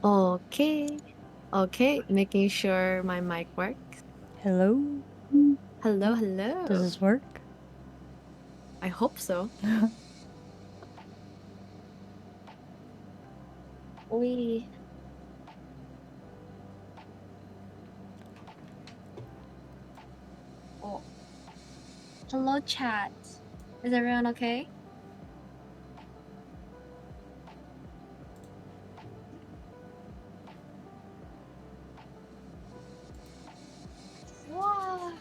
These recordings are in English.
Okay. Okay, making sure my mic works. Hello? Hello, Does hello. this work? I hope so. We. Oh, hello, chat. Is everyone okay? What?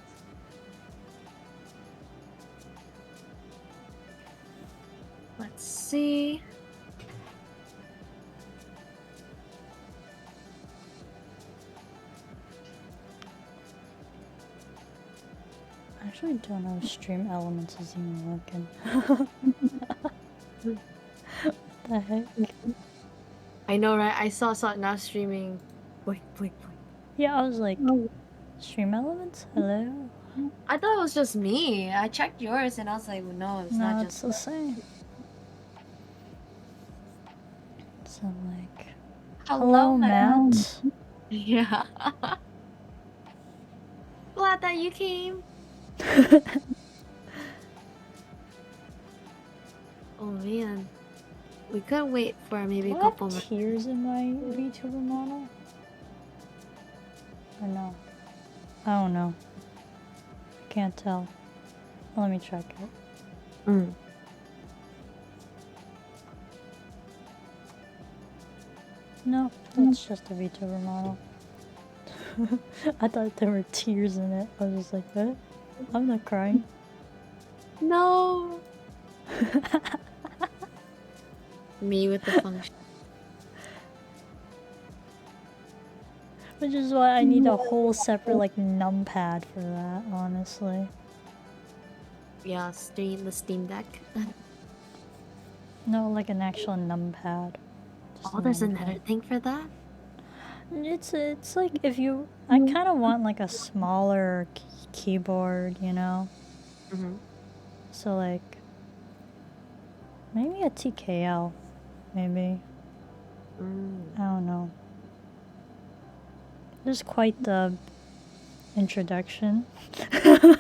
Let's see. I actually don't know if Stream Elements is even working. The heck? I know, right? I saw it now streaming. Blink, blink, blink. Yeah, I was like, Stream Elements? Hello? I thought it was just me. I checked yours and I was like, no, it's not No, just. it's the same. So I'm like, Hello, hello, my. Matt. Yeah. Glad that you came. Oh man. We could wait for maybe Do a I have couple minutes. tears in my VTuber model? Or no? I don't know. I can't tell. Let me check it. Mm. No, that's just a VTuber model. I thought there were tears in it. I was just like, what? I'm not crying. No. Me with the function. Which is why I need a whole separate like numpad for that, honestly. Yeah, the Steam Deck. No, like an actual numpad. Just Oh, a there's numpad. another thing for that? It's like if you I kind of want like a smaller keyboard, you know. Mm-hmm. So like maybe a TKL, maybe. I don't know. There's quite the introduction.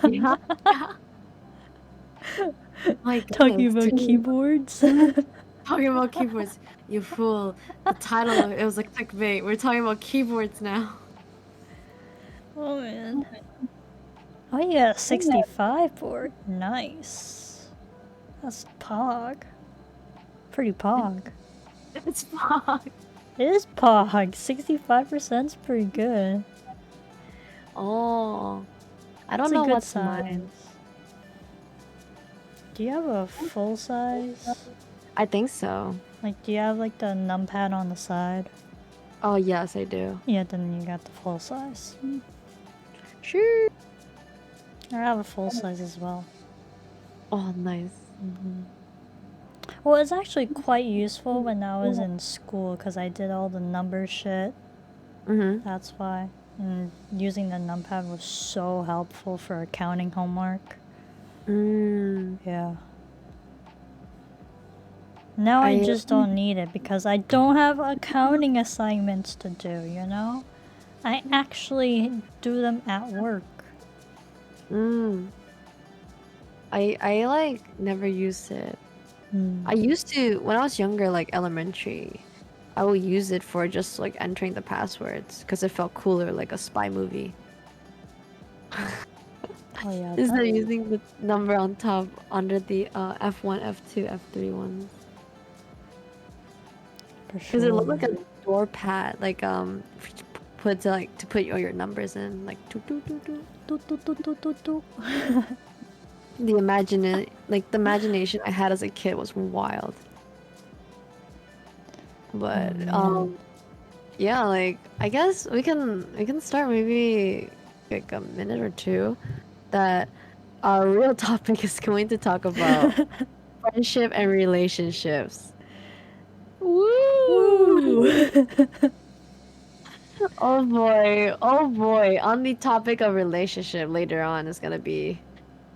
Yeah. My Talking goodness. about keyboards. Talking about keyboards. You fool. The title of it was like clickbait. We're talking about keyboards now. Oh man. Oh, you got a 65 board. Nice. That's pog. Pretty pog. It's fog. It is pog. 65% is pretty good. Oh. I It's don't a know good what's size. mine. Do you have a full size? I think so. Like, do you have like the numpad on the side? Oh, yes, I do. Yeah, then you got the full size. Sure. I have a full size as well. Oh, nice. Well, it's actually quite useful when I was in school because I did all the number shit. Mm-hmm. That's why. And using the numpad was so helpful for accounting homework. Yeah. Now I just don't need it because I don't have accounting assignments to do, you know? I actually do them at work. I like never used it. I used to when I was younger, like elementary. I would use it for just like entering the passwords because it felt cooler, like a spy movie. Oh yeah, Instead of using the number on top under the F1, F2, F3 ones. for Because it looked like sure. a door pad, like put to like to put all your numbers in, like doo doo doo doo. Toot, toot, toot, toot, toot, toot. The imagination I had as a kid was wild. But yeah, like I guess we can start maybe like a minute or two. That our real topic is going to talk about friendship and relationships. Woo! Woo! Oh boy, oh boy. On the topic of relationship later on is gonna be,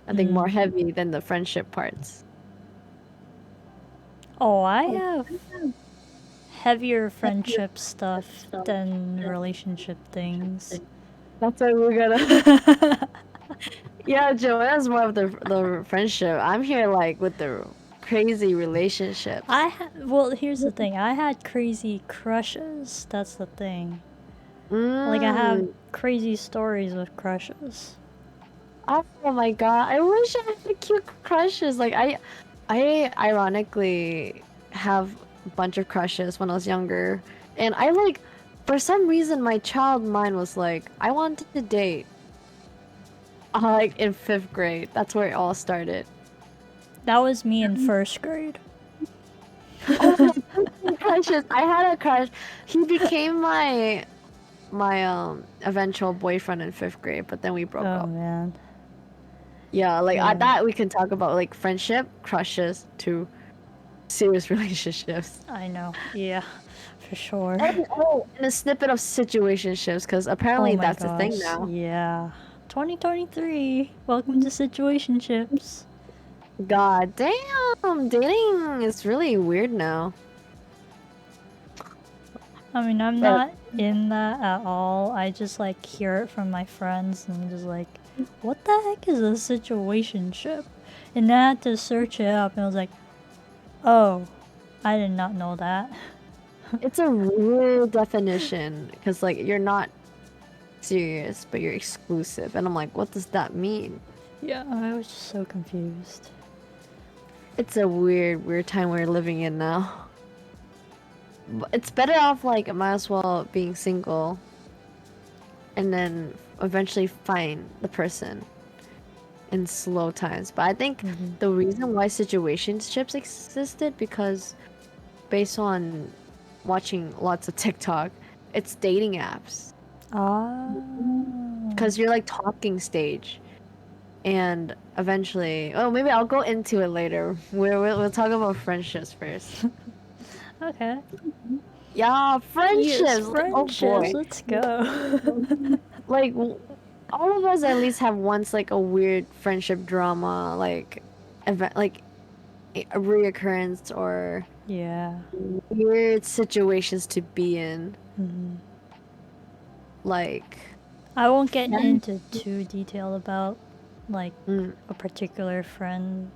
I think, more heavy than the friendship parts. Oh, I have heavier friendship stuff than relationship things. That's why we're gonna. Yeah, Joanna's more of the friendship. I'm here like with the crazy relationships. Well, here's the thing. I had crazy crushes. That's the thing. Like, I have Mm. crazy stories with crushes. Oh my god, I wish I had cute crushes. Like I ironically have a bunch of crushes when I was younger, and I like, for some reason my child mind was like, I wanted to date. Like in 5th grade, that's where it all started. That was me in first grade. Oh my crushes! I had a crush. He became my eventual boyfriend in 5th grade, but then we broke Oh up. man. Yeah, like Yeah. that we can talk about like friendship, crushes, to serious relationships. I know. Yeah, for sure. And a snippet of situationships, because Oh apparently my that's a thing gosh. now. Yeah. 2023. Welcome to situationships. God damn, dating is really weird now. I mean, I'm But not in that at all. I just like hear it from my friends and I'm just like, what the heck is a situationship? And then I had to search it up and I was like, oh, I did not know that. it's a weird definition, because like you're not serious, but you're exclusive, and I'm like, what does that mean? Yeah, I was just so confused. It's a weird time we're living in now. But it's better off like might as well being single, and then eventually find the person in slow times. But I think the reason why situationships existed, because based on watching lots of TikTok, it's dating apps. Ah. Because you're like talking stage. And eventually, oh, maybe I'll go into it later. We'll talk about friendships first. Okay. Yeah, Yes, friendships. Oh friendships. boy. Let's go. Like all of us at least have once like a weird friendship drama, like event, like a reoccurrence, or Yeah. weird situations to be in. Like, I won't get friend. into too detail about like Mm, a particular friend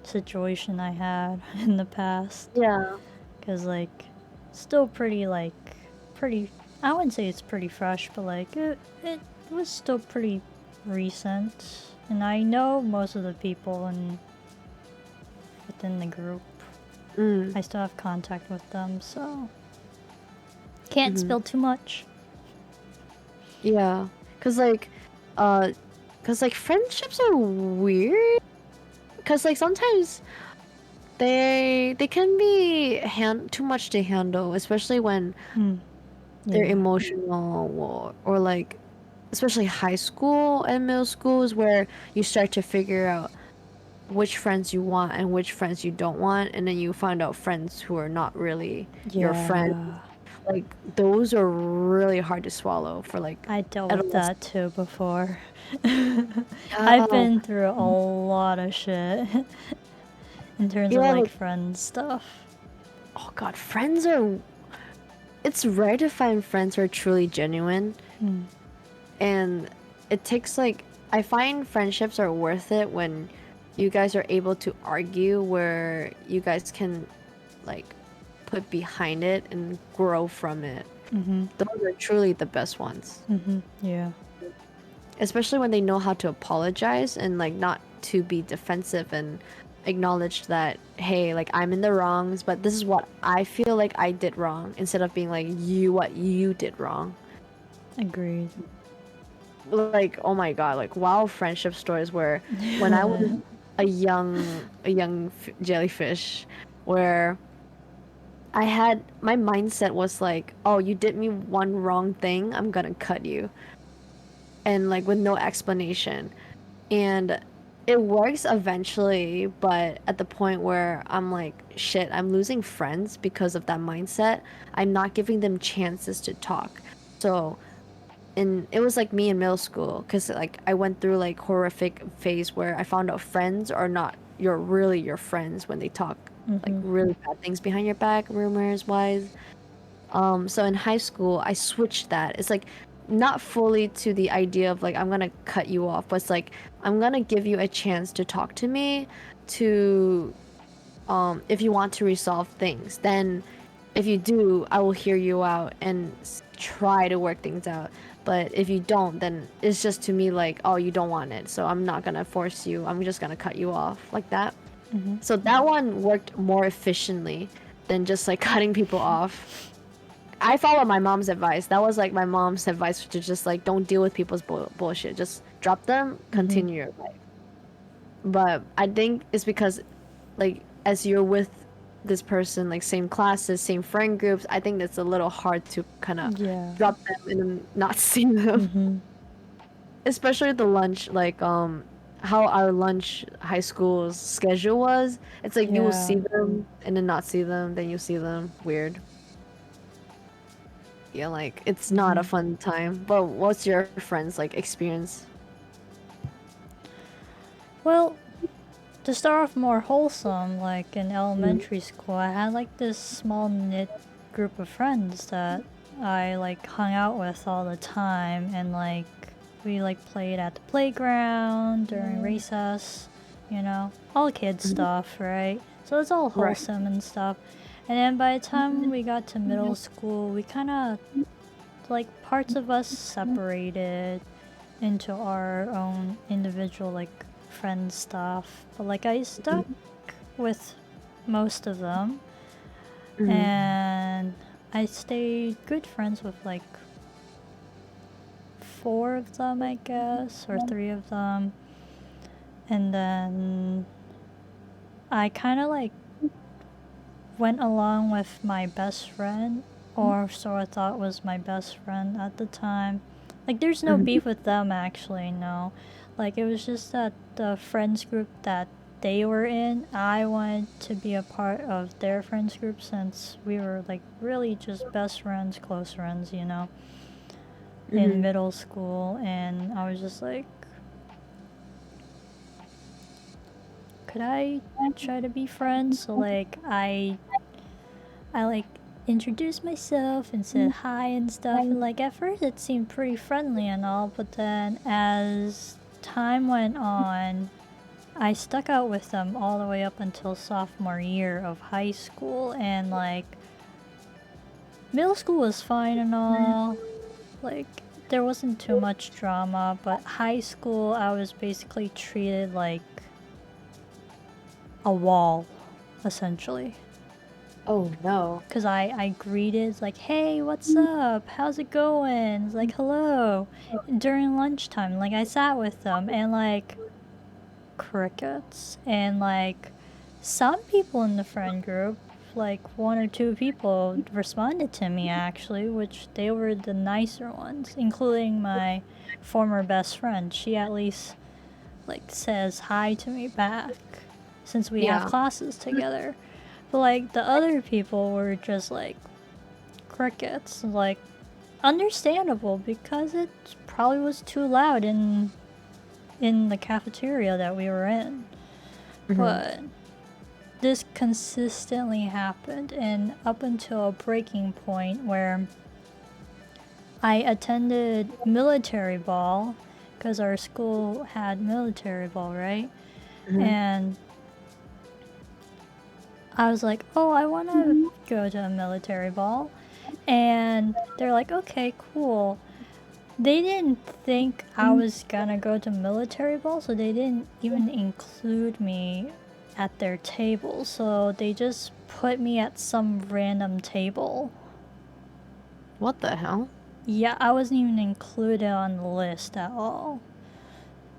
situation I had in the past yeah. because like still pretty I wouldn't say it's pretty fresh but like it was still pretty recent and I know most of the people within the group. Mm, I still have contact with them, so can't mhm. spill too much. Yeah. Cause like, uh, cause like friendships are weird. Cause like sometimes they can be too much to handle, especially when they're Yeah. emotional, or like, especially high school and middle school is where you start to figure out which friends you want and which friends you don't want, and then you find out friends who are not really your friend. Yeah. Like those are really hard to swallow for like I dealt with adolescents. that too before. I've Yeah, been through a lot of shit in terms of yeah, like like, friends stuff. oh god, friends are. It's rare to find friends who are truly genuine, and it takes like, I find friendships are worth it when you guys are able to argue, where you guys can like put behind it and grow from it. Those are truly the best ones, Yeah. especially when they know how to apologize and like not to be defensive, and acknowledge that, hey, like I'm in the wrongs, but this is what I feel like I did wrong, instead of being like, you, what you did wrong. Agreed. Like, oh my god, like wow, friendship stories where when I was a young jellyfish, where I had, my mindset was like, oh, you did me one wrong thing, I'm gonna cut you, and like with no explanation. And it works eventually, but at the point where I'm like, shit, I'm losing friends because of that mindset. I'm not giving them chances to talk. So, and it was like me in middle school, because like I went through like horrific phase where I found out friends are not your friends when they talk like Mm-hmm. really bad things behind your back, rumors wise. So in high school, I switched that. It's like not fully to the idea of like I'm gonna cut you off, but it's like I'm gonna give you a chance to talk to me to if you want to resolve things. Then if you do, I will hear you out and try to work things out. But if you don't, then it's just to me like, oh, you don't want it. So I'm not gonna force you. I'm just gonna cut you off like that. Mm-hmm. So that one worked more efficiently than just like cutting people off. I followed my mom's advice. That was like my mom's advice to just like don't deal with people's bullshit. Just drop them, Mm-hmm. continue your life. But I think it's because like as you're with this person, like same classes, same friend groups, I think that's a little hard to kind of Yeah. drop them and then not see them. Mm-hmm. Especially the lunch, like how our lunch high school's schedule was. It's like you will Yeah. see them and then not see them, then you see them. Weird. Yeah, like it's not a Mm-hmm. fun time. But what's your friends like experience? Well, to start off more wholesome, like in Mm. elementary school, I had like this small knit group of friends that I like hung out with all the time, and like we like played at the playground during recess, all kid Mhm. stuff, right? So it's all Right. wholesome and stuff. And then by the time we got to middle school, we kind of like parts of us separated into our own individual like friend stuff. But like I stuck with most of them, Mm. and I stayed good friends with like four of them, I guess, or three of them. And then I kind of like went along with my best friend, or so I thought was my best friend at the time. Like, there's no Mhm. beef with them, actually, no. Like, it was just that the friends group that they were in, I wanted to be a part of their friends group since we were, like, really just best friends, close friends, in Mhm. middle school. And I was just like, could I try to be friends? So, like, I like introduced myself and said hi and stuff, and like at first it seemed pretty friendly and all, but then as time went on, I stuck out with them all the way up until sophomore year of high school. And like middle school was fine and all, like there wasn't too much drama, but high school I was basically treated like a wall, essentially. Oh no. Because I greeted, like, hey, what's up? How's it going? It's like, hello. During lunchtime, like, I sat with them and, like, crickets. And, like, some people in the friend group, like, one or two people responded to me, actually, which they were the nicer ones, including my former best friend. She at least, like, says hi to me back since we have Yeah. classes together. But, like, the other people were just, like, crickets. Like, understandable because it probably was too loud in the cafeteria that we were in. Mhm. But this consistently happened, and up until a breaking point where I attended military ball, because our school had military ball, right? Mhm. And I was like, oh, I want to go to a military ball. And they're like, okay, cool. They didn't think I was gonna go to military ball, so they didn't even include me at their table. So they just put me at some random table. What the hell? Yeah, I wasn't even included on the list at all.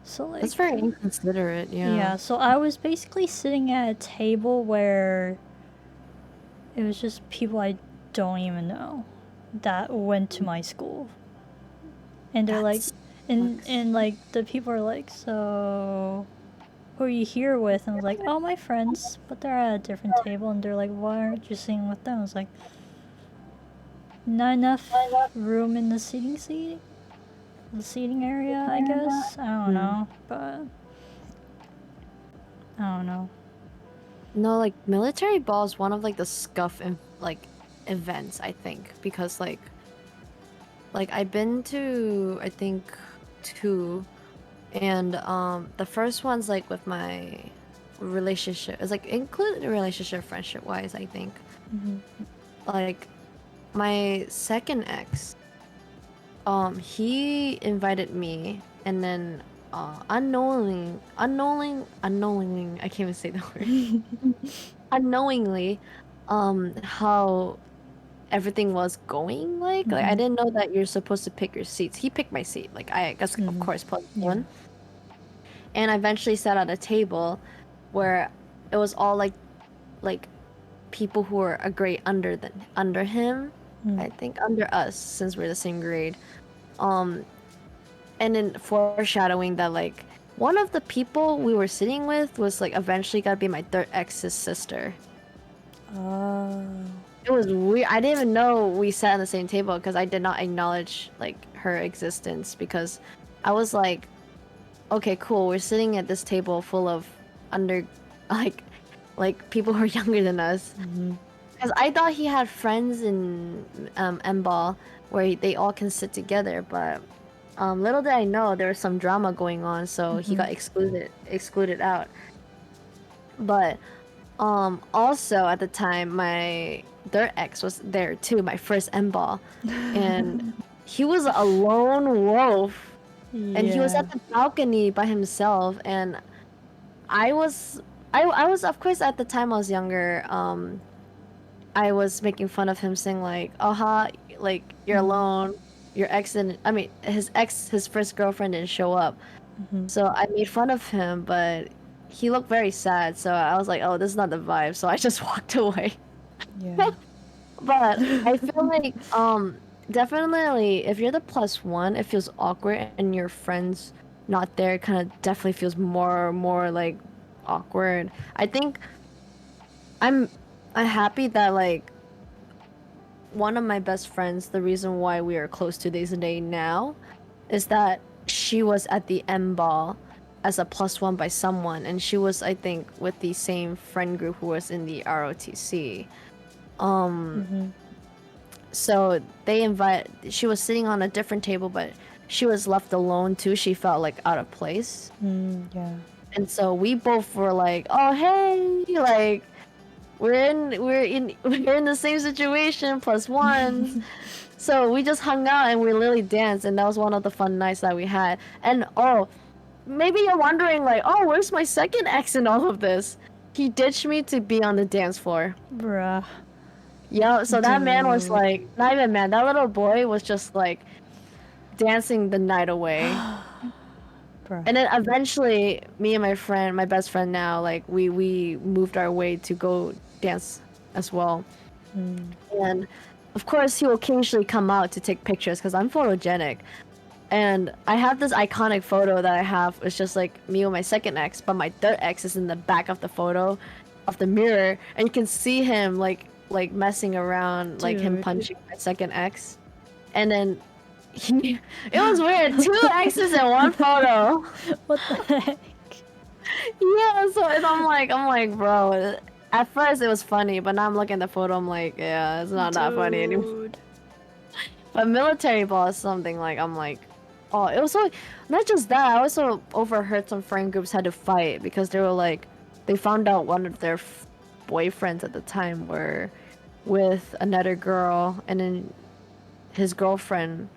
So, That's like, very inconsiderate. Yeah. yeah, so I was basically sitting at a table where it was just people I don't even know that went to my school. And they're like, That's sucks. and like the people are like, so who are you here with? And I was like, oh, my friends, but they're at a different table. And they're like, why aren't you sitting with them? I was like, not enough room in the seating area, I guess. I don't Mm. know, but I don't know. No, like military ball is one of like the scuff and like events, I think, because like I've been to I think two, and the first one's like with my relationship. It's like included relationship friendship wise, I think. Mm-hmm. Like my second ex, he invited me, and then unknowingly, I can't even say the word. Unknowingly, how everything was going like I Mm-hmm. didn't know that you're supposed to pick your seats. He picked my seat, like I guess of Mm-hmm. course plus Yeah. one, and I eventually sat at a table where it was all like people who were a grade under him, Mm. I think under us since we're the same grade. um and then foreshadowing that like one of the people we were sitting with was like eventually gonna be my third ex's sister. Oh. It was weird. I didn't even know we sat at the same table because I did not acknowledge like her existence because I was like, okay, cool. We're sitting at this table full of under like people who are younger than us. Mm-hmm. Because I thought he had friends in M-ball where they all can sit together, but little did I know there was some drama going on, so he Mm-hmm. got excluded out. But also at the time, my their ex was there too, my first M ball, and he was a lone wolf, and he was Yeah. at the balcony by himself, and I was, I was of course at the time I was younger. I was making fun of him, saying like, "Oh ha, like you're Mm-hmm. alone. Your ex didn't. I mean, his ex, his first girlfriend didn't show up." Mm-hmm. So I made fun of him, but he looked very sad. So I was like, "Oh, this is not the vibe." So I just walked away. Yeah. But I feel like definitely if you're the plus one, it feels awkward and your friends not there, it kind of definitely feels more like awkward. I think I'm I'm happy that like one of my best friends, the reason why we are close 2 days a day now is that she was at the M ball as a plus one by someone, and she was I think with the same friend group who was in the ROTC. Um Mm-hmm. So she was sitting on a different table, but she was left alone too. She felt like out of place. Mm, yeah. And so we both were like, "Oh, hey, like we're in the same situation plus ones." So we just hung out and we literally danced, and that was one of the fun nights that we had. And oh, maybe you're wondering like, "Oh, where's my second ex in all of this?" He ditched me to be on the dance floor. Bruh. Yeah, so that man was Dude. like, not even man, that little boy was just like dancing the night away. Bruh. And then eventually, me and my friend, my best friend now, like we moved our way to go dance as well. Mm. And of course, he will occasionally come out to take pictures because I'm photogenic. And I have this iconic photo that I have. It's just like me with my second ex, but my third ex is in the back of the photo, of the mirror, and you can see him like messing around, like him Dude. punching my second ex. And then he, it was weird. Two exes in one photo. What the heck? Yeah, so I'm like, bro. At first it was funny, but now I'm looking at the photo. I'm like, yeah, it's not that funny anymore. Dude. But military ball is something like I'm like, oh, it was so not just that. I also overheard some friend groups had to fight because they were like, they found out one of their boyfriends at the time were with another girl, and then his girlfriend,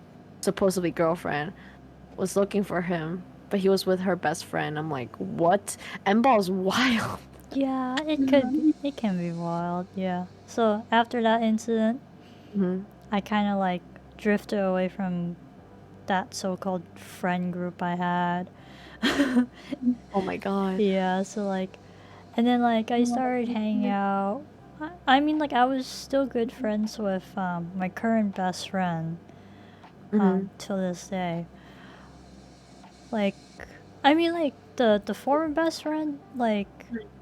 supposedly girlfriend, was looking for him, but he was with her best friend. I'm like, what? M ball's wild. Yeah, it can be wild, yeah. So after that incident, Hmm. I kind of like drifted away from that so-called friend group I had. Oh my god. Yeah, so like, and then like I started hanging out. I mean, like I was still good friends with my current best friend Hmm. till this day. Like, I mean, like the former best friend, like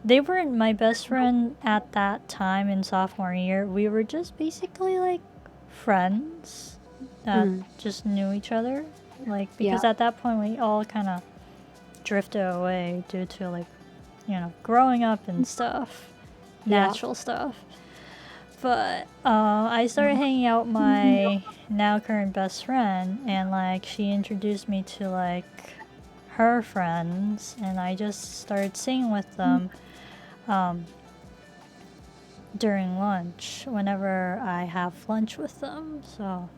they weren't my best friend at that time in sophomore year. We were just basically like friends that Mm. just knew each other. Like Yeah. because at that point we all kind of drifted away due to like growing up and stuff. natural stuff. But I started hanging out with my now current best friend, and like she introduced me to like her friends, and I just started singing with them during lunch whenever I have lunch with them. So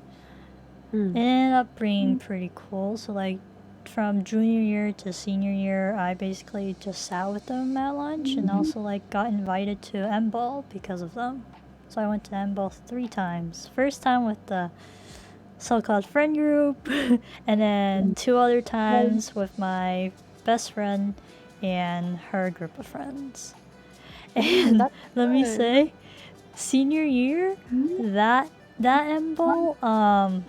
it ended up being pretty cool. So like from junior year to senior year, I basically just sat with them at lunch, and also like got invited to M-Ball because of them. So I went to M-Ball 3 times. First time with the so-called friend group, and then 2 other times with my best friend and her group of friends. And That's let me good. say, senior year, that M-Ball,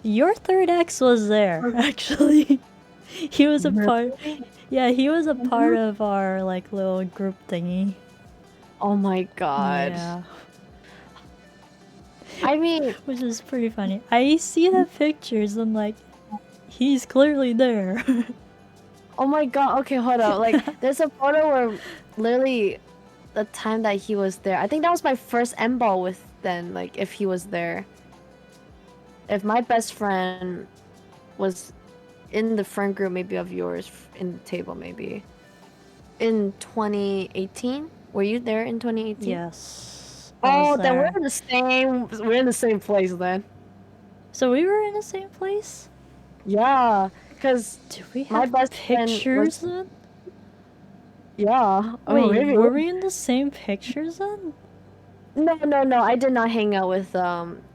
your third ex was there actually. He was a part. Yeah, he was a part of our like little group thingy. Oh my god. Yeah, I mean, which is pretty funny. I see the pictures. I'm like, he's clearly there. oh my god. Okay, hold up. Like, there's a photo where literally the time that he was there. I think that was my first M ball with then. Like, if he was there. If my best friend was in the friend group, maybe of yours, in the table, maybe in 2018. Were you there in 2018? Yes, I was Oh, then we're there. in the same. We're in the same place then. So we were in the same place. Yeah, because Do we my have best friend pictures was. then? Yeah. Oh, Wait, maybe. were we in the same pictures then? No, no, no. I did not hang out with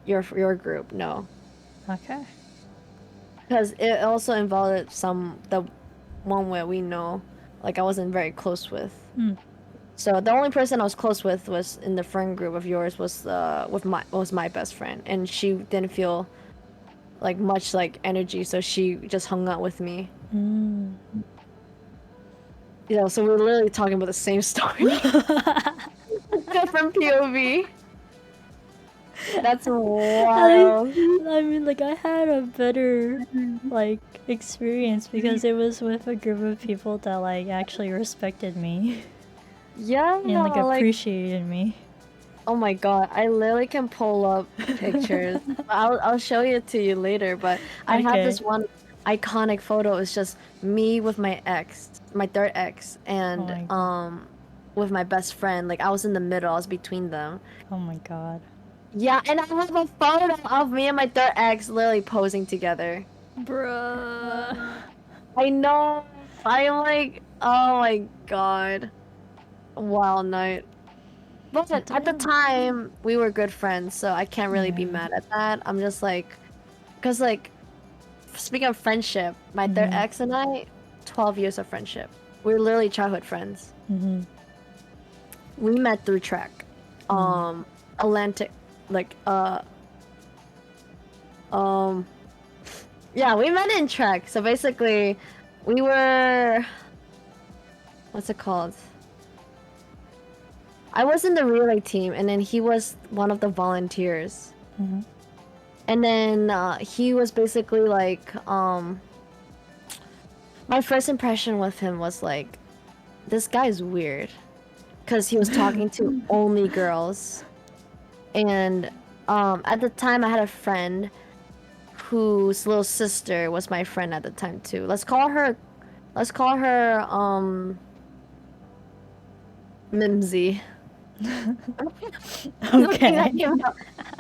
your group. No, Okay. because it also involved the one where we know, like I wasn't very close with. Hmm. So the only person I was close with was in the friend group of yours was my best friend, and she didn't feel like much like energy, so she just hung out with me. Mm. You know, so we're literally talking about the same story, different POV. That's I, wild. I mean, like, I had a better, like, experience because it was with a group of people that, like, actually respected me Yeah, and, like, like appreciated me. oh my god, I literally can pull up pictures. I'll show it to you later, but I have Okay. this one iconic photo. It's just me with my ex, my third ex, Oh and my god. with my best friend. Like I was in the middle, I was between them. Oh my god. Yeah, and I have a photo of me and my third ex literally posing together. Bruh. I know. I'm like, oh my god. Wild night. But at the Damn. time, we were good friends, so I can't really be Yeah. mad at that. I'm just like, because like, speaking of friendship, my third Mm-hmm. ex and I, 12 years of friendship. We're literally childhood friends. Mm-hmm. We met through track. Atlantic, like, um, yeah, we met in track. So basically, we were, what's it called? I was in the relay team, and then he was one of the volunteers. Mm-hmm. And then he was basically like, my first impression with him was like, this guy's weird. Because he was talking to only girls. And at the time, I had a friend whose little sister was my friend at the time too. Let's call her, Mimsy. Okay.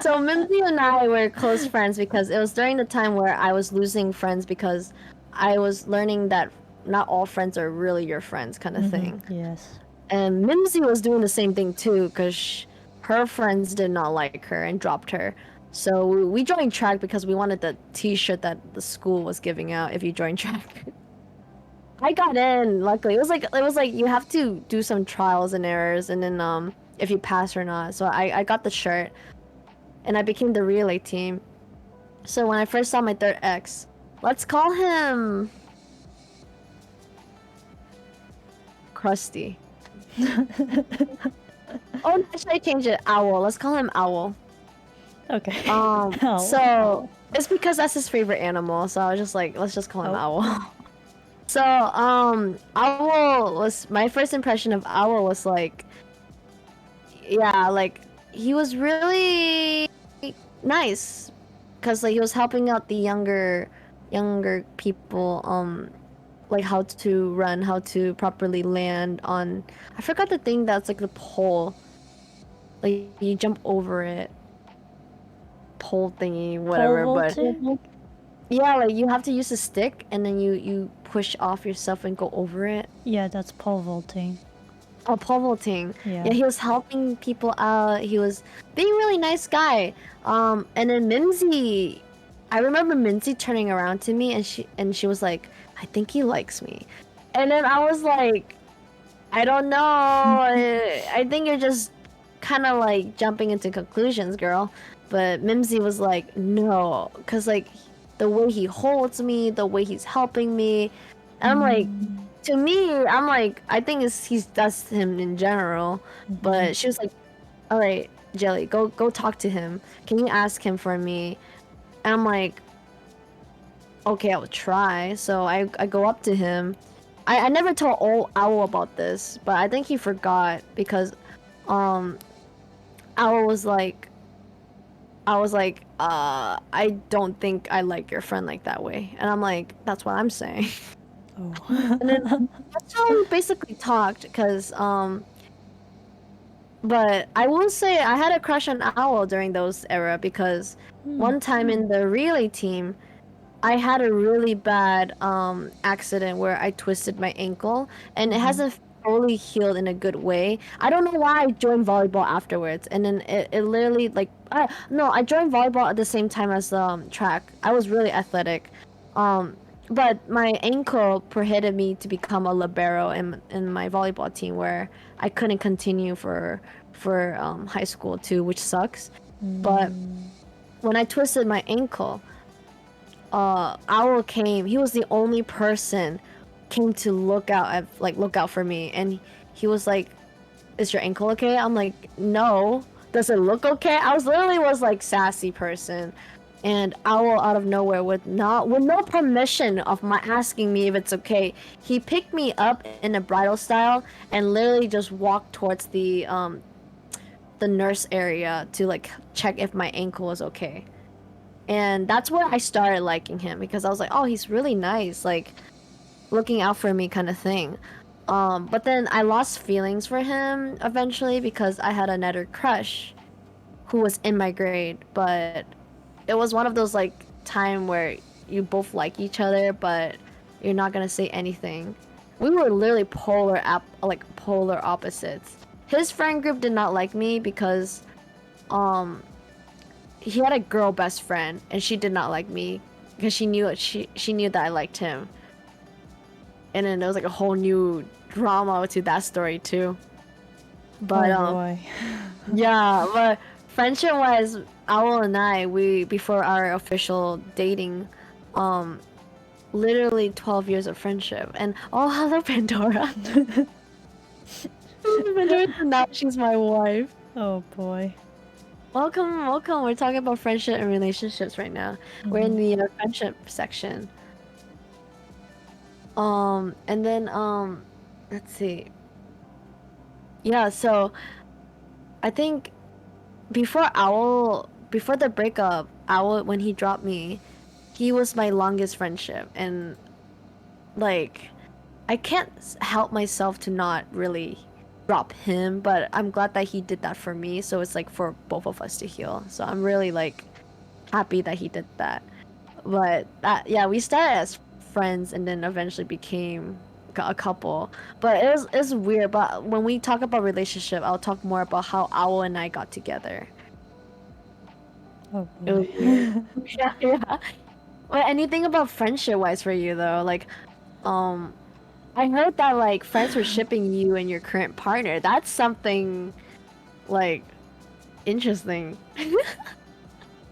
So Mimsy and I were close friends because it was during the time where I was losing friends because I was learning that not all friends are really your friends kind of thing. Yes. And Mimsy was doing the same thing too because her friends did not like her and dropped her. So we joined track because we wanted the t-shirt that the school was giving out if you join track. I got in, luckily. It was like you have to do some trials and errors and then if you pass or not. So I got the shirt and I became the relay team. So when I first saw my third ex, let's call him Krusty. Oh, no, should I change it? Owl. Let's call him Owl. Okay. So it's because that's his favorite animal. So I was just like, let's just call him Oh. Owl. So Owl was my first impression of Owl was like yeah, like he was really nice because like he was helping out the younger people like how to run, how to properly land on. I forgot the thing that's like the pole. Like you jump over it, pole thingy, Pole whatever. But vaulting? yeah, like you have to use a stick and then you push off yourself and go over it. Yeah, that's pole vaulting. Oh, pole vaulting. Yeah. Yeah, he was helping people out. He was being a really nice guy. And then Mimsy, I remember Mimsy turning around to me and she was like, "I think he likes me," and then I was like, "I don't know. I think you're just kind of like jumping into conclusions, girl." But Mimsy was like, "No," because like the way he holds me, the way he's helping me, and I'm like, to me, I'm like, I think that's him in general. But she was like, "All right, Jelly, go talk to him. Can you ask him for me?" And I'm like, "Okay, I will try." So I go up to him. I never told old Owl about this, but I think he forgot because um Owl was like I was like, I don't think I like your friend like that way. And I'm like, that's what I'm saying. And then Oh. that's how we basically talked because but I will say I had a crush on Owl during those era because one time in the relay team, I had a really bad accident where I twisted my ankle and it hasn't fully healed in a good way. I don't know why I joined volleyball afterwards, and then it literally like no, I joined volleyball at the same time as track. I was really athletic. Um but my ankle prohibited me to become a libero in my volleyball team where I couldn't continue for high school too, which sucks. But when I twisted my ankle, Owl came. He was the only person came to look out for me, and he was like, "Is your ankle okay?" I'm like, "No." Does it look okay? I was literally was like sassy person, and Owl out of nowhere with no permission of my asking me if it's okay, he picked me up in a bridal style and literally just walked towards the nurse area to like check if my ankle was okay. And that's where I started liking him because I was like, oh, he's really nice, like looking out for me kind of thing. But then I lost feelings for him eventually because I had another crush who was in my grade, but it was one of those like time where you both like each other, but you're not gonna say anything. We were literally polar opposites. His friend group did not like me because um he had a girl best friend and she did not like me because she knew that I liked him. And then there was like a whole new drama to that story too. But Oh boy. yeah, but friendship wise, Owl and I, we before our official dating, um literally 12 years of friendship. And oh, hello Pandora. Pandora, now she's my wife. Oh boy. Welcome, welcome. We're talking about friendship and relationships right now. We're in the friendship section. And then let's see. Yeah, so I think before the breakup, Owl when he dropped me, he was my longest friendship, and like I can't help myself to not really drop him, but I'm glad that he did that for me, so it's like for both of us to heal. So I'm really like happy that he did that. But that yeah, we started as friends and then eventually became a couple. But it's weird. But when we talk about relationship, I'll talk more about how Owl and I got together. Oh It was boy. weird. Yeah, yeah. Well, anything about friendship wise for you though? Like, um, I heard that like friends were shipping you and your current partner. That's something like interesting.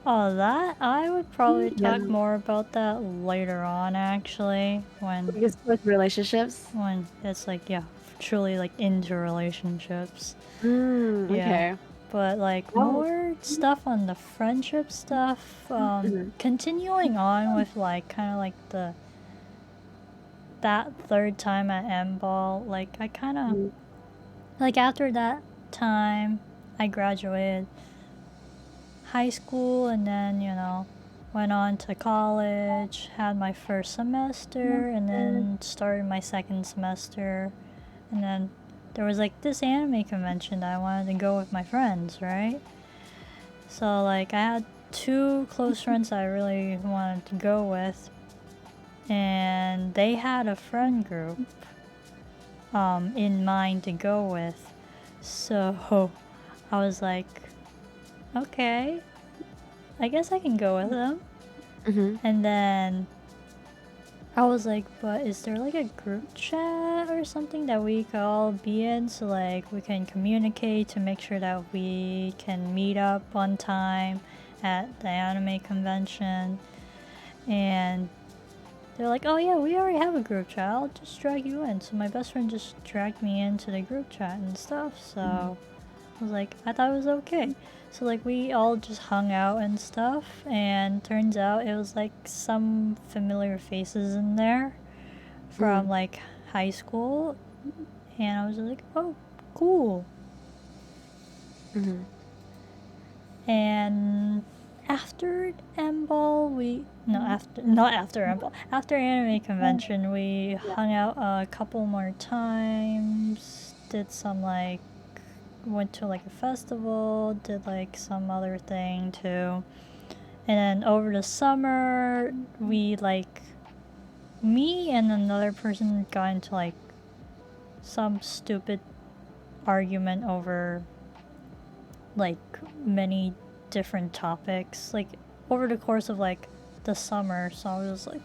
Oh, that I would probably Yeah, talk more about that later on actually because with relationships. when it's like yeah, truly like into relationships. Yeah. Okay. But like Oh. more stuff on the friendship stuff, Mhm. continuing on with like kind of like that third time at M ball, like I kind of Mhm. like after that time I graduated high school and then, went on to college, had my first semester, and then started my second semester. And then there was like this anime convention that I wanted to go with my friends, right? So, like, I had two close friends that I really wanted to go with, and they had a friend group in mind to go with. So I was like, okay, I guess I can go with them. Mm-hmm. And then I was like, but is there like a group chat or something that we could all be in so like we can communicate to make sure that we can meet up on time at the anime convention? And they're like, oh yeah, we already have a group chat. I'll just drag you in. So my best friend just dragged me into the group chat and stuff. So I was like, I thought it was okay. So like we all just hung out and stuff, and turns out it was like some familiar faces in there from like high school, and I was just like, oh, cool. Mm-hmm. And after M-Ball, not after M-Ball, after anime convention, we hung out a couple more times, did some like, went to like a festival, did like some other thing too. And then over the summer, we like, me and another person got into like some stupid argument over like many different topics, like over the course of like the summer. So I was like,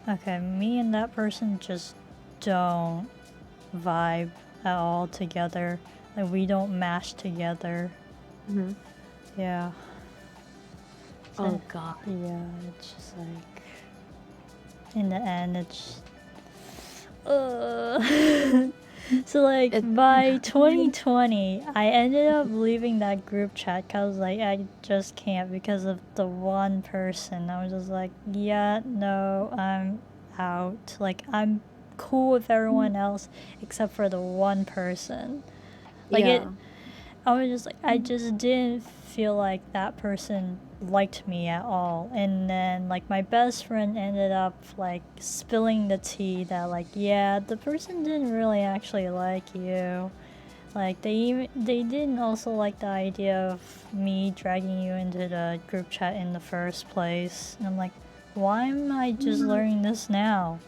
okay, me and that person just don't vibe at all together. Like we don't mash together. Mm-hmm. Yeah. Oh god. Yeah, it's just like in the end it's so like It by 2020 I ended up leaving that group chat because like I just can't because of the one person. I was just like, yeah, no, I'm out. Like I'm cool with everyone else except for the one person. Like yeah. I was just like, I just didn't feel like that person liked me at all. And then like my best friend ended up like spilling the tea that like, yeah, the person didn't really actually like you. Like they didn't also like the idea of me dragging you into the group chat in the first place. And I'm like, why am I just learning this now?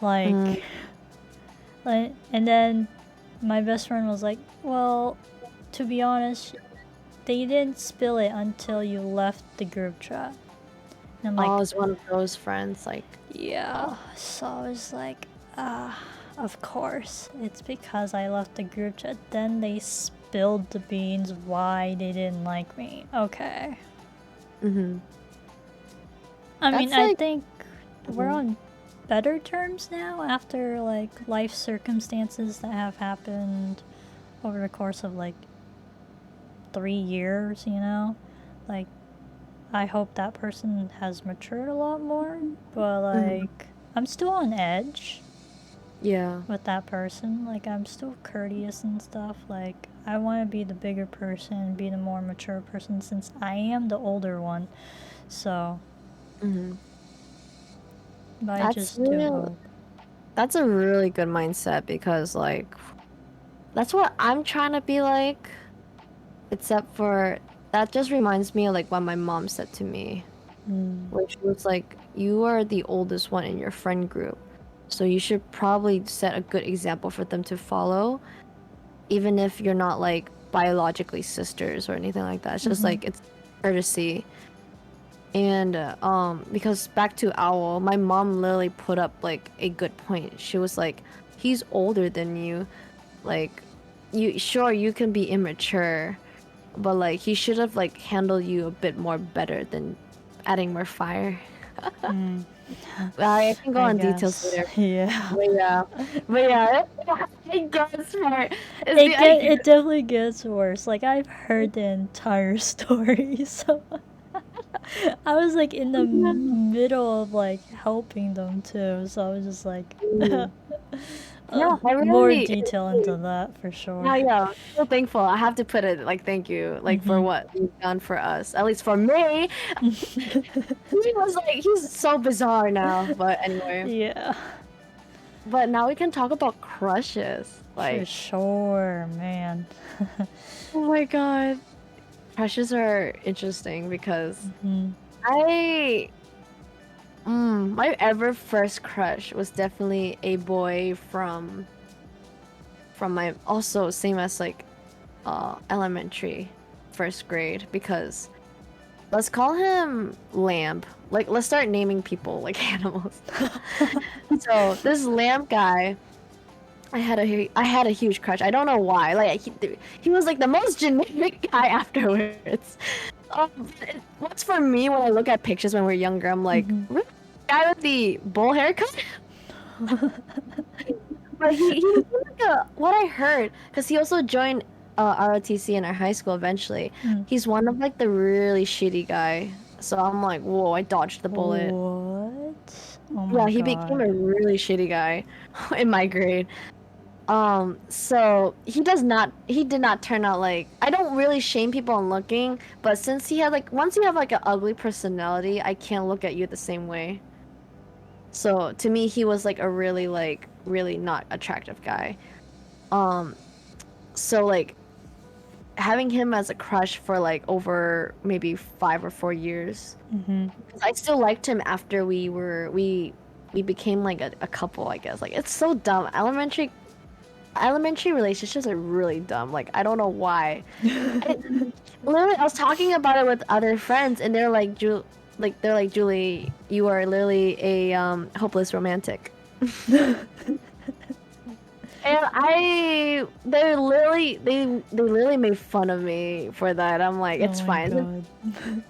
Mm. Like, and then my best friend was like, well, to be honest, they didn't spill it until you left the group chat. And I'm I like, was one of those friends, like, yeah. So I was like, of course. It's because I left the group chat. Then they spilled the beans why they didn't like me. Okay. mm-hmm. I mean, That's I like, think we're on better terms now after like life circumstances that have happened over the course of like 3 years, Like, I hope that person has matured a lot more, but like, I'm still on edge yeah. with that person. Like, I'm still courteous and stuff. Like, I want to be the bigger person, be the more mature person since I am the older one. So, Mm-hmm. but I That's just do really, hope. that's a really good mindset because like that's what I'm trying to be like. Except for that just reminds me of like what my mom said to me, which was like, you are the oldest one in your friend group, so you should probably set a good example for them to follow, even if you're not like biologically sisters or anything like that. It's just like it's courtesy. And because back to Owl, my mom literally put up like a good point. She was like, he's older than you. Like, you sure you can be immature, but like he should have like handled you a bit more better than adding more fire. I can go I on details guess. later. Yeah. But yeah, it gets hard. It's the idea. It definitely gets worse. Like I've heard the entire story, so I was like in the middle of like helping them too. So I was just like, Yeah, I More really, detail into that for sure. yeah, I'm so thankful. I have to put it like thank you, like for Hmm. what you've done for us. At least for me, he was like he's so bizarre now. But anyway, Yeah, but now we can talk about crushes. for Like, sure, man. oh my god, crushes are interesting because Hmm. I, my ever first crush was definitely a boy from my also same as like elementary first grade because let's call him Lamb. Like let's start naming people like animals. So this Lamb guy, I had a huge crush. I don't know why. Like he was like the most generic guy afterwards. What's for me when I look at pictures when we're younger, I'm like, Hmm. really? Guy with the bowl haircut? But he was like what I heard, because he also joined ROTC in our high school eventually. Mm. He's one of like the really shitty guy. So I'm like, whoa, I dodged the bullet. What? Oh my Yeah, he became god. a really shitty guy in my grade. So he did not turn out like, I don't really shame people on looking, but since he had like, once you have like an ugly personality, I can't look at you the same way. So to me, he was like a really like, really not attractive guy. Um, so like having him as a crush for like over maybe 5 or 4 years. Hmm. 'Cause I still liked him after we became like a couple, I guess. Like it's so dumb. Elementary relationships are really dumb. Like I don't know why. I, literally, I was talking about it with other friends, and they're like, Julie, you are literally a hopeless romantic. And they literally made fun of me for that. I'm like, Oh it's my fine. god.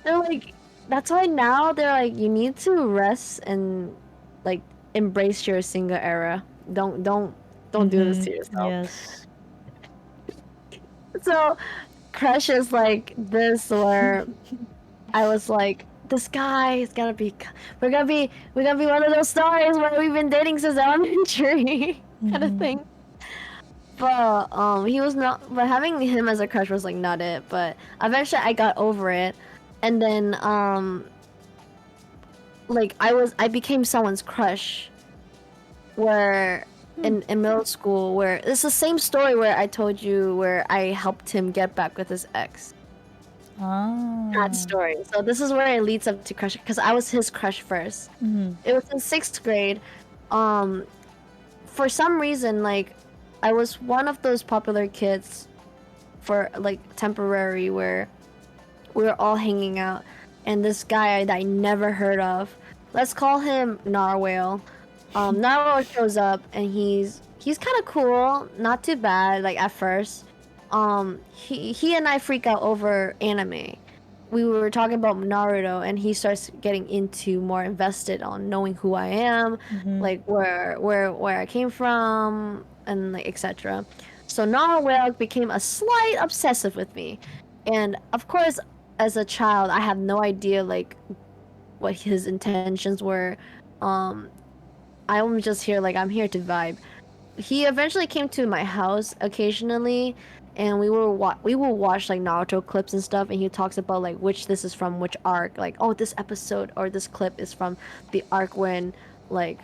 They're like, that's why now they're like, you need to rest and like embrace your single era. Don't do this Hmm. to yourself. Yes. So crush is like this where I was like, this guy is gonna be, we're gonna be one of those stories where we've been dating since elementary kind of Hmm. thing. But he was not. But having him as a crush was like not it. But eventually, I got over it, and then like I became someone's crush. Where Hmm. in middle school, where it's the same story where I told you where I helped him get back with his ex. That Ah. story. So this is where it leads up to crush because I was his crush first. Hmm. It was in sixth grade. Um, for some reason, like I was one of those popular kids for like temporary where we were all hanging out and this guy that I never heard of, let's call him Narwhal. Narwhal shows up and he's kind of cool, not too bad like at first. He and I freak out over anime. We were talking about Naruto and he starts getting into more invested on knowing who I am, Hmm. like where I came from and like etc. So Narwhal became a slight obsessive with me. And of course, as a child, I have no idea like what his intentions were. Um, I'm just here like I'm here to vibe. He eventually came to my house occasionally, and we will watch like Naruto clips and stuff. And he talks about like which this is from which arc. Like, oh, this episode or this clip is from the arc when like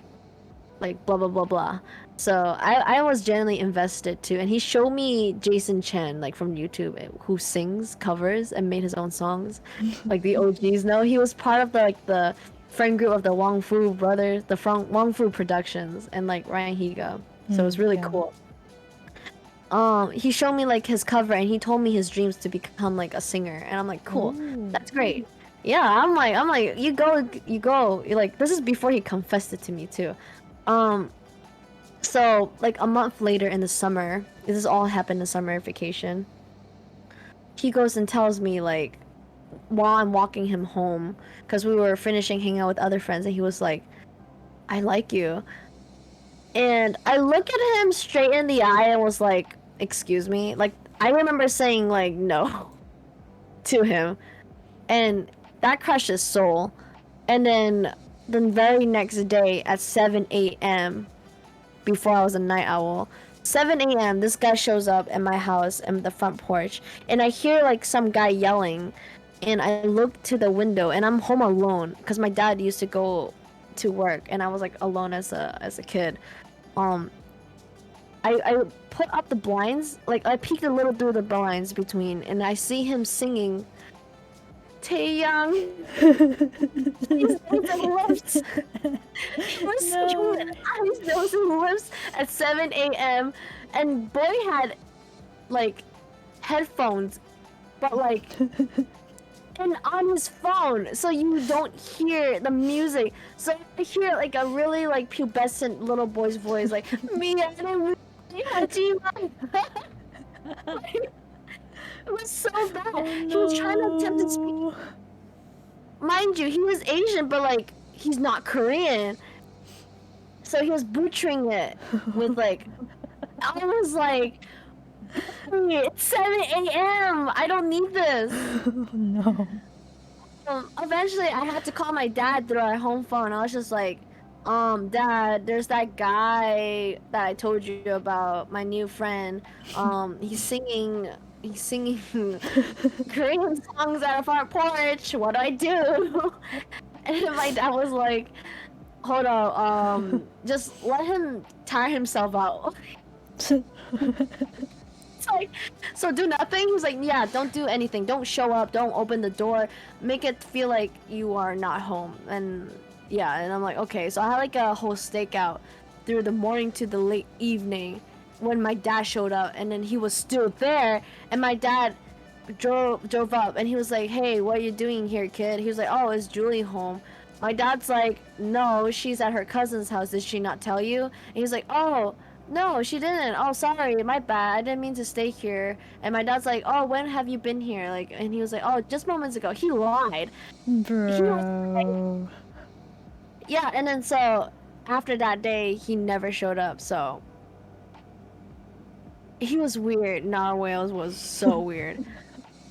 blah blah blah blah. So I was genuinely invested too, and he showed me Jason Chen like from YouTube who sings covers and made his own songs, like the OGs. No, he was part of the friend group of the Wong Fu brothers, the Wong Fu Productions, and like Ryan Higa. So it Mm, was really yeah. cool. He showed me like his cover, and he told me his dreams to become like a singer, and I'm like, cool, Ooh. that's great. Yeah, I'm like, you go, you go. You're like, this is before he confessed it to me too. Um, so, like a month later in the summer, this is all happened in summer vacation. He goes and tells me like while I'm walking him home, because we were finishing hanging out with other friends, and he was like, "I like you," and I look at him straight in the eye and was like, "Excuse me." Like I remember saying like no to him, and that crushed his soul. And then the very next day at 7 a.m. before I was a night owl. 7 a.m. This guy shows up at my house and the front porch, and I hear like some guy yelling, and I look to the window, and I'm home alone because my dad used to go to work, and I was like alone as a kid. Um, I put up the blinds, like I peeked a little through the blinds between, and I see him singing Taeyang. His nose and lips. He was singing his nose and lips at 7 a.m. And boy had like headphones, but like and on his phone, so you don't hear the music. So I hear like a really like pubescent little boy's voice, like Mia. It was so bad. Oh, He was trying to attempt to speak. no. Mind you, he was Asian, but like he's not Korean. So he was butchering it with like I was like, it's 7 a.m. I don't need this. Oh, no. Eventually I had to call my dad through our home phone. I was just like, Dad, there's that guy that I told you about, my new friend. He's singing Korean songs at a front porch. What do I do? And my dad was like, hold on, just let him tire himself out. It's like, so do nothing? He was like, yeah, don't do anything. Don't show up. Don't open the door. Make it feel like you are not home. And yeah, and I'm like, okay. So I had like a whole stakeout through the morning to the late evening when my dad showed up, and then he was still there, and my dad drove up, and he was like, hey, what are you doing here, kid? He was like, oh, is Julie home? My dad's like, no, she's at her cousin's house. Did she not tell you? And he's like, oh, no, she didn't. Oh, sorry, my bad. I didn't mean to stay here. And my dad's like, oh, when have you been here? Like, and he was like, oh, just moments ago. He lied. Bro. He was like, yeah, and then so after that day, he never showed up. So he was weird. Narwhals was so weird.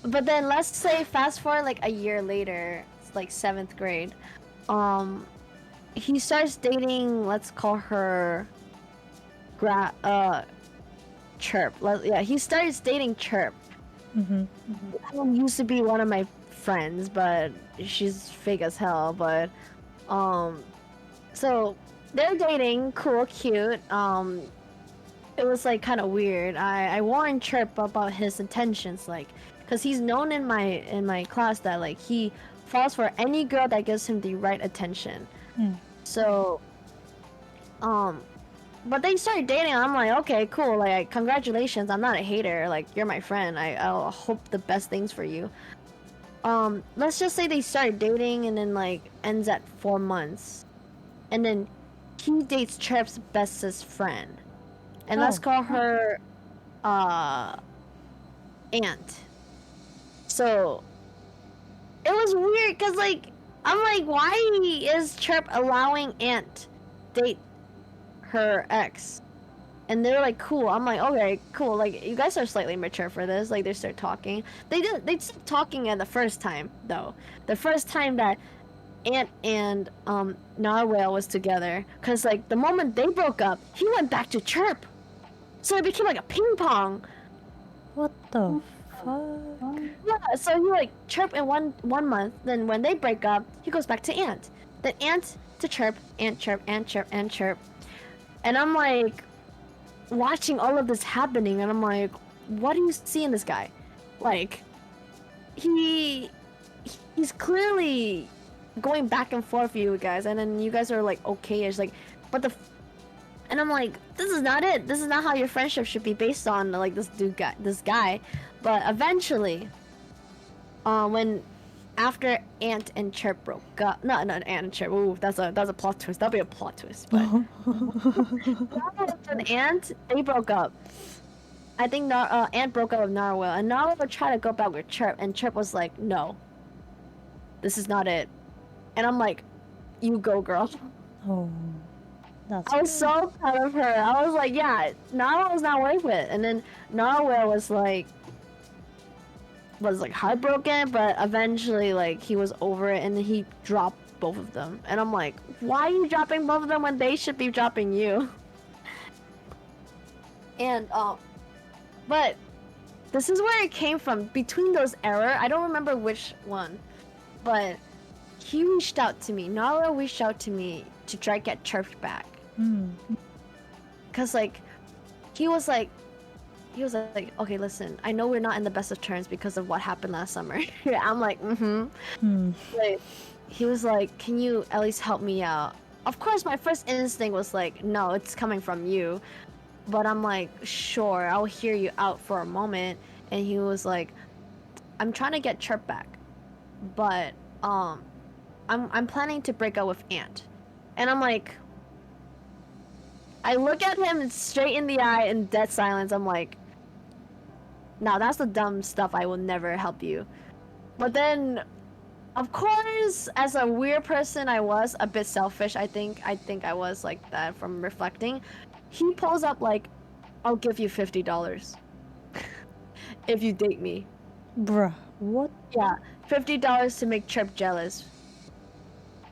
But then let's say fast forward like a year later, it's like 7th grade. He starts dating, let's call her Chirp. Yeah, he starts dating Chirp. Who used to be one of my friends, but she's fake as hell. But so they're dating, cool, cute. It was like kind of weird. I warned Chirp about his intentions, like, cause he's known in my class that like he falls for any girl that gives him the right attention. So, but they started dating, and I'm like, okay, cool, like, congratulations, I'm not a hater, like, you're my friend, I'll hope the best things for you. Let's just say they started dating, and then, like, ends at 4 months. And then he dates Chirp's bestest friend. And let's call her, Aunt. So, it was weird, because, like, I'm like, why is Chirp allowing Aunt date her ex? And they're like, cool. I'm like, okay, cool. Like, you guys are slightly mature for this. Like, they start talking. They stopped talking at the first time, though. The first time that Aunt and Narwhal was together. Because, like, the moment they broke up, he went back to Chirp. So it became like a ping pong. What the fuck? Yeah, so he like Chirp in one month. Then when they break up, he goes back to Aunt. Then Aunt to Chirp, Aunt Chirp, Aunt Chirp, Aunt Chirp. And I'm like watching all of this happening, and I'm like, what do you see in this guy? Like, he's clearly going back and forth for you guys, and then you guys are like okay-ish, like, but and I'm like, this is not it. This is not how your friendship should be based on, like, this guy. But eventually, when after Aunt and Chirp broke up, not Aunt and Chirp. Ooh, that's a plot twist. That'll be a plot twist. But when Aunt, they broke up. I think Aunt broke up with Narwhal, and Narwhal tried to go back with Chirp, and Chirp was like, no, this is not it. And I'm like, you go, girl. Oh, that's I was so proud of her. I was like, yeah, Narwhal was not worth it. And then Narwhal was like heartbroken, but eventually like he was over it, and then he dropped both of them. And I'm like, why are you dropping both of them when they should be dropping you? And but this is where it came from. Between those error, I don't remember which one, but he reached out to me. Nara reached out to me to try to get chirped back. Hmm. Cause like he was like okay, listen, I know we're not in the best of terms because of what happened last summer. I'm like, Hmm. But he was like, can you at least help me out? Of course, my first instinct was like, no, it's coming from you. But I'm like, sure, I'll hear you out for a moment. And he was like, I'm trying to get chirp back, but I'm planning to break up with Ant. And I'm like, I look at him straight in the eye in dead silence. I'm like, now that's the dumb stuff. I will never help you. But then, of course, as a weird person, I was a bit selfish. I think I was like that from reflecting. He pulls up like, I'll give you $50 if you date me. Bruh, what? Yeah, $50 to make Chirp jealous.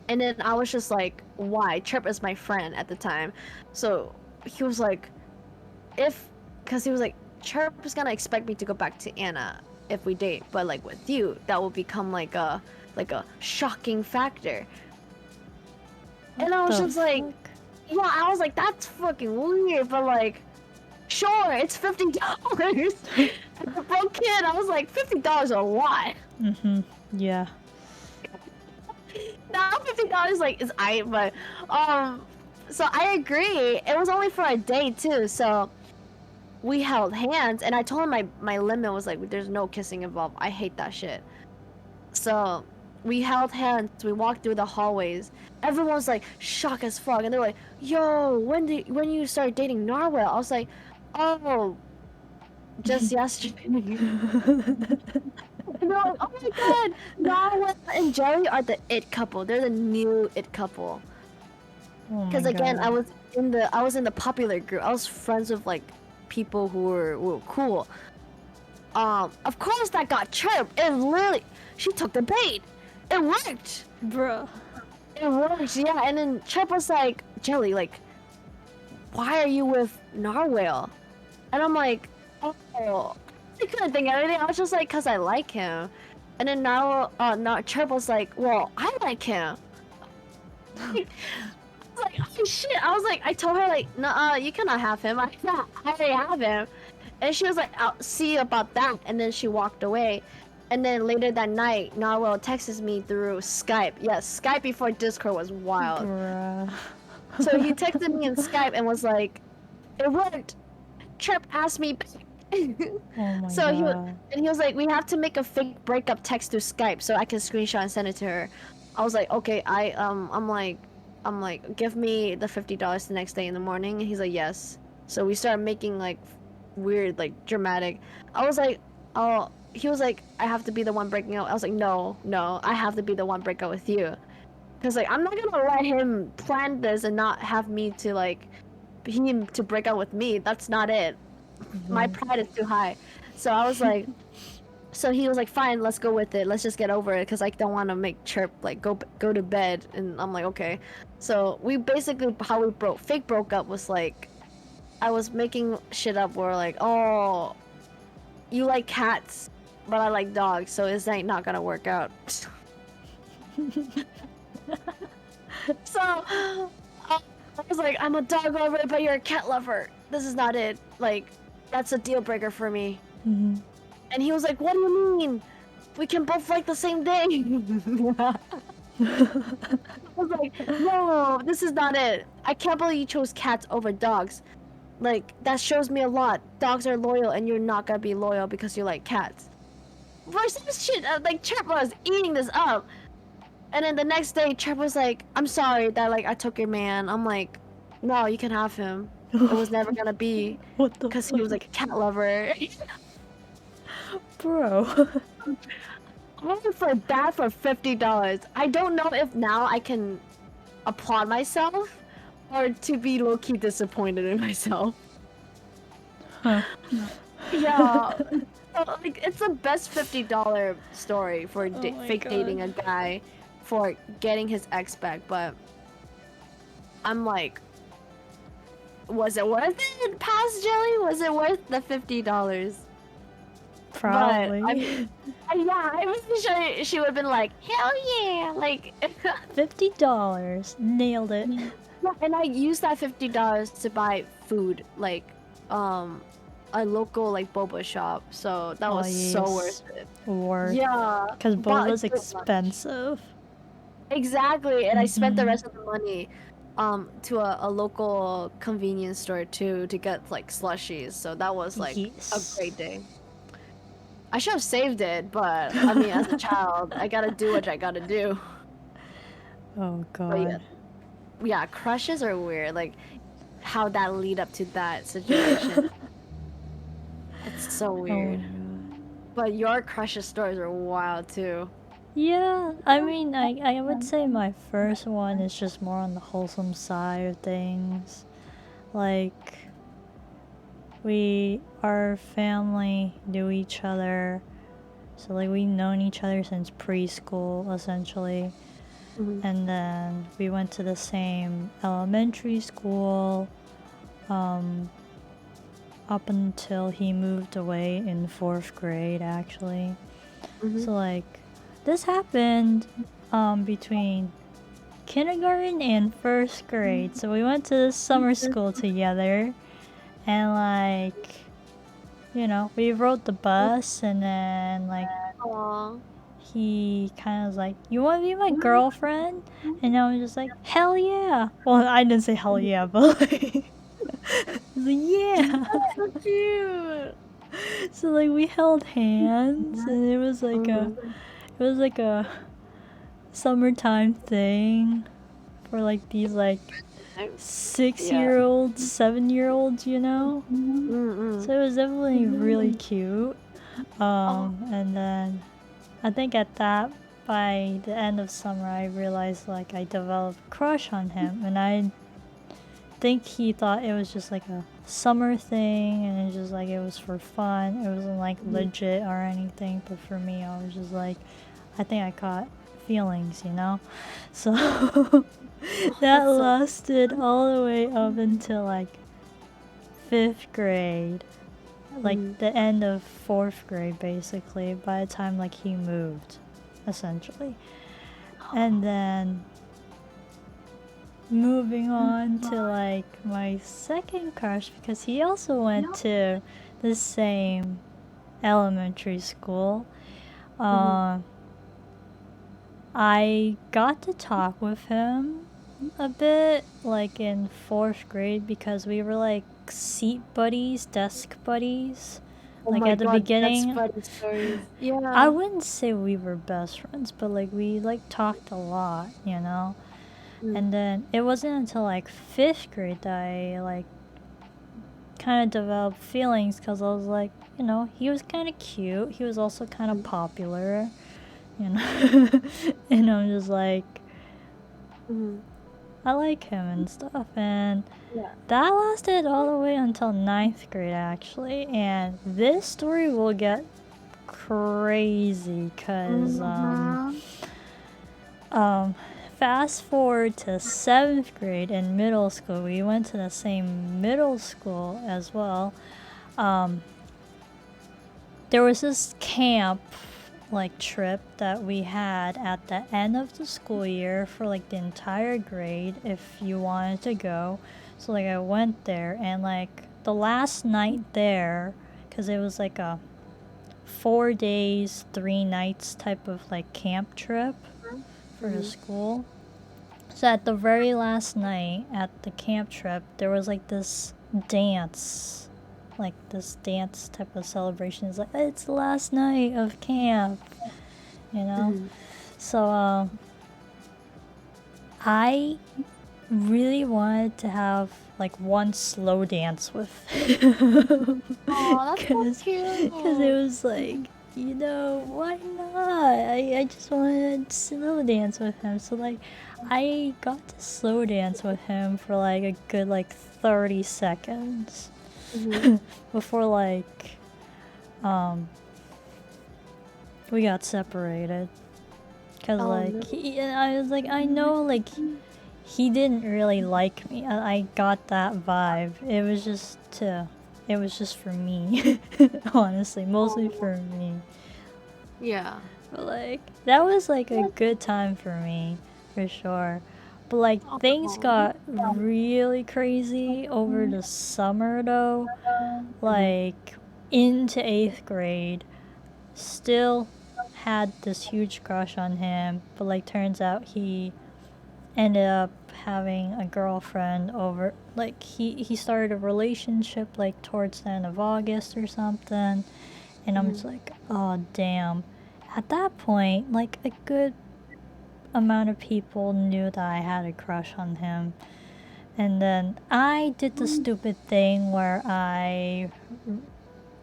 And then I was just like, why? Chirp is my friend at the time. So he was like, because he was like, Chirp is gonna expect me to go back to Anna if we date, but like with you, that will become like a shocking factor. And I was The just like, fuck? yeah, I was like, that's fucking weird, but like, sure, it's $50. As a broke kid, I was like, $50 a lot. Mm-hmm. Yeah. Now $50 like is but so I agree. It was only for a day too, so we held hands, and I told him my limit was like, there's no kissing involved. I hate that shit. So we held hands. We walked through the hallways. Everyone was like shocked as fuck, and they're like, "Yo, when you start dating Narwhal?" I was like, "Oh, just yesterday." And they're like, "Oh my god, Narwhal and Jerry are the it couple. They're the new it couple." Oh my Because again, god. I was in the popular group. I was friends with like people who were cool. Of course that got chirped. It literally, she took the bait. It worked. Bruh. It worked, yeah. And then Chirp was like, Jelly, like, why are you with Narwhal? And I'm like, oh, I couldn't think of anything. I was just like, cause I like him. And then Chirp was like, well, I like him. Like, oh shit. I was like, I told her like, no, you cannot have him. I already have him. And she was like, I'll see you about that. And then she walked away. And then later that night, Narwhal texts me through Skype. Yes, Skype before Discord was wild. Bruh. So he texted me in Skype and was like, it worked. Trip asked me back. Oh my So god. he was like, we have to make a fake breakup text through Skype so I can screenshot and send it to her. I was like, okay, I'm like, give me the $50 the next day in the morning. And he's like, yes. So we started making like weird, like dramatic. I was like, oh, he was like, I have to be the one breaking up. I was like, no, I have to be the one break up with you. Cause like I'm not gonna let him plan this and not have me to like him to break up with me. That's not it. My pride is too high. So I was like, so he was like, fine, let's go with it. Let's just get over it because I don't want to make Chirp like go to bed. And I'm like, okay. So we basically how we broke up was like, I was making shit up where like, oh, you like cats, but I like dogs, so it's like not gonna work out. So I was like, I'm a dog lover, but you're a cat lover. This is not it. Like, that's a deal breaker for me. Mhm. And he was like, what do you mean? We can both like the same thing. I was like, no, this is not it. I can't believe you chose cats over dogs. Like, that shows me a lot. Dogs are loyal and you're not gonna be loyal because you like cats. For some shit, like, Chirp was eating this up. And then the next day, Chirp was like, I'm sorry that, like, I took your man. I'm like, no, you can have him. It was never gonna be. What the Because fuck? he was, like, a cat lover. Bro. I went for that for $50. I don't know if now I can applaud myself or to be low-key disappointed in myself. Huh. Yeah. So, like, it's the best $50 story for Oh my fake dating a God. guy for getting his ex back, but I'm like, was it worth it? Past Jelly, was it worth the $50? But Probably. yeah, I'm sure she would have been like, hell yeah, like. $50. Nailed it. Yeah, and I used that $50 to buy food, like, a local like boba shop. So that Oh was so yes. worth it. Worth. Yeah, Because got a boba's good lunch. expensive. Exactly, and I spent the Mm-hmm. rest of the money, to a local convenience store too to get like slushies. So that was like a Yes. great day. I should have saved it, but I mean, as a child, I gotta do what I gotta do. Oh But yeah, god. yeah, crushes are weird. Like how that lead up to that situation. It's so Oh my weird. god. But your crush's stories are wild too. Yeah, I mean, I would say my first one is just more on the wholesome side of things. Like, our family knew each other. So, like, we've known each other since preschool, essentially. Mm-hmm. And then we went to the same elementary school up until he moved away in fourth grade, actually. Mm-hmm. So, like, this happened between kindergarten and first grade. So, we went to summer school together. And, like, we rode the bus, and then, like, Aww. he kind of was like, "You want to be my girlfriend?" And I was just like, "Hell yeah!" Well, I didn't say hell yeah, but like, I was like, "Yeah!" So cute. So like we held hands, and Mm-hmm. it was like a summertime thing for like these like Yeah. 6-year-olds, 7-year-olds, you know. Mm-mm. So it was definitely really cute. Oh. And then I think at that by the end of summer, I realized like I developed a crush on him, and I think he thought it was just like a summer thing, and it's just like it was for fun. It wasn't like legit or anything. But for me, I was just like, I think I caught feelings, you know. So that That's so. lasted all the way up until like fifth grade, like Mm. the end of fourth grade, basically. By the time like he moved, essentially, and then moving on to like my second crush, because he also went to the same elementary school. Mm-hmm. I got to talk with him a bit like in fourth grade because we were like seat buddies, desk buddies. Oh Like my at the god, that's beginning, funny stories. I Yeah. wouldn't say we were best friends, but like we like talked a lot, you know. Mm. And then it wasn't until like fifth grade that I like kind of developed feelings, because I was like, he was kind of cute. He was also kind of popular, you know. And I'm just like, Mm-hmm. I like him and stuff. And Yeah. that lasted all the way until ninth grade, actually. And this story will get crazy because, Mm-hmm. fast forward to seventh grade in middle school. We went to the same middle school as well. There was this camp like trip that we had at the end of the school year for like the entire grade if you wanted to go. So like I went there, and like the last night there, because it was like a 4 days 3 nights type of like camp trip for the school. So at the very last night at the camp trip, there was like this dance, type of celebration. It's like, it's the last night of camp, you know. Mm-hmm. So I really wanted to have like one slow dance with him. Oh, that's so Because cute. it was like, why not? I just wanted to slow dance with him. So like I got to slow dance with him for like a good like 30 seconds Mm-hmm. before like we got separated. Cause Oh like no. I was like, I know like he didn't really like me. I got that vibe. It was just for me. Honestly, mostly Oh, for me. yeah. But like that was like a good time for me, for sure. But like things Oh. got really crazy over the summer though. Mhm. Like into 8th grade, still had this huge crush on him, but like turns out he ended up having a girlfriend over, like he started a relationship like towards the end of August or something, and I'm just Mhm. like, oh damn. At that point, like a good amount of people knew that I had a crush on him. And then I did the stupid thing where I,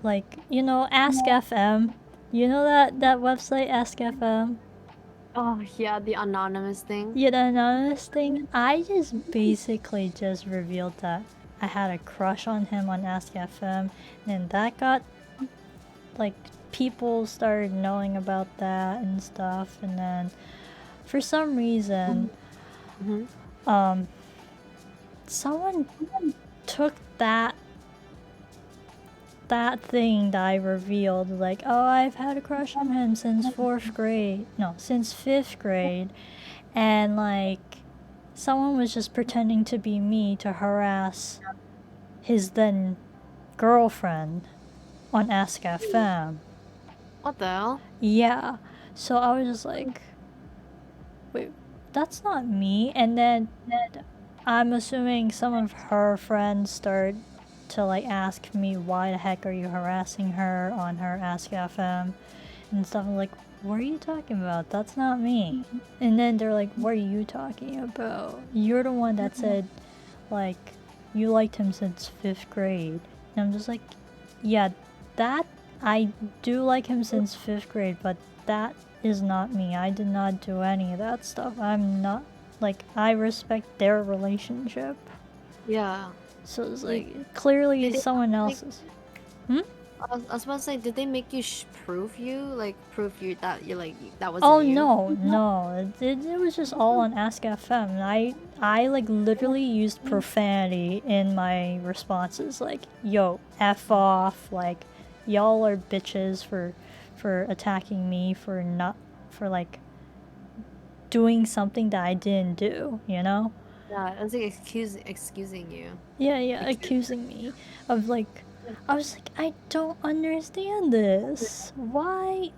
like, Ask FM. You know that website, Ask FM? Oh, yeah, the anonymous thing. Yeah, the anonymous thing. I just basically just revealed that I had a crush on him on Ask FM, and that got, like, people started knowing about that and stuff, and then for some reason, Mhm. um, someone took that thing that I revealed, like, oh, I've had a crush on him since 4th grade. No, since 5th grade. And, like, someone was just pretending to be me to harass his then girlfriend on Ask FM. What the hell? Yeah. So I was just like, wait, that's not me. And then I'm assuming some of her friends started to like ask me why the heck are you harassing her on her Ask FM and stuff. I'm like, what are you talking about? That's not me. And then they're like, what are you talking about? You're the one that said like you liked him since 5th grade. And I'm just like, yeah, that I do like him since 5th grade, but that is not me. I did not do any of that stuff. I'm not, like, I respect their relationship. Yeah. So it's Like, like clearly did they someone like? else's. Hmm? I was about to say, did they make you prove you? Like, prove you that you like that wasn't Oh you? no, no. It was just all on Ask FM. And I like literally used profanity in my responses, like, yo, F off, like, y'all are bitches for attacking me for not for like doing something that I didn't do, you know? Yeah, I was like excusing you. Yeah, yeah, Excuse. accusing me of like, I was like, I don't understand this. Why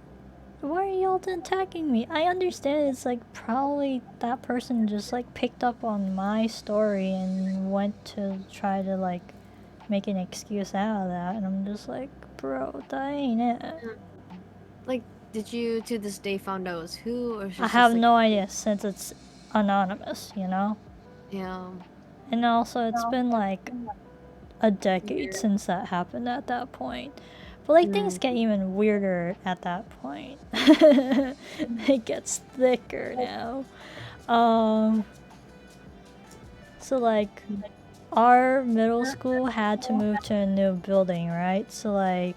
are y'all attacking me? I understand it's like probably that person just like picked up on my story and went to try to like make an excuse out of that, and I'm just like, bro, that ain't it. Like, did you to this day found out it was who, or I it's just have like, no idea since it's anonymous, you know? yeah, And also, it's been like a decade weird. since that happened at that point. But like things Mm. get even weirder at that point. It gets thicker now. Um, so like our middle school had to move to a new building, right? So like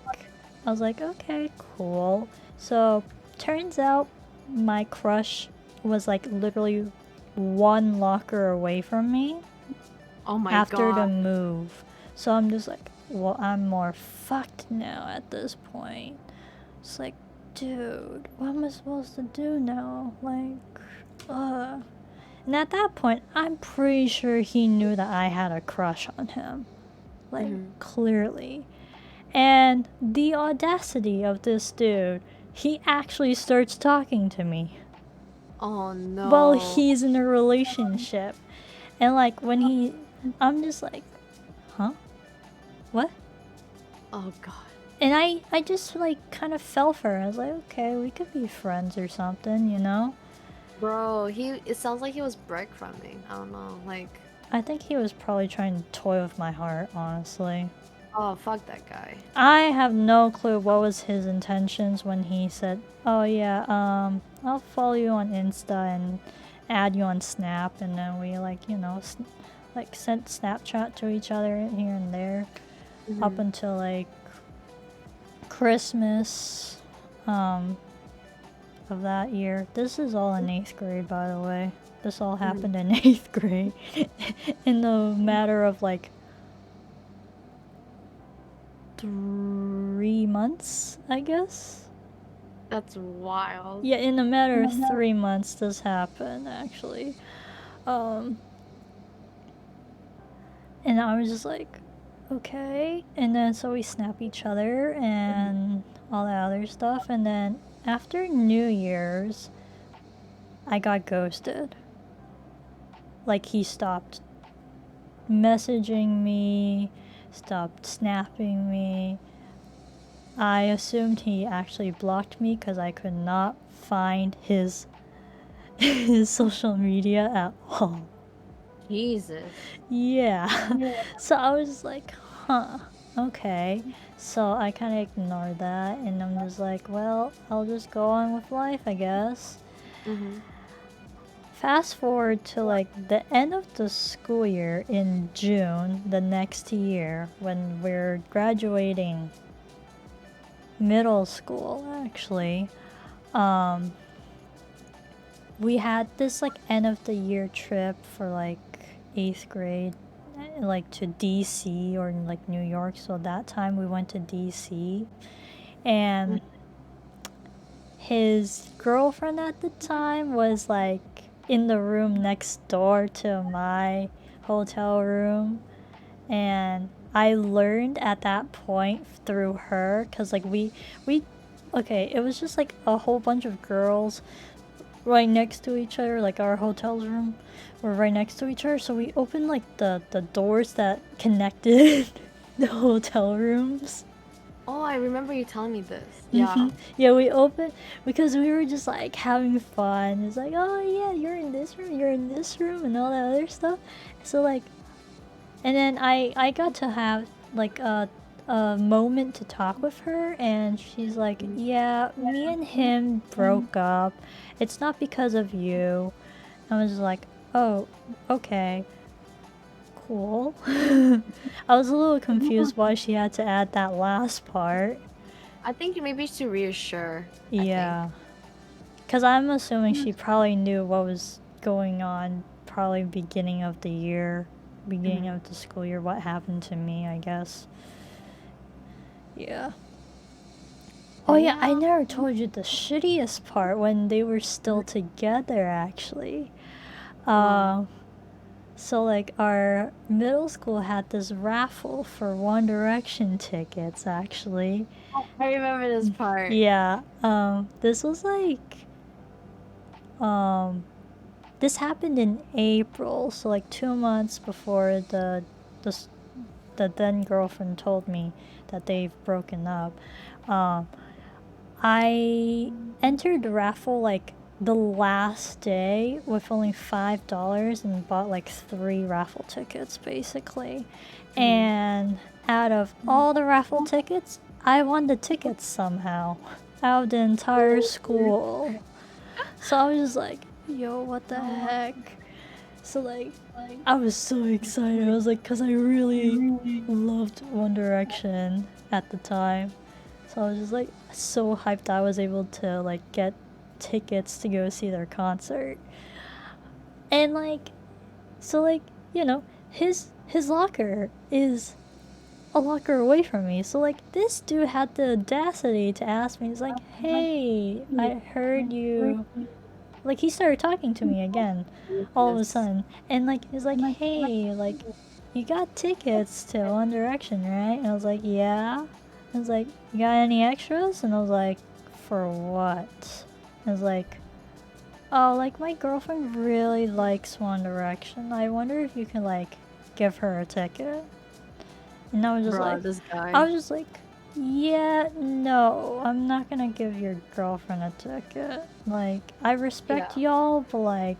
I was like, okay, cool. So turns out my crush was like literally one locker away from me Oh my after the god. move. So I'm just like, well, I'm more fucked now at this point. It's like, dude, what am I supposed to do now? Like, uh. And at that point, I'm pretty sure he knew that I had a crush on him. Like, Mhm. clearly. And the audacity of this dude, he actually starts talking to me Oh while no. he's in a relationship. And like, I'm just like, huh? What? Oh god. And I just like kind of fell for it. I was like, okay, we could be friends or something, you know? Bro, it sounds like he was breadcrumbing. I don't know. Like, I think he was probably trying to toy with my heart, honestly. oh, fuck that guy. I have no clue what was his intentions when he said, "Oh yeah, I'll follow you on Insta and add you on Snap," and then we like, like sent Snapchat to each other here and there up Mhm. until like Christmas um of that year. This is all in 8th grade, by the way. This all happened in 8th grade in the matter of like 3 months, I guess. That's wild. Yeah, in a matter of 3 months this happened actually. And I was just like, okay. And then so we snap each other and all that other stuff. And then after New Year's, I got ghosted. Like he stopped messaging me, stopped snapping me. I assumed he actually blocked me because I could not find his social media at all. Jesus. Yeah. So I was just like, huh, okay. So I kind of ignored that and I'm just like, well, I'll just go on with life, I guess. Fast forward to like the end of the school year in June the next year when we're graduating middle school actually. We had this like end of the year trip for like 8th grade, like to DC or like New York. So that time we went to DC and his girlfriend at the time was like in the room next door to my hotel room. And I learned at that point through her because like we okay, it was just like a whole bunch of girls right next to each other, like our hotel's room were right next to each other, so we opened like the doors that connected the hotel rooms. Oh, I remember you telling me this. Yeah. Yeah, we opened because we were just like having fun. It's like, oh yeah, you're in this room, you're in this room, and all that other stuff. So like, and then I got to have like a moment to talk with her, and she's like, yeah, me and him broke up. It's not because of you. I was like, oh, okay, cool. I was a little confused why she had to add that last part. I think maybe to reassure. Yeah. Because I'm assuming she probably knew what was going on, probably beginning of the year, beginning of the school year, what happened to me, I guess. Yeah. Oh yeah, I never told you the shittiest part when they were still together actually. So like our middle school had this raffle for One Direction tickets actually. I remember this part. Yeah. This was like this happened in April, so like 2 months before the then girlfriend told me that they've broken up. I entered the raffle like the last day with only $5 and bought like 3 raffle tickets basically. And out of all the raffle tickets, I won the tickets somehow out of the entire school. So I was just like, yo, what the heck? So like, I was so excited. I was like, cause I really loved One Direction at the time. So I was just like so hyped that I was able to like get tickets to go see their concert. And like, so like, you know, his locker is a locker away from me. So like this dude had the audacity to ask me, he's like, hey, I heard you, like he started talking to me again all of a sudden. And like he's like, hey, like you got tickets to One Direction, right? And I was like, yeah. I was like, you got any extras? And I was like, for what? I was like, oh, like my girlfriend really likes One Direction. I wonder if you can like give her a ticket. And I was just like, this guy. I was just like, yeah, no, I'm not gonna give your girlfriend a ticket. Like, I respect y'all, but like,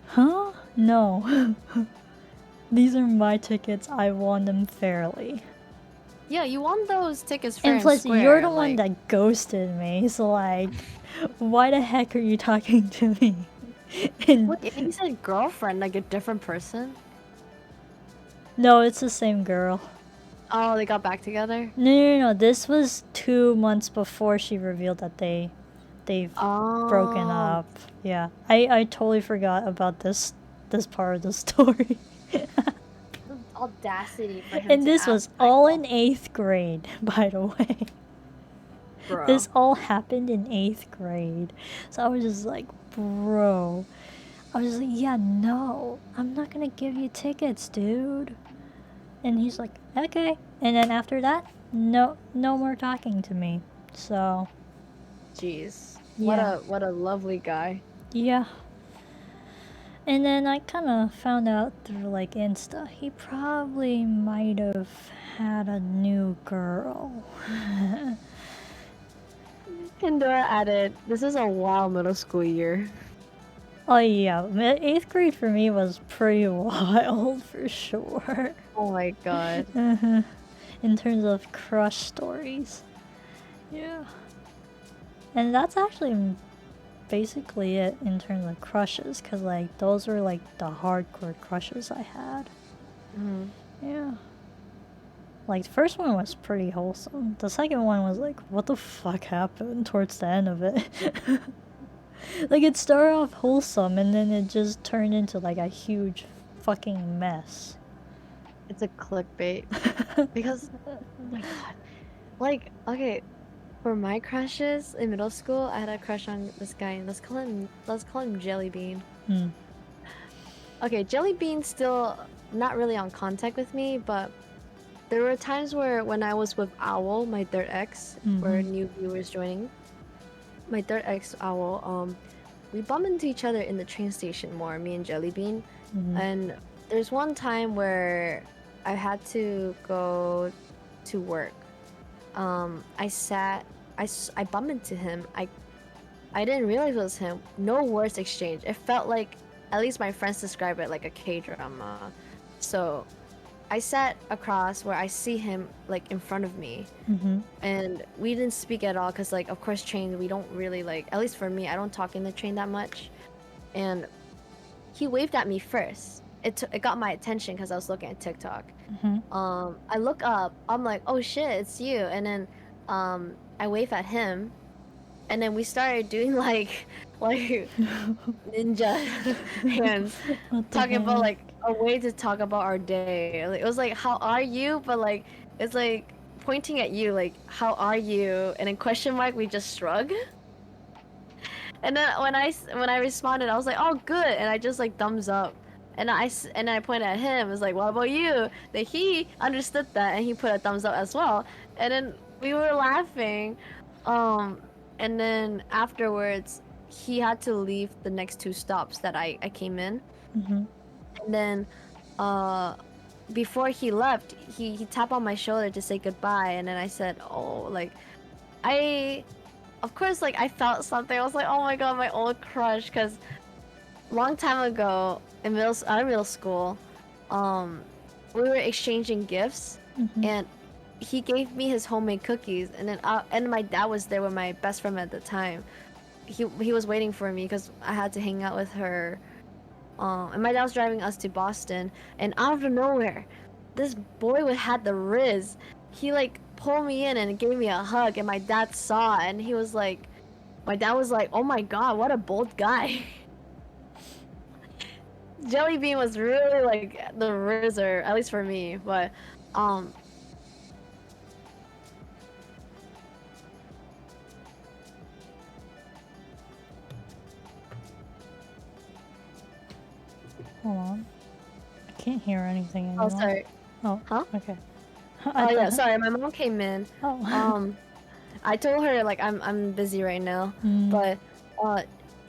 huh? No. These are my tickets. I won them fairly. Yeah, you won those tickets fair And plus, square, you're the one that ghosted me, so like, why the heck are you talking to me? And Wait, you said girlfriend, like a different person? no, it's the same girl. Oh, they got back together? No, this was 2 months before she revealed that they they've broken Oh, up. Yeah, I totally forgot about this part of the story. the audacity for him And to this ask was that all in question, 8th grade, by the way. bro. This all happened in 8th grade. So I was just like, bro. I was just like, yeah, no, I'm not gonna give you tickets, dude. And he's like, okay. And then after that, no more talking to me. So, Jeez, yeah. what a lovely guy. Yeah. And then I kind of found out through like Insta, he probably might have had a new girl. Pandora added, "This is a wild middle school year." Oh yeah, 8th grade for me was pretty wild for sure. Oh my god. In terms of crush stories. Yeah. And that's actually basically it in terms of crushes, because like those were like the hardcore crushes I had. Hmm. Yeah. Like the first one was pretty wholesome. The second one was like, what the fuck happened towards the end of it? Like it started off wholesome and then it just turned into like a huge fucking mess. It's a clickbait because oh my god. Like, okay, for my crushes in middle school, I had a crush on this guy, and let's call him Jelly Bean. Hmm. Okay, Jelly Bean's still not really on contact with me, but there were times where when I was with Owl, my third ex, for Mm-hmm. new viewers joining, my third ex Owl, we bump into each other in the train station more, me and Jelly Bean. Mm-hmm. And there's one time where I had to go to work. I sat, I bumped into him. I didn't realize it was him. No words exchanged. It felt like, at least my friends describe it like a K-drama. So I sat across where I see him like in front of me, Mm-hmm. and we didn't speak at all because like of course train we don't really like, at least for me, I don't talk in the train that much. And he waved at me first. It got my attention because I was looking at TikTok. Mm-hmm. I look up, I'm like, oh shit, it's you. And then I wave at him, and then we started doing like ninja hands, What the talking about heck? like a way to talk about our day. Like, it was like, how are you? But like it's like pointing at you, like, how are you? And then question mark, we just shrug. And then when I responded, I was like, oh good, and I just like thumbs up. And I pointed at him. It was like, what about you? That he understood that and he put a thumbs up as well. And then we were laughing. Um, and then afterwards, he had to leave the next two stops that I came in. Mm-hmm. And then, uh, before he left, he tapped on my shoulder to say goodbye. And then I said, oh, like, I, of course, like I felt something. I was like, oh my god, my old crush. Because long time ago in out of middle school, um, we were exchanging gifts, Mm-hmm. and he gave me his homemade cookies, and then and my dad was there with my best friend at the time. He was waiting for me because I had to hang out with her. And my dad was driving us to Boston, and out of nowhere, this boy had the Riz. He like pulled me in and gave me a hug, and my dad saw it, and he was like, my dad was like, "Oh my god, what a bold guy." Jelly Bean was really like the RZR, at least for me. But um, Hold on. I can't hear anything oh anymore. sorry, Oh, huh? okay. I Oh yeah, thought. sorry, my mom came in. Oh. Um, I told her like I'm busy right now, Mm, but uh,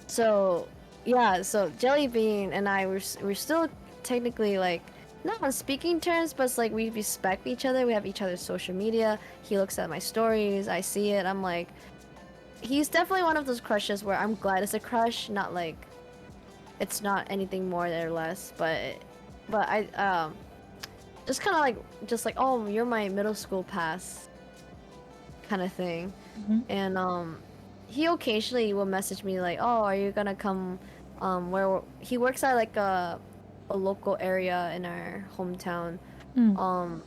so yeah, so Jelly Bean and I we're still technically like not on speaking terms, but it's like we respect each other. We have each other's social media. He looks at my stories, I see it. I'm like, he's definitely one of those crushes where I'm glad it's a crush, not like it's not anything more or less. But I just kind of like just like, oh, you're my middle school pass kind of thing. mm-hmm. And he occasionally will message me like, oh, are you gonna come he works at like a local area in our hometown. Mm. um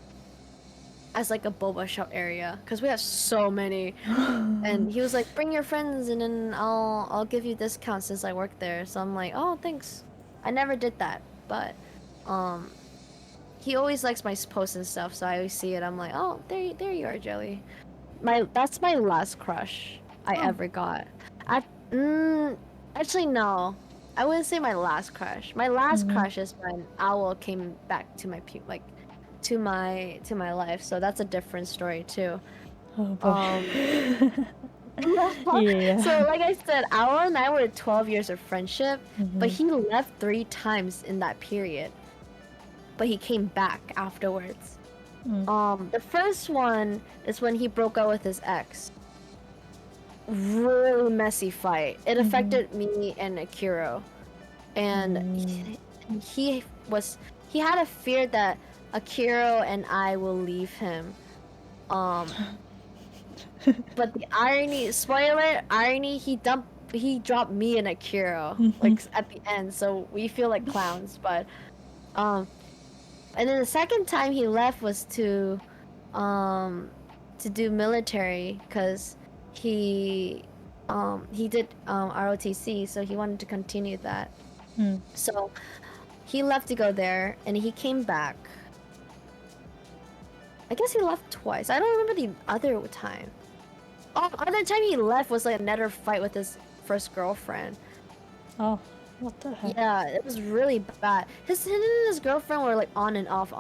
as like a boba shop area because we have so many. And he was like, "Bring your friends, and then I'll give you discounts since I work there." So I'm like, "Oh, thanks." I never did that, but um, he always likes my posts and stuff, so I always see it. I'm like, "Oh, there you are, Jelly." That's my last crush I Oh. ever got. I actually no, I wouldn't say my last crush. My last Mm-hmm. crush is when Owl came back to my like to my life. So that's a different story too. Oh boy. Um, so Yeah. like I said, Owl and I were 12 years of friendship, but Mm-hmm. he left 3 times in that period. But he came back afterwards. Mm. The first one is when he broke up with his ex. Really messy fight. It Mm-hmm. affected me and Akiro. And Mm. he was he had a fear that Akiro and I will leave him. Um but the irony, spoiler, irony, he dropped me and Akiro Mm-hmm. like at the end, so we feel like clowns, but um and then the second time he left was um to do military because he did ROTC, so he wanted to continue that. Mm. So he left to go there, and he came back. I guess he left twice. I don't remember the other time. Oh, other time he left was like another fight with his first girlfriend. Oh, what the heck? Yeah, it was really bad. Him and his girlfriend were like on and off,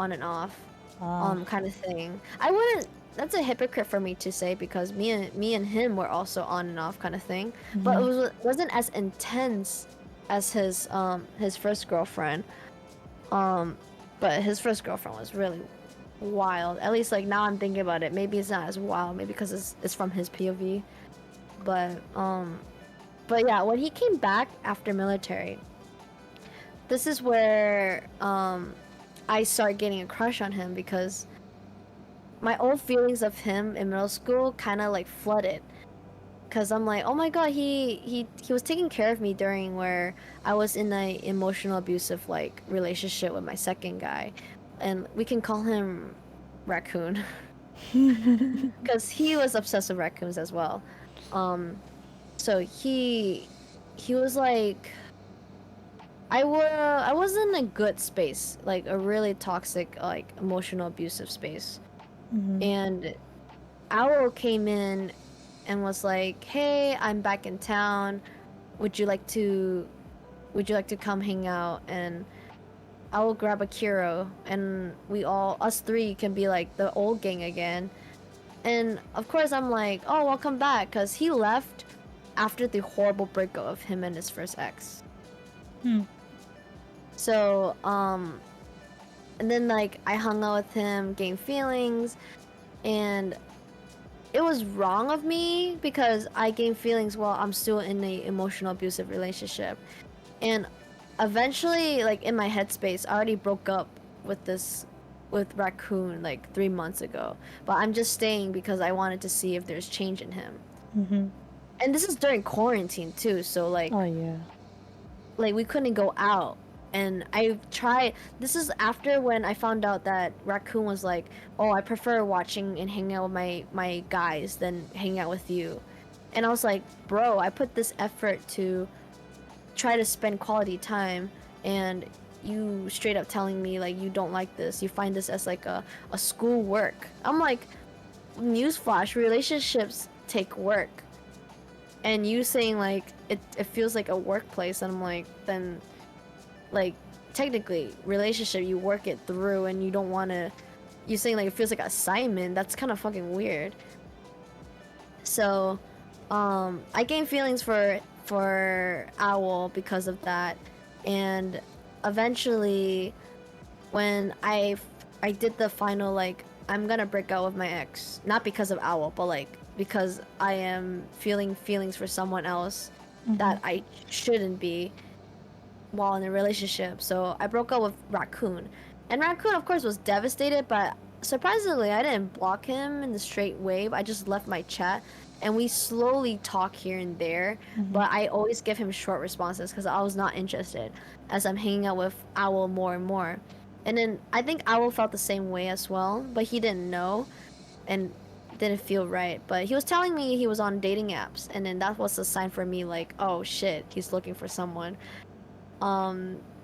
Ah. kind of thing. I wouldn't. That's a hypocrite for me to say because me and him were also on and off kind of thing. But it Mm-hmm. wasn't as intense as his first girlfriend. Um, but his first girlfriend was really wild. At least like now I'm thinking about it. Maybe it's not as wild. Maybe because it's from his POV. But but yeah, when he came back after military, this is where I start getting a crush on him because my old feelings of him in middle school kind of like flooded. Cause I'm like, oh my god, he was taking care of me during where I was in a emotional abusive like relationship with my second guy, and we can call him Raccoon, cause he was obsessed with raccoons as well. Um, so he was like, I was in a good space, like a really toxic like emotional abusive space, Mm-hmm. and Owl came in and was like, "Hey, I'm back in town. Would you like to would you like to come hang out?" And I will grab a Kiro and we all us three can be like the old gang again. And of course I'm like, "Oh, welcome back," cuz he left after the horrible breakup of him and his first ex. Mm. So, and then like I hung out with him, gained feelings, and it was wrong of me because I gained feelings while I'm still in a emotional abusive relationship. And eventually, like in my headspace, I already broke up with this with Raccoon like 3 months ago. But I'm just staying because I wanted to see if there's change in him. Mm-hmm. And this is during quarantine too, so Oh yeah. like we couldn't go out. And I tried. This is after when I found out that Raccoon was like, "Oh, I prefer watching and hanging out with my guys than hanging out with you." And I was like, "Bro, I put this effort to try to spend quality time, and you straight up telling me like you don't like this. You find this as like a school work." I'm like, newsflash, relationships take work. And you saying like it feels like a workplace, and I'm like, then like technically relationship you work it through and you don't want to, you saying like it feels like assignment, that's kind of fucking weird. So I gained feelings for Owl because of that. And eventually when I did the final like I'm gonna break out with my ex, not because of Owl but like because I am feeling feelings for someone else Mm-hmm. that I shouldn't be while in a relationship. So I broke up with Raccoon. And Raccoon, of course, was devastated, but surprisingly, I didn't block him in the straight wave. I just left my chat and we slowly talk here and there. Mm-hmm. But I always give him short responses because I was not interested as I'm hanging out with Owl more and more. And then I think Owl felt the same way as well, but he didn't know and didn't feel right. But he was telling me he was on dating apps, and then that was a sign for me like, oh shit, he's looking for someone.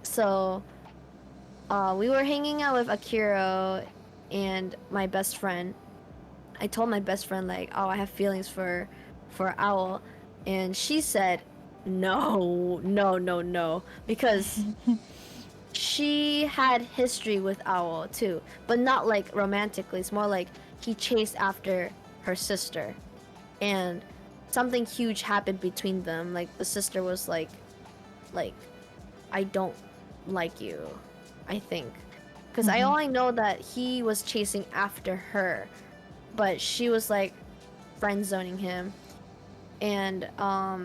So we were hanging out with Akira and my best friend. I told my best friend like, oh, I have feelings for Owl, and she said, no, no, no, no, because she had history with Owl too, but not like romantically. It's more like he chased after her sister, and something huge happened between them. Like the sister was like, I don't like you, I think, because I only know that he was chasing after her, but she was like friend zoning him. And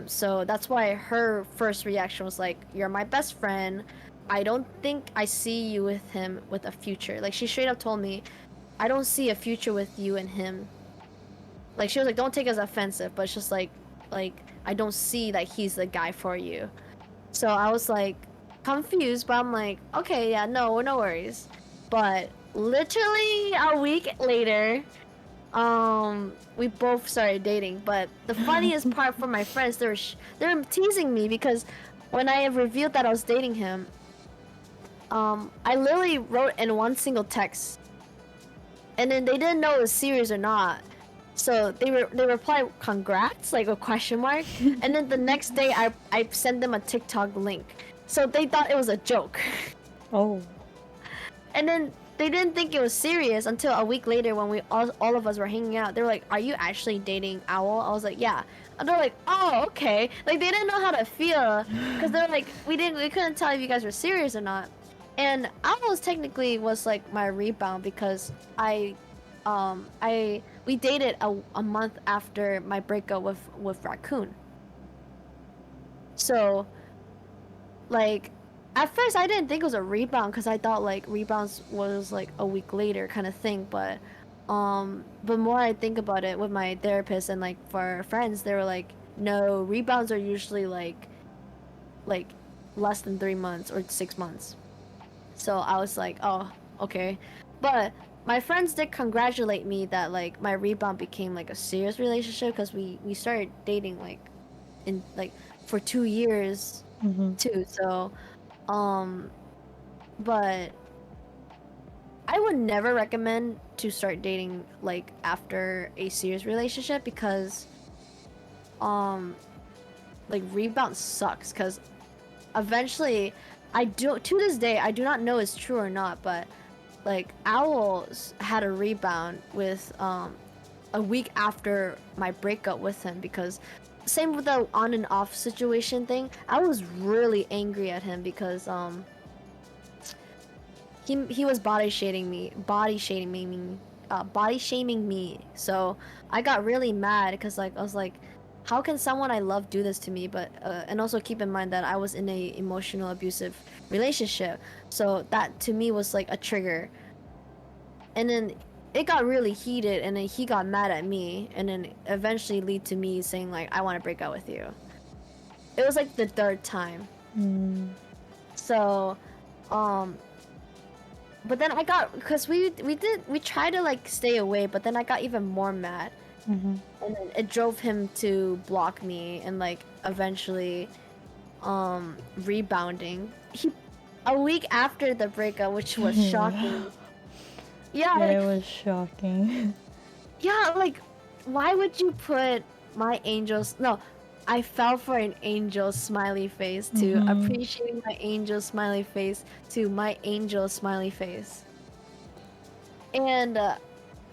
so that's why her first reaction was like, you're my best friend, I don't think I see you with him with a future. Like she straight up told me, I don't see a future with you and him. Like she was like, don't take it as offensive, but it's just like I don't see that he's the guy for you. So I was like confused, but I'm like, okay, yeah, no worries. But literally a week later, we both started dating. But the funniest part for my friends, they were teasing me because when I revealed that I was dating him, I literally wrote in one single text, and then they didn't know it was serious or not. So they replied congrats, like a question mark, and then the next day I sent them a TikTok link. So they thought it was a joke. Oh. And then they didn't think it was serious until a week later when we all of us were hanging out. They were like, "Are you actually dating Owl?" I was like, "Yeah." And they're like, "Oh, okay." Like they didn't know how to feel because they're like, we couldn't tell if you guys were serious or not. And Owl's technically was like my rebound because we dated a month after my breakup with Raccoon. So like at first I didn't think it was a rebound because I thought like rebounds was like a week later kind of thing, but more I think about it with my therapist and like for friends, they were like, no, rebounds are usually like less than 3 months or 6 months. So I was like, oh, okay. But my friends did congratulate me that like my rebound became like a serious relationship because we started dating like in like for 2 years too. So um but I would never recommend to start dating like after a serious relationship because um like rebound sucks because eventually I do to this day I do not know it's true or not, but like Owls had a rebound with a week after my breakup with him because same with the on and off situation thing. I was really angry at him because he was body shaming me. So I got really mad because like I was like, how can someone I love do this to me? But and also keep in mind that I was in a emotional abusive relationship, so that to me was like a trigger. And then it got really heated, and then he got mad at me, and then eventually lead to me saying like, I want to break up with you. It was like the third time. So but then I got because we tried to like stay away, but then I got even more mad, and then it drove him to block me and like eventually rebounding. He a week after the breakup, which was shocking. Yeah, Yeah, like it was shocking. yeah, like why would you put my angels? No, I fell for an angel smiley face to appreciating my angel smiley face to my angel smiley face. And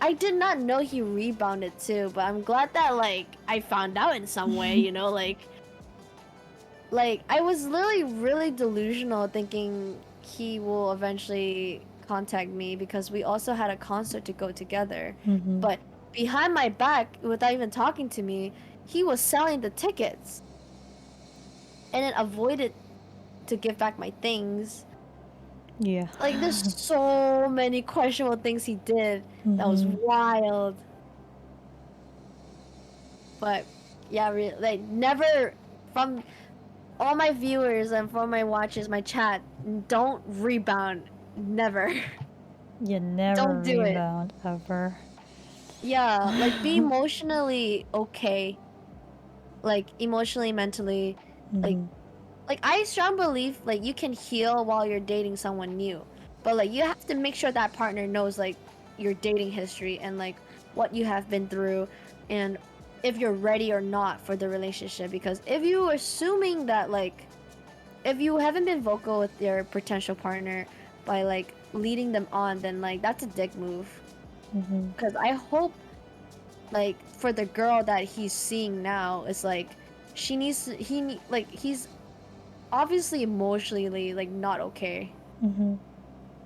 I did not know he rebounded too, but I'm glad that like I found out in some way, you know, like I was literally really delusional thinking he will eventually contact me because we also had a concert to go together. But behind my back, without even talking to me, he was selling the tickets and then avoided to give back my things. Yeah. Like there's so many questionable things he did that was wild. But yeah, like never from all my viewers and from my watchers, my chat, don't rebound never. You never Don't do it. rebound ever. Yeah, like be emotionally okay. Like emotionally, mentally, like Hmm. I strong believe like you can heal while you're dating someone new. But like you have to make sure that partner knows like your dating history and like what you have been through and if you're ready or not for the relationship, because if you assuming that like if you haven't been vocal with your potential partner by like leading them on, then like that's a dick move. Hmm. Because I hope like for the girl that he's seeing now is like she needs to, like he's obviously emotionally like not okay, Hmm.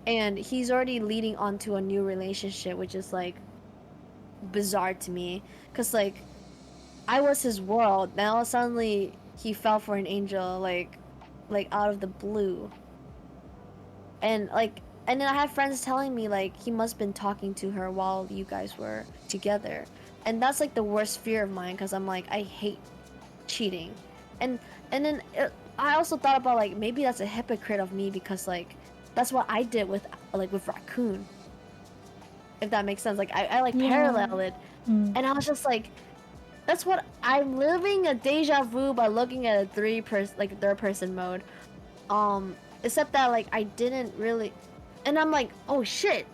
and he's already leading onto a new relationship, which is like bizarre to me because like I was his world, now suddenly he fell for an angel like out of the blue. And like and then I had friends telling me like he must have been talking to her while you guys were together, and that's like the worst fear of mine because I'm like I hate cheating. and and then I also thought about like maybe that's a hypocrite of me because like that's what I did with raccoon, if that makes sense. Like I like Yeah. parallel it, Mm. and I was just like that's what I'm living, a deja vu by looking at a third person mode. Except that like I didn't really, and I'm like, oh shit,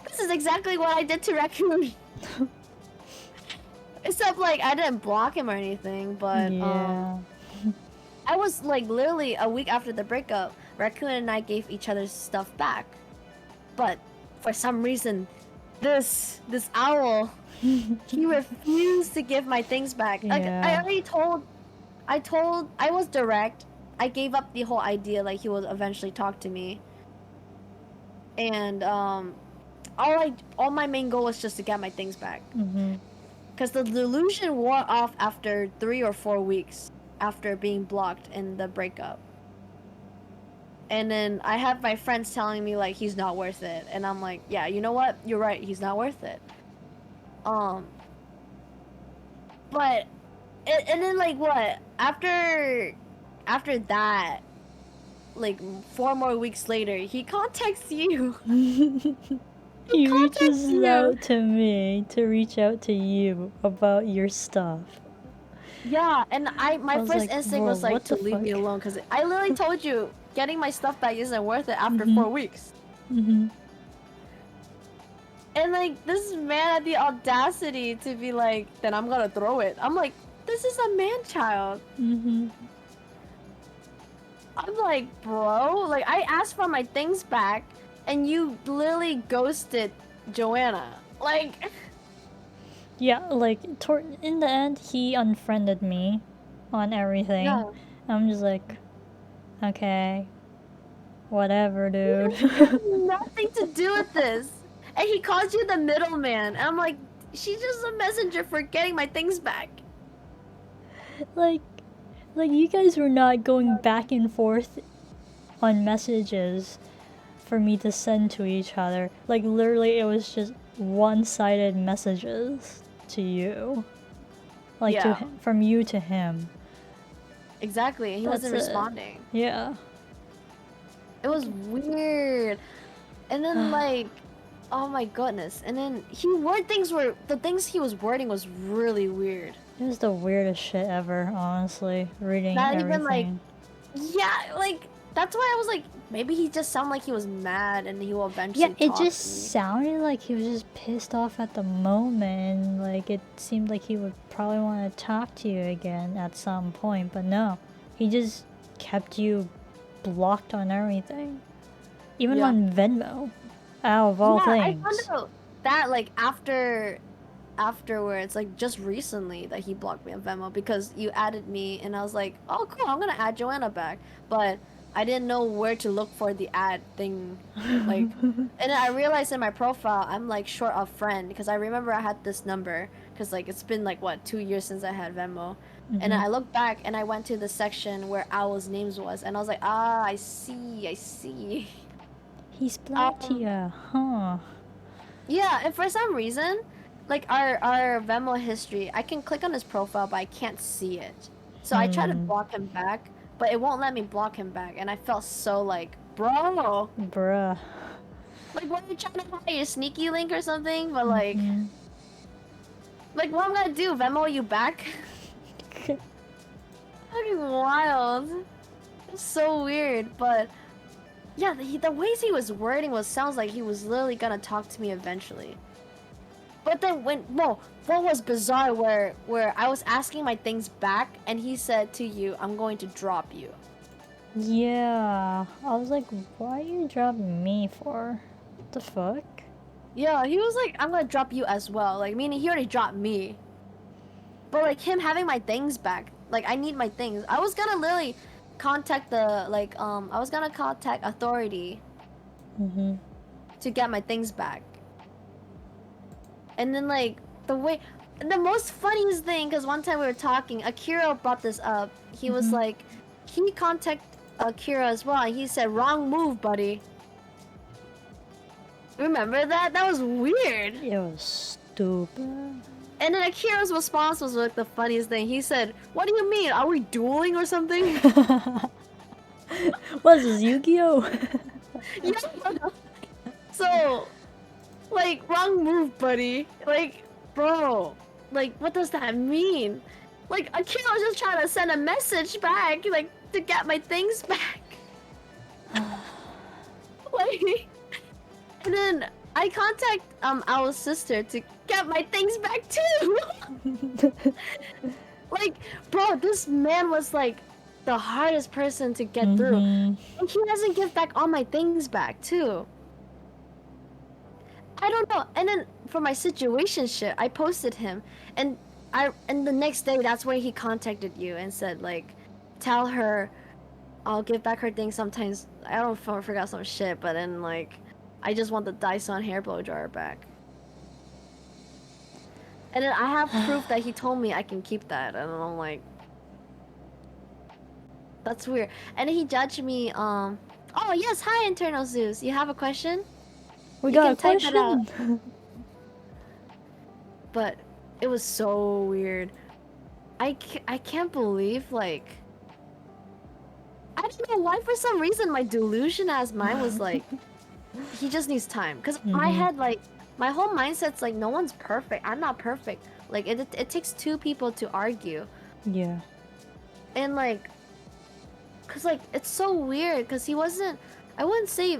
this is exactly what I did to raccoon. Except like I didn't block him or anything, but Yeah. I was like literally a week after the breakup, Raccoon and I gave each other's stuff back. But for some reason, this owl, he refused to give my things back. Like Yeah. I was direct. I gave up the whole idea like he will eventually talk to me. And all my main goal was just to get my things back. Hmm. Cuz the delusion wore off after 3 or 4 weeks after being blocked in the breakup. And then I have my friends telling me like he's not worth it, and I'm like, yeah, you know what? You're right. He's not worth it. Um, but and then like what? After that, like 4 more weeks later, he contacts you. He He contacts reaches you. out to me to reach out to you about your stuff. Yeah, and I my was first like, instinct bro, was like what to the leave fuck? me alone because I literally told you getting my stuff back isn't worth it after Hmm. 4 weeks. Hmm. And like this man had the audacity to be like, then I'm gonna throw it. I'm like, this is a man child. Hmm. I'm like, bro, like I asked for my things back and you literally ghosted Joanna. Like Yeah, like in the end, he unfriended me on everything. yeah. I'm just like, okay, whatever, dude. You have nothing to do with this. And he calls you the middleman. And I'm like, she's just a messenger for getting my things back. like, like you guys were not going back and forth on messages for me to send to each other. Like literally, it was just one-sided messages to you, like Yeah, from you to him. exactly. He That's wasn't it. responding. Yeah. It was weird. And then like, oh my goodness. And then the things he was wording was really weird. It was the weirdest shit ever, honestly. Reading Not even like, everything. yeah, like that's why I was like, maybe he just sounded like he was mad and he will Yeah, eventually it talk to just me. sounded like he was just pissed off at the moment. Like it seemed like he would probably want to talk to you again at some point, but no. He just kept you blocked on everything. Even Yeah. on Venmo. Out of all Yeah, I found things. out that like afterwards, like just recently that he blocked me on Venmo because you added me and I was like, oh cool, I'm gonna add Joanna back. But I didn't know where to look for the add thing. Like and then I realized in my profile I'm like short of friend because I remember I had this number because like it's been like what 2 years since I had Venmo. And then Hmm. I looked back and I went to the section where Owl's names was and I was like, ah, I see. He's blocked Um, you, huh? Yeah, and for some reason, like our Venmo history, I can click on his profile, but I can't see it. So I try to Hmm. block him back, but it won't let me block him back, and I felt so like, bro, Bruh. like what are you trying to hide? Your sneaky link or something? But like, Mhm. like what I'm gonna do? Venmo you back? Fucking wild. It's so weird, but yeah, the ways he was wording sounds like he was literally gonna talk to me eventually. But then what was bizarre where I was asking my things back and he said to you, "I'm going to drop you." Yeah. I was like, why are you dropping me for? What the fuck? Yeah, he was like, "I'm gonna drop you as well." Like meaning he already dropped me. But like him having my things back, like I need my things. I was gonna literally contact I was gonna contact authority Mhm. to get my things back. And then like the most funniest thing, because one time we were talking, Akira brought this up. He was like, he contacted Akira as well, and he said, "Wrong move, buddy." Remember that? That was weird. It was stupid. And then Akira's response was like the funniest thing. He said, "What do you mean? Are we dueling or something?" What is this, Yu-Gi-Oh? Yeah. So, like, wrong move, buddy. Like, bro, like, what does that mean? Like, Akira was just trying to send a message back, like, to get my things back. Like, and then I contact our sister to get my things back too. Like, bro, this man was like the hardest person to get through, Mhm. and he doesn't give back all my things back too. I don't know. And then for my situation shit, I posted him, and the next day that's where he contacted you and said like, tell her I'll give back her things sometimes. I don't forgot some shit, but then like, I just want the Dyson hair blow dryer back. And then I have proof that he told me I can keep that, and I'm like, that's weird. And then he judged me. Oh yes, hi Internal Zeus. You have a question? We You got a can type it out. question. But it was so weird. I can't believe like I don't know why for some reason my delusion as mine was like he just needs time, because my head like my whole mindset's like no one's perfect. I'm not perfect. Like it takes two people to argue, Yeah. and like cuz like it's so weird cuz he wasn't, I wouldn't say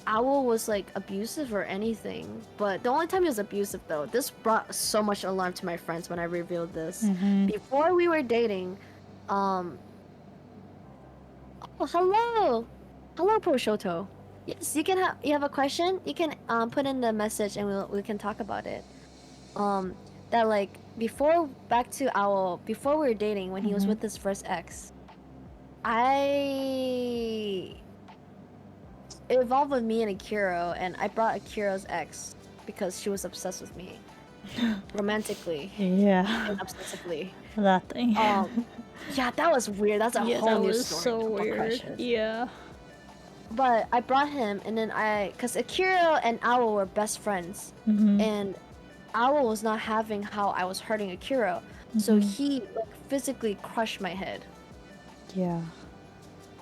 Owl was like abusive or anything, but the only time he was abusive though, this brought so much alarm to my friends when I revealed this. Before we were dating, um oh, hello. Hello, Proshoto. Yes, you have a question? You can put in the message and we can talk about it. That like before back to Owl, before we were dating when he was with his first ex, I it evolved with me and Akiro, and I brought Akiro's ex because she was obsessed with me. Romantically Yeah. and obsessively. That thing. Yeah, that was weird. That's a Yeah, whole that new was story. so Couple weird. crushes. Yeah. But I brought him, and then cause Akira and Owl were best friends, and Owl was not having how I was hurting Akira, so he like physically crushed my head. Yeah.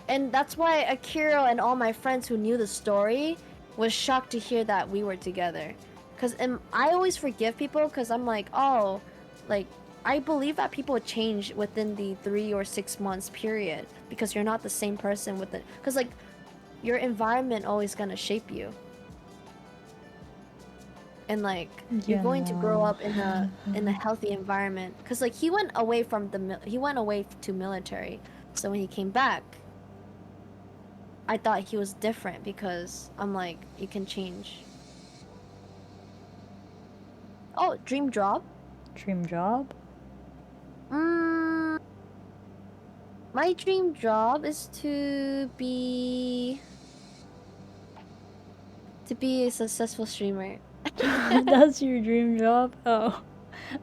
And that's why Akira and all my friends who knew the story was shocked to hear that we were together. Cause I always forgive people because I'm like, oh, like I believe that people change within the 3 or 6 months period because you're not the same person within. Cause like your environment always gonna shape you. And like you're Yeah, going to grow no. up in a healthy environment. Cause like he went away to military, so when he came back, I thought he was different because I'm like, you can change. Oh, dream job? Dream job? Mm, my dream job is to be a successful streamer. That's your dream job? Oh.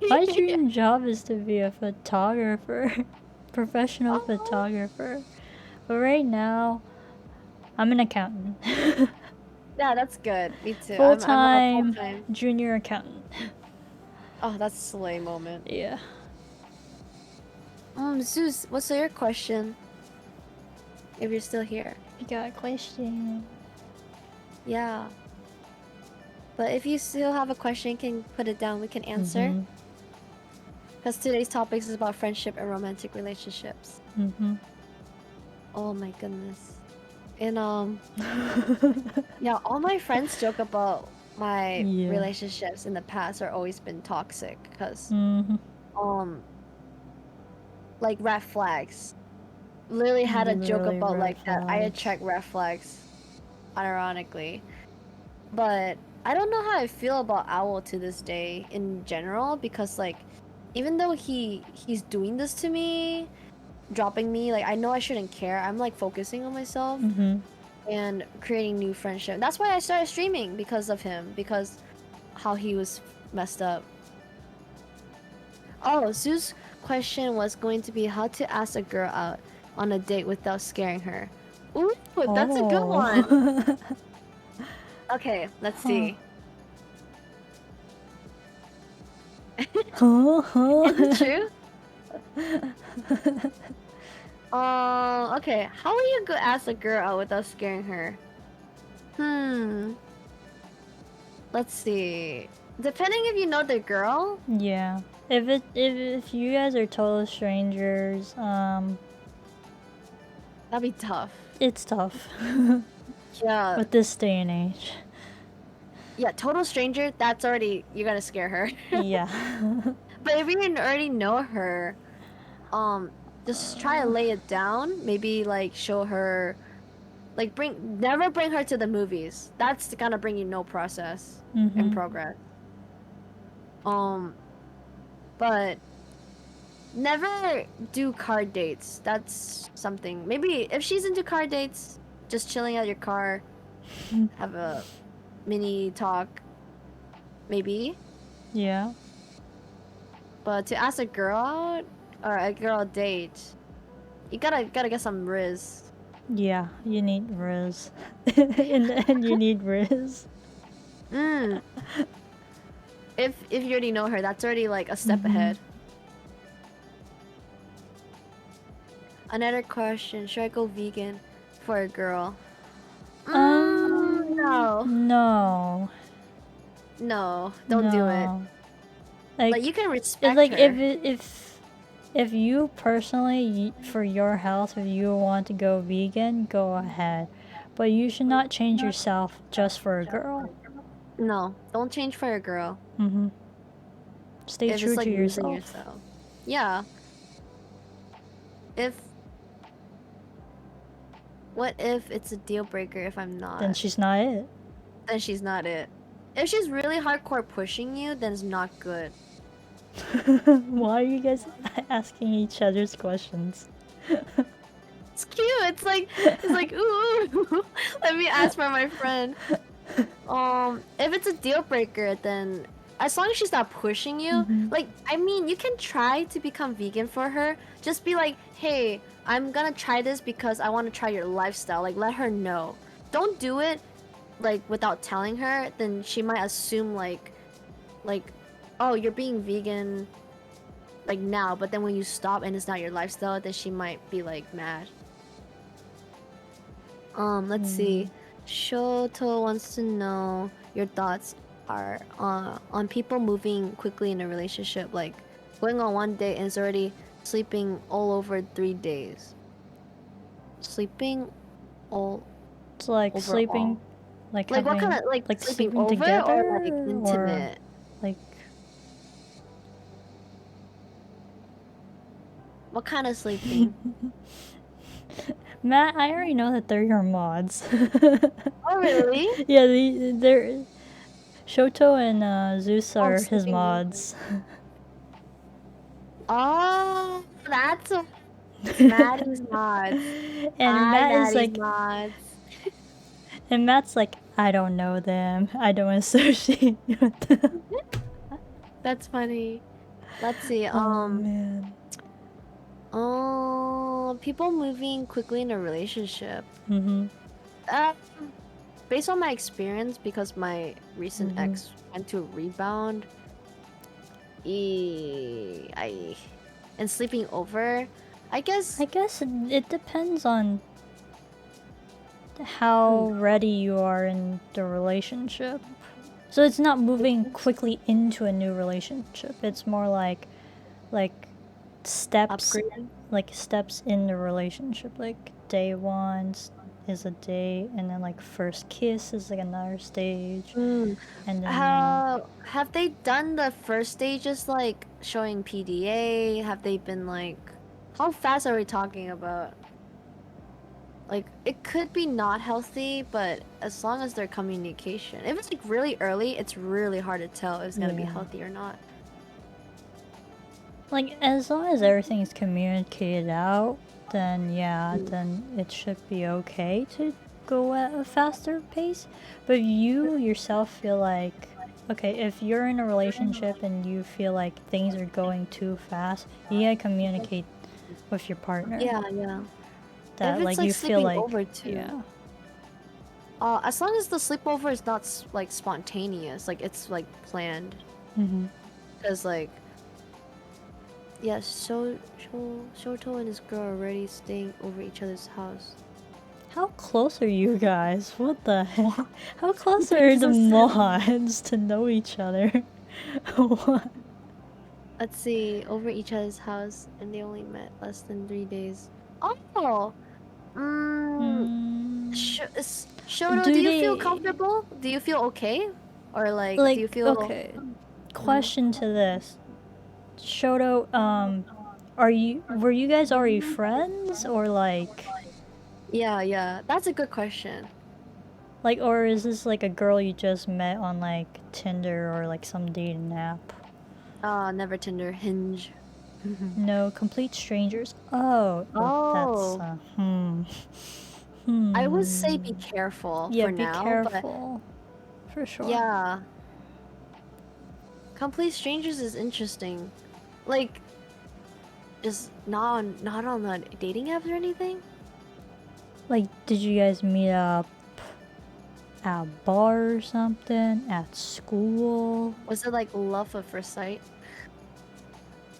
My dream job is to be a photographer. Professional Oh, photographer. But right now, I'm an accountant. yeah, that's good. Me too. I'm a Full-time full-time. junior accountant. Oh, that's a slay moment. Yeah. Zeus, what's your question? if you're still here. You got a question. Yeah. But if you still have a question, you can put it down. We can answer. Because today's topic is about friendship and romantic relationships. Oh my goodness. And yeah, all my friends joke about my Yeah. relationships in the past are always been toxic because like red flags. Literally had a joke Literally about red like that I flags. attract red flags, ironically. But I don't know how I feel about Owl to this day in general because like even though he's doing this to me, dropping me, like I know I shouldn't care. I'm like focusing on myself and creating new friendship. That's why I started streaming because of him, because how he was messed up. Oh, Sue's question was going to be how to ask a girl out on a date without scaring her. Ooh, that's a good one. Okay, let's see. Is it true? Okay. How will you go ask a girl out without scaring her? Let's see. Depending if you know the girl. Yeah. If you guys are total strangers, That'd be tough. it's tough. Yeah. With this day and age. Yeah, total stranger, that's already, you're gonna scare her. Yeah. But if you already know her, just try to lay it down. Maybe like show her, like never bring her to the movies. That's gonna bring you no process and progress. But never do car dates. That's something. Maybe if she's into car dates, just chilling at your car, have a mini talk. Maybe. Yeah. But to ask a girl out or a girl date, you gotta get some riz. Yeah, you need Riz. In the end, you need Riz. If you already know her, that's already like a step ahead. Another question: should I go vegan for a girl? No. No, don't do it. Like you can respect like her. if you personally, for your health, if you want to go vegan, go ahead. But you should not change yourself just for a girl. No, don't change for a girl. Stay If true it's like to losing yourself. yourself. Yeah. What if it's a deal breaker if I'm not? Then she's not it. Then she's not it. If she's really hardcore pushing you, then it's not good. Why are you guys asking each other's questions? It's cute. It's like ooh. Let me ask for my friend. If it's a deal breaker, then as long as she's not pushing you, like I mean, you can try to become vegan for her. Just be like, hey, I'm gonna try this because I want to try your lifestyle. Like, let her know. Don't do it like without telling her. Then she might assume like, oh, you're being vegan like now, but then when you stop and it's not your lifestyle, then she might be like mad. Let's see. Shoto wants to know your thoughts are on people moving quickly in a relationship, like going on one date and it's already sleeping all over 3 days. Sleeping all It's like over sleeping, all. like Like having, what kind of like sleeping sleeping over together, or like intimate? like What kind of sleeping? Matt, I already know that they're your mods. Oh really? Yeah, they're Shoto and Zeus are his sleeping mods. Oh, that's Maddie's mods. And Hi, Matt is Maddie's like, mods. and Matt's like, I don't know them. I don't associate with them. That's funny. Let's see. Oh man. People moving quickly in a relationship. Based on my experience, because my recent ex went to rebound, and sleeping over, I guess it depends on how ready you are in the relationship. So it's not moving quickly into a new relationship. It's more like steps Upgrading. like steps in the relationship. Like day one is a day, and then like first kiss is like another stage, Mm. and then Have they done the first stages like showing PDA? Have they been like, how fast are we talking about? Like, it could be not healthy, but as long as their communication. If it's like really early, it's really hard to tell if it's gonna be Yeah. healthy or not. like as long as everything is communicated out, then yeah, then it should be okay to go at a faster pace. But if you yourself feel like, okay, if you're in a relationship and you feel like things are going too fast, you gotta communicate with your partner Yeah, yeah. that If it's like like you feel sleeping like, over too. yeah. As long as the sleepover is not like spontaneous, like it's like planned. Mm-hmm. Cause like, yeah, Shoto and his girl are already staying over each other's house. How close are you guys? What the heck? How close They're are the so sad. mods to know each other? What? Let's see, over each other's house, and they only met less than 3 days. Oh, Shoto, do Do you feel they comfortable? Do you feel okay, or like, do like you feel? okay? Question to this, Shoto. Were you guys already friends or Yeah, yeah, that's a good question. or is this like a girl you just met on like Tinder or like some dating app? Never Tinder, Hinge. No, complete strangers. Oh, that's Oh, I would say be hmm. careful Yeah, for be now, but careful, for sure. yeah, complete strangers is interesting. Like, just not on the dating apps or anything. Like, did you guys meet up at a bar or something? At school? Was it like love at first sight?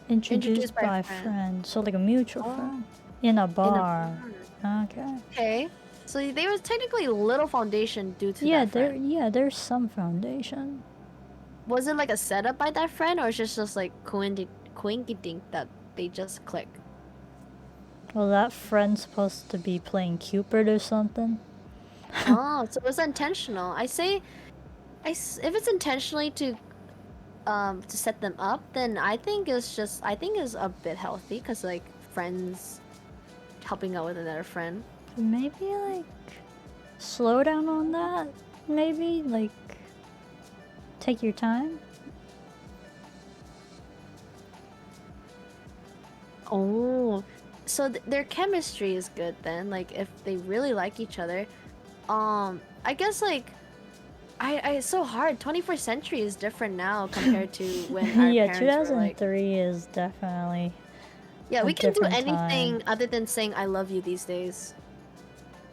Introduced Introduced by a by a friend. friend. So, like a mutual Oh, friend. In a in a bar. bar. Okay. Okay. So there was technically little foundation due to Yeah, that friend. there's some foundation. Was it like a setup by that friend, or it's just like coinky-dink that they just click? Well, that friend's supposed to be playing Cupid or something. Oh, so it was intentional. If it's intentionally to set them up, then I think it's a bit healthy because like friends helping out with another friend. Maybe, like, slow down on that? Maybe, like, take your time? Oh, so their chemistry is good then. Like if they really like each other, I guess like it's so hard. 21st century is different now compared to when our Yeah, parents were like, 2003 is definitely yeah, a we can do different time. anything other than saying I love you these days.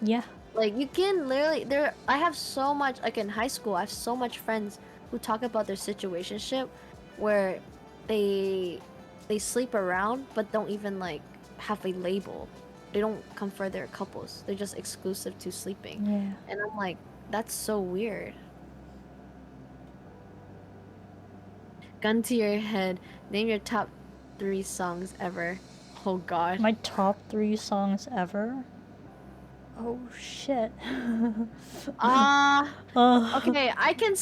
Yeah. Like you can literally there. I have so much like in high school. I have so much friends who talk about their situationship, where they they sleep around but don't even like have a label. They don't confer their couples. They're just exclusive to sleeping. Yeah. And I'm like, that's so weird. Gun to your head. Name your top 3 songs ever. Oh god. My top 3 songs ever? Oh shit. Ah. uh, Okay, I can.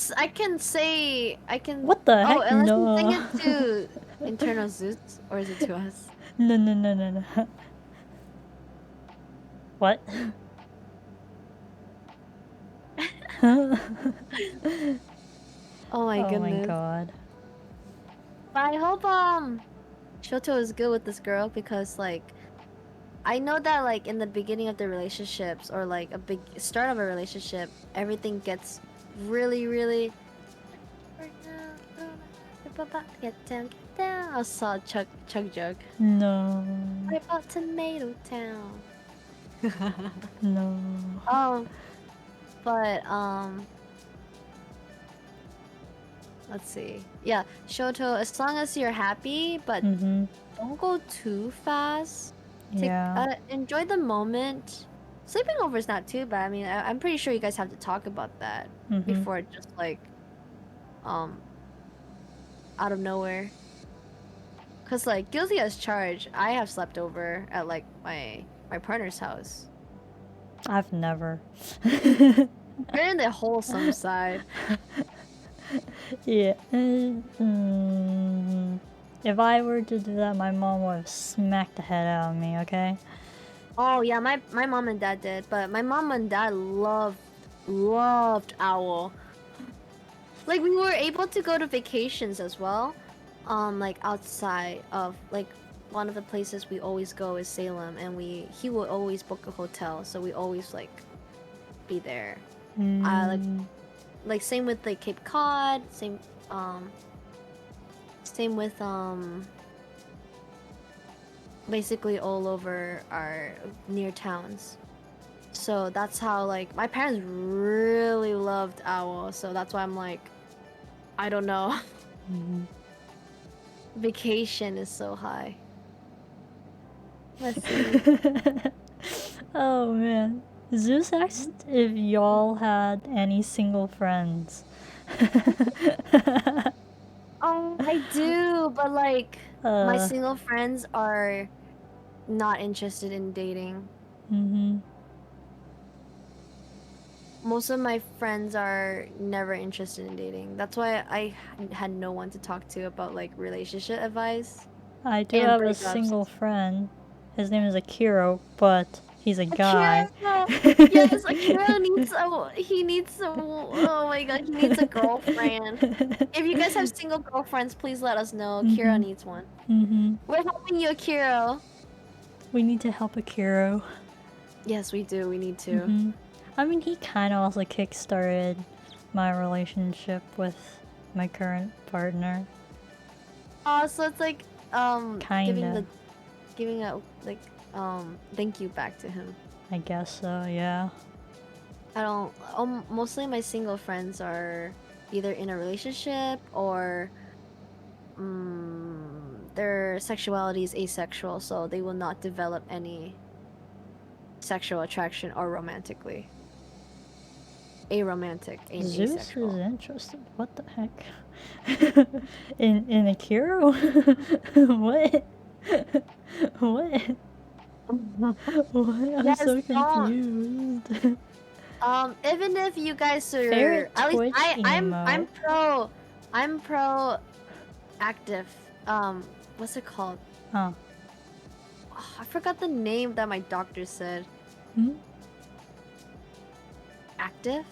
what the Oh, heck? unless you sing No. it to Internal Zoots, or is it to us? No, no, no, no, no. What? Oh my Oh my goodness. god. But I hope Shoto is good with this girl because like I know that like in the beginning of the relationships or like a big start of a relationship, everything gets really. Get down, get down. I saw Chug Jug. No. What about Tomato Town? No. But let's see. Yeah, Shoto, as long as you're happy, but Mm-hmm. don't go too fast. Yeah. Enjoy the moment. Sleeping over is not too bad. I mean, I'm pretty sure you guys have to talk about that before it just like, um, out of nowhere. Cause like guilty as charged, I have slept over at like my partner's house. I've never. You're in the wholesome side. Yeah. If I were to do that, my mom would have smacked the head out of me, okay? Oh yeah, my mom and dad did, but my mom and dad loved owl. Like we were able to go to vacations as well. Like outside of like one of the places we always go is Salem, and he will always book a hotel, so we always like be there. Like Mm. same with like Cape Cod, same with basically all over our near towns. So that's how like my parents really loved owl, so that's why I'm like, I don't know. Vacation is so high. Let's see. Oh man. Zeus asked if y'all had any single friends. Oh, I do, but like my uh, single friends are not interested in dating. mhm. Most of my friends are never interested in dating. That's why I had no one to talk to about like relationship advice I do and have a breakups. single friend. His name is Akiro, but he's a Akira! guy. Yes, Akira needs oh my god, he needs a girlfriend. If you guys have single girlfriends, please let us know. Akira Mhm. needs one. Mhm. We're helping you, Akira. We need to help Akiro. Yes, we do. We need to. Mhm. I mean, he kind of also kickstarted my relationship with my current partner. So it's like Kinda. giving a like thank you back to him. I guess so, yeah. I don't mostly my single friends are either in a relationship or their sexuality is asexual, so they will not develop any sexual attraction or romantically. Aromantic and Zeus is asexual. interested. What the heck? in Akiro? What? What? What? I'm Yes, so don't. confused. Even if you guys are Favorite at least Twitch I'm emote. pro active. What's it called? Huh. Oh, I forgot the name that my doctor said. Hmm? Active?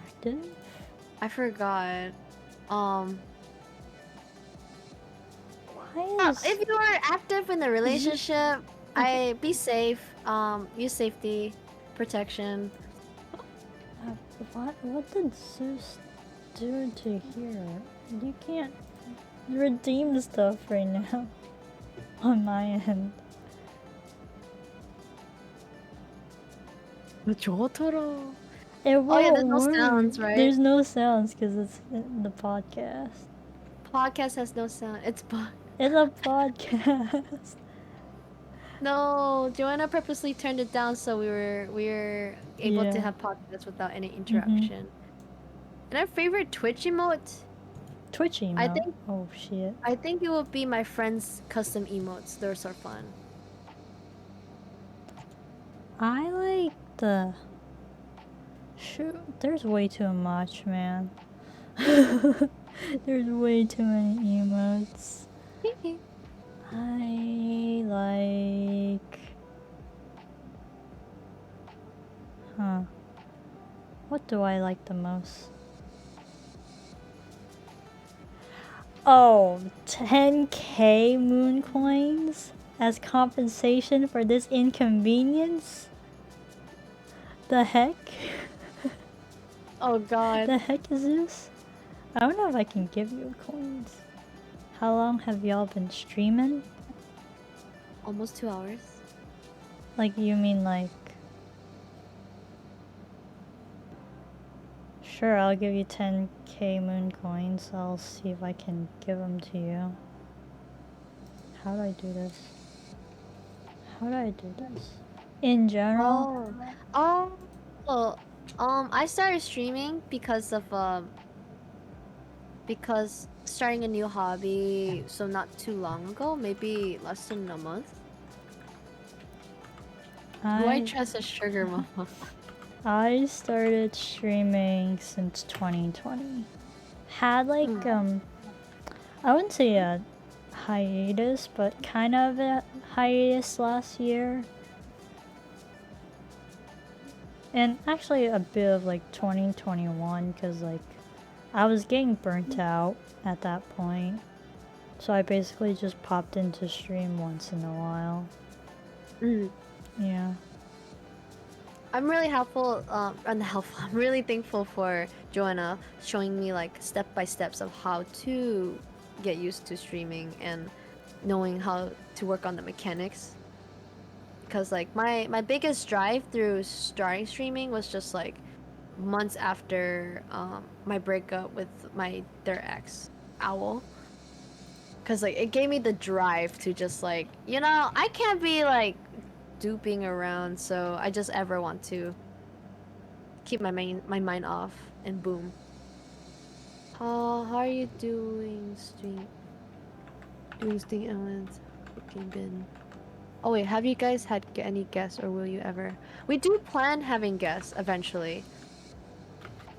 Active? I forgot. Um, Why is if you are active in the relationship, I be safe. Use safety, protection. what did Zeus do to here? You can't redeem stuff right now on my end. Jotaro. It Oh yeah, won't there's no work. sounds, right? There's no sounds because it's in the podcast. Podcast has no sound. It's a podcast. No, Joanna purposely turned it down so we were able to Yeah. have podcasts without any Mhm. interruption. And our favorite Twitch emote, Twitch I emote. think Oh shit. I think it would be my friend's custom emotes. Those are fun. I like the. Shoot, there's way too much, man. There's way too many emotes. I like. Huh. What do I like the most? Oh, 10k moon coins as compensation for this inconvenience? The heck? Oh god. The heck is this? I don't know if I can give you coins. How long have y'all been streaming? Almost 2 hours. Like, you mean like... Sure, I'll give you 10k moon coins. I'll see if I can give them to you. How do I do this? How do I do this? In general, Oh. Oh. I started streaming because starting a new hobby, so not too long ago, maybe less than a month. White I dress is sugar mama. I started streaming since 2020. Had like I wouldn't say a hiatus, but kind of a hiatus last year. And actually a bit of like 2021 because like I was getting burnt out at that point. So I basically just popped into stream once in a while. Yeah. I'm really helpful. I'm really thankful for Joanna showing me like step by steps of how to get used to streaming and knowing how to work on the mechanics. Because like my biggest drive through starting streaming was just like months after my breakup with my their ex Owl. Because like it gave me the drive to just like I can't be like duping around, so I just ever want to keep my mind off and boom. How are you doing Sting Elements? Cooking bin. Oh wait, have you guys had any guests or will you ever? We do plan having guests eventually.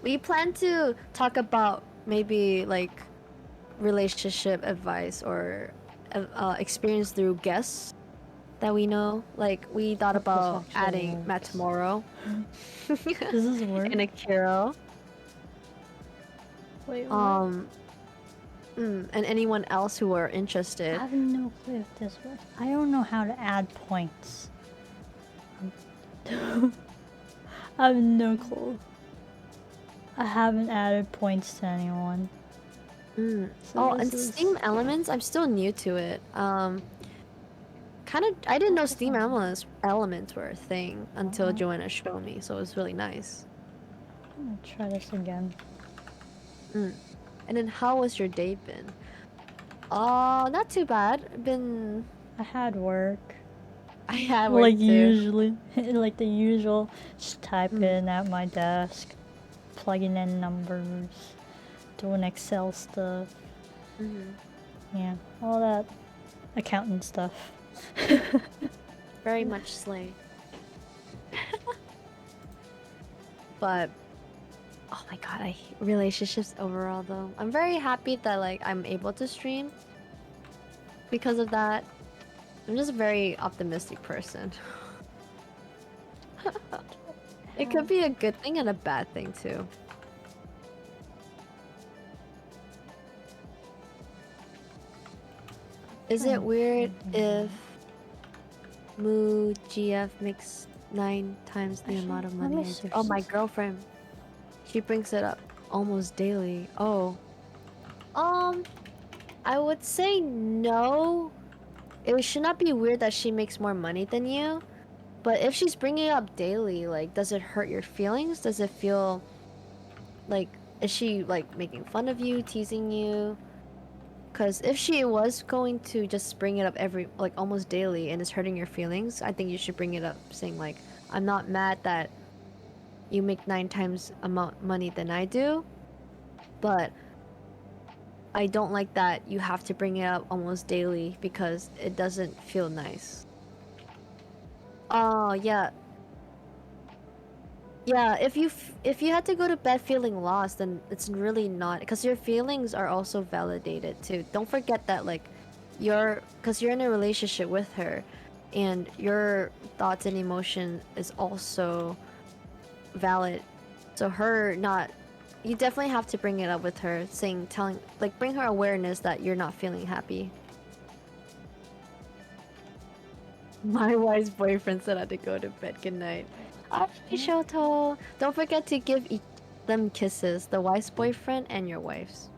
We plan to talk about maybe like relationship advice or experience through guests that we know. Like we thought Hope this about actually adding Matt works. tomorrow Does this work? and Akiro. Wait, what? And anyone else who are I interested. have no clue if this works. I don't know how to add points. I have no clue. I haven't added points to anyone. So Oh, and Steam Elements, I'm still new to it. Kind of, I didn't know Steam elements were a thing until Joanna showed me, so it was really nice. I'm gonna try this again. And then, how was your day been? Not too bad. I had work. I had work like too. usually, like the usual. Just type in at my desk, plugging in numbers, doing Excel stuff. Yeah, all that accountant stuff. Very much slay. But oh my god, I hate relationships overall though. I'm very happy that like I'm able to stream because of that. I'm just a very optimistic person. It could be a good thing and a bad thing too. Is it weird if Moo GF makes 9 times the amount of money I do? Oh, my girlfriend. She brings it up almost daily. Oh. I would say no. It should not be weird that she makes more money than you. But if she's bringing it up daily, like, does it hurt your feelings? Does it feel like, is she like making fun of you, teasing you? Because if she was going to just bring it up like almost daily and it's hurting your feelings, I think you should bring it up saying like, I'm not mad that you make 9 times amount money than I do, but I don't like that you have to bring it up almost daily because it doesn't feel nice. Oh, yeah. Yeah, if you had to go to bed feeling lost, then it's really not, because your feelings are also validated too. Don't forget that like because you're in a relationship with her and your thoughts and emotion is also valid. So her not you definitely have to bring it up with her, telling like bring her awareness that you're not feeling happy. My wife's boyfriend said I had to go to bed. Good night. Alright, Shoto. Don't forget to give them kisses. The wife's boyfriend and your wife's.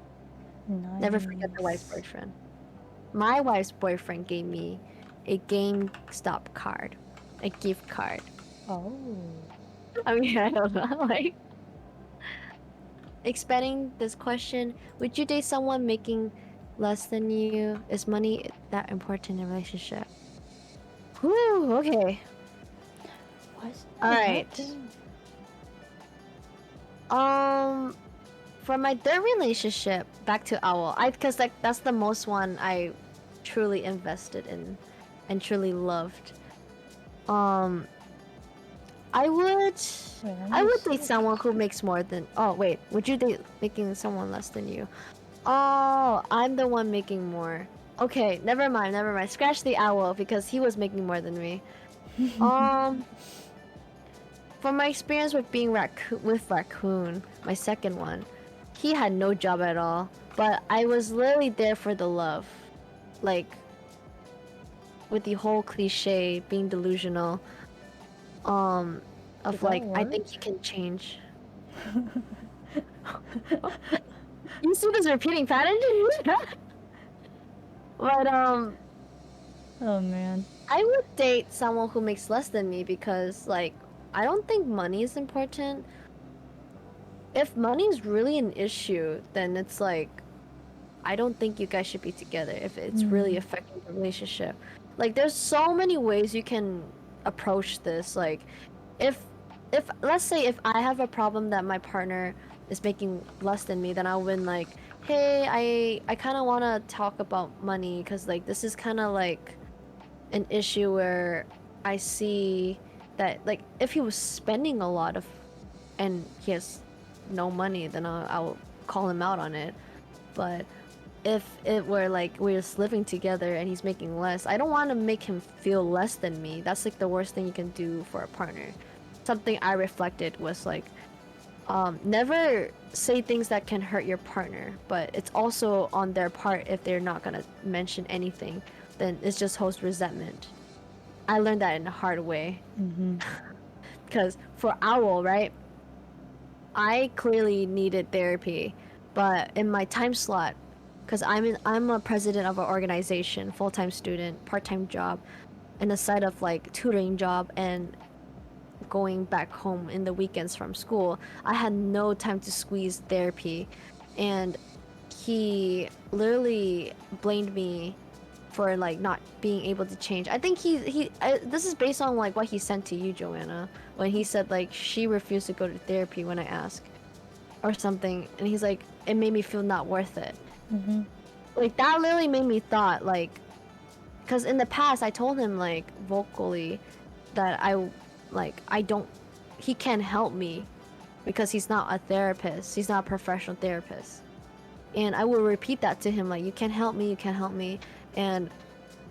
Nice. Never forget the wife's boyfriend. My wife's boyfriend gave me a GameStop card. A gift card. Oh. I mean, I don't know. Like, expanding this question, would you date someone making less than you? Is money that important in a relationship? Whew, okay. Why is it All not right. helping? For my third relationship, back to Owl. Because like that's the most one I truly invested in and truly loved. Um, I would, Wait, let I me would see. date someone who makes more than. Oh wait, would you date making someone less than you? Oh, I'm the one making more. Okay, never mind, never mind. Scratch the owl because he was making more than me. Um, from my experience with being Raccoon, my second one, he had no job at all. But I was literally there for the love, like with the whole cliche being delusional. Um, Did of that like I work? think he can change. You see this repeating pattern? But Oh man. I would date someone who makes less than me because like I don't think money is important. If money is really an issue, then it's like I don't think you guys should be together if it's really affecting the relationship. Like there's so many ways you can approach this. Like if if let's say if I have a problem that my partner is making less than me, then I'll win like, hey, I kind of want to talk about money because like this is kind of like an issue where I see that like if he was spending a lot of and he has no money, then I'll call him out on it. But if it were like we're just living together and he's making less, I don't want to make him feel less than me. That's like the worst thing you can do for a partner. Something I reflected was like, never say things that can hurt your partner, but it's also on their part if they're not gonna mention anything, then it's just host resentment. I learned that in a hard way. Because for Owl, right, I clearly needed therapy, but in my time slot, because I'm a president of an organization, full-time student, part-time job, and a side of like tutoring job and going back home in the weekends from school, I had no time to squeeze therapy, and he literally blamed me for like not being able to change. I think this is based on like what he sent to you, Joanna, when he said like she refused to go to therapy when I asked or something, and he's like it made me feel not worth it. Like that literally made me thought like because in the past I told him like vocally that I don't he can't help me because he's not a therapist. He's not a professional therapist. And I will repeat that to him like you can't help me, you can't help me. And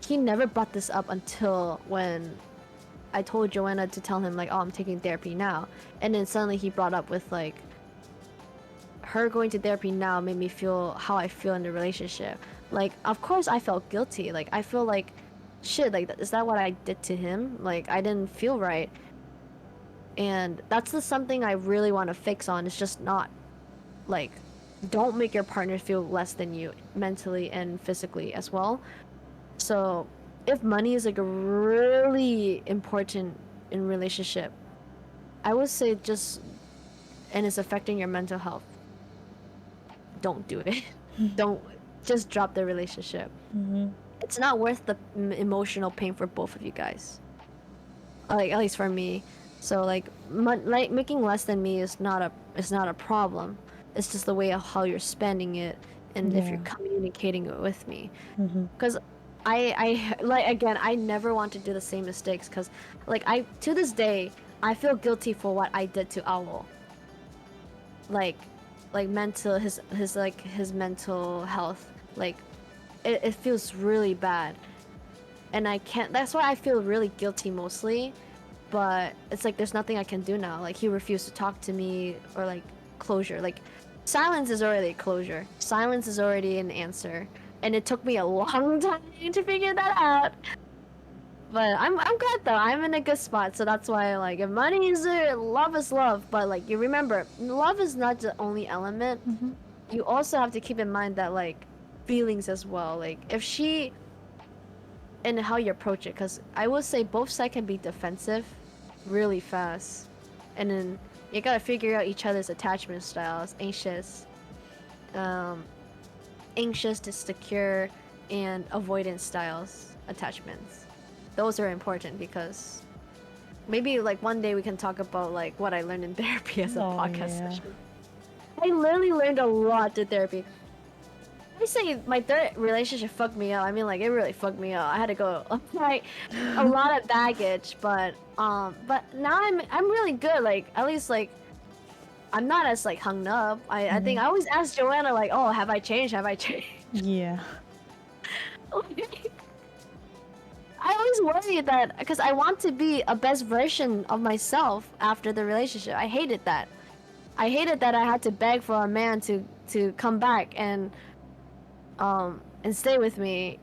he never brought this up until when I told Joanna to tell him like, oh, I'm taking therapy now. And then suddenly he brought up with like her going to therapy now made me feel how I feel in the relationship. Like, of course I felt guilty. Like I feel like shit, like is that what I did to him? Like I didn't feel right. And that's the something I really want to fix on. It's just not like don't make your partner feel less than you mentally and physically as well. So if money is like a really important in relationship, I would say just and it's affecting your mental health, don't do it. Don't just drop the relationship. It's not worth the emotional pain for both of you guys. Like at least for me. So like like making less than me is not a problem. It's just the way of how you're spending it and if you're Yeah. communicating it with me. Because I like again I never want to do the same mistakes because like I to this day I feel guilty for what I did to Owl. Like mental his mental health like it feels really bad and I can't that's why I feel really guilty mostly, but it's like there's nothing I can do now. Like he refused to talk to me or like closure. Like silence is already closure. Silence is already an answer. And it took me a long time to figure that out. But I'm good though. I'm in a good spot. So that's why like if money is there, love is love. But like you remember, love is not the only element. You also have to keep in mind that like feelings as well. Like if she and how you approach it, because I would say both sides can be defensive really fast, and then you gotta figure out each other's attachment styles. Um, anxious to secure, and avoidance styles attachments. Those are important because maybe like one day we can talk about like what I learned in therapy as a Oh podcast yeah. session. I literally learned a lot through therapy. I say my third relationship fucked me up. I mean, like it really fucked me up. I had to go like a lot of baggage, but now I'm really good. Like at least like I'm not as like hung up. I think I always ask Joanna like, oh, have I changed? Have I changed? Yeah. I always worry that because I want to be a best version of myself after the relationship. I hated that. I hated that I had to beg for a man to come back and stay with me.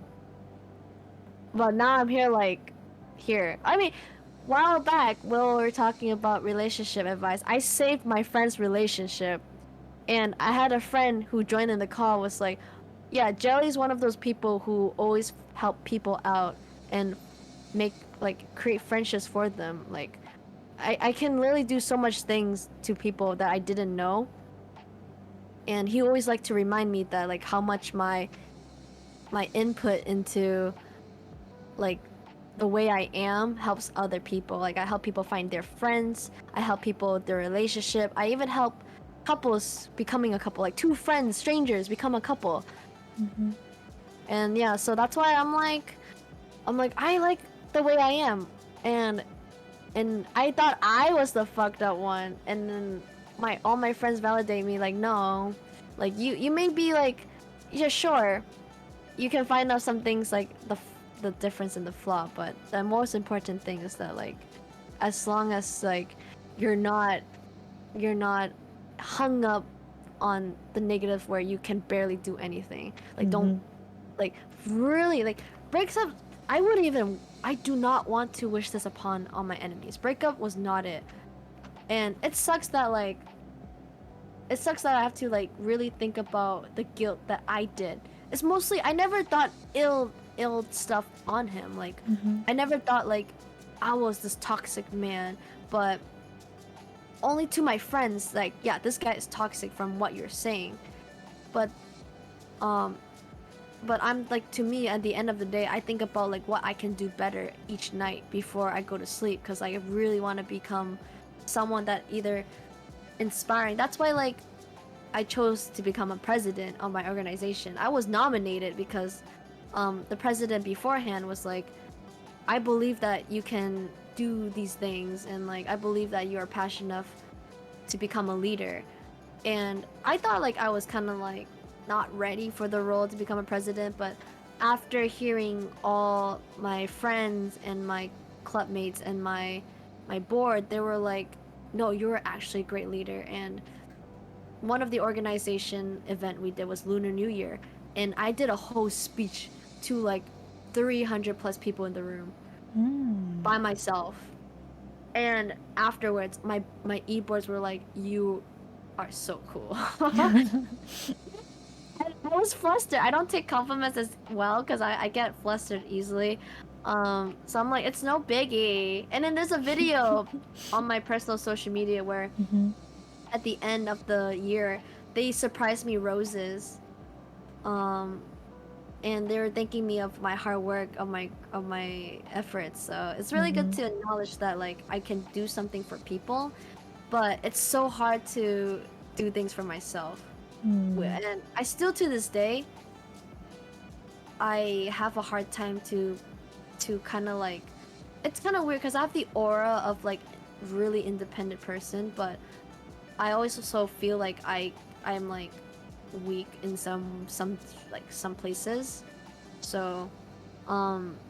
But now I'm here like here. I mean, while back when we were talking about relationship advice, I saved my friend's relationship. And I had a friend who joined in the call was like, yeah, Jelly's one of those people who always help people out and make like create friendships for them. Like I can literally do so much things to people that I didn't know. And he always liked to remind me that like how much my input into like the way I am helps other people. Like I help people find their friends. I help people with their relationship. I even help couples becoming a couple. Like two friends, strangers become a couple. And yeah, so that's why I'm like I like the way I am. And I thought I was the fucked up one. And then all my friends validate me like no. Like you may be like yeah, sure. You can find out some things like the difference in the flaw, but the most important thing is that like as long as like you're not you're not hung up on the negative where you can barely do anything. Like don't like really like breaks up. I do not want to wish this upon all my enemies. Breakup was not it. And it sucks that I have to like really think about the guilt that I did. It's mostly I never thought ill stuff on him. Like I never thought like I was this toxic man, but only to my friends like yeah, this guy is toxic from what you're saying. But um but I'm like to me at the end of the day I think about like what I can do better each night before I go to sleep cuz I really want to become someone that either inspiring. That's why like I chose to become a president of my organization. I was nominated because the president beforehand was like, I believe that you can do these things, and like I believe that you are passionate enough to become a leader. And I thought like I was kind of like not ready for the role to become a president, but after hearing all my friends and my club mates and my board, they were like, no, you're actually a great leader. And one of the organization event we did was Lunar New Year, and I did a whole speech to like 300 plus people in the room by myself. And afterwards, my e-boards were like, "You are so cool." I was flustered. I don't take compliments as well because I get flustered easily. So I'm like, it's no biggie. And then there's a video on my personal social media where at the end of the year they surprised me roses. Um, and they were thanking me of my hard work, of my efforts. So it's really good to acknowledge that like I can do something for people, but it's so hard to do things for myself. And I still to this day I have a hard time to kind of like it's kind of weird because I have the aura of like really independent person, but I always also feel like I'm like weak in some like some places. So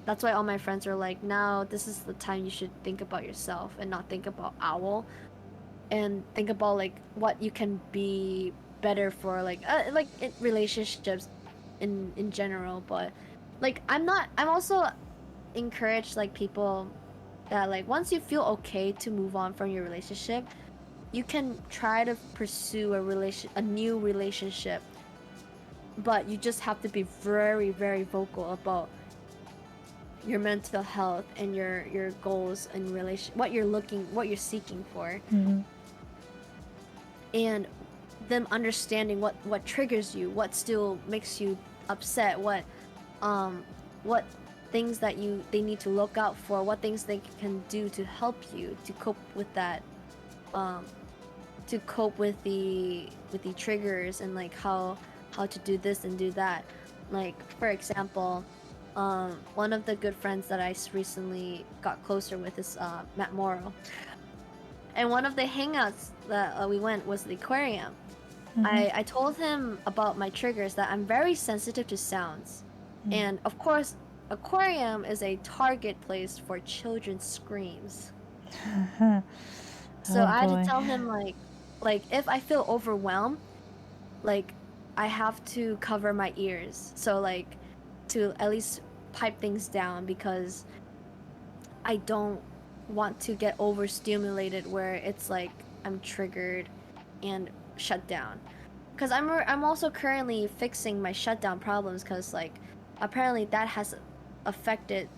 that's why all my friends are like, now this is the time you should think about yourself and not think about Owl, and think about like what you can be better for like in relationships in general. But like I'm also encouraged like people that like once you feel okay to move on from your relationship, you can try to pursue a new relationship, but you just have to be very very vocal about your mental health and your goals and what you're seeking for, and them understanding what triggers you, what still makes you upset, what things that they need to look out for, what things they can do to help you to cope with that, to cope with the triggers, and like how to do this and do that. Like for example, one of the good friends that I recently got closer with is Matt Morrow, and one of the hangouts that we went was the aquarium. I told him about my triggers, that I'm very sensitive to sounds. And of course, aquarium is a target place for children's screams. So Oh I had to boy. tell him like if I feel overwhelmed, like I have to cover my ears. So like to at least pipe things down, because I don't want to get overstimulated where it's like I'm triggered and shut down. Because I'm also currently fixing my shutdown problems, because like apparently that has affected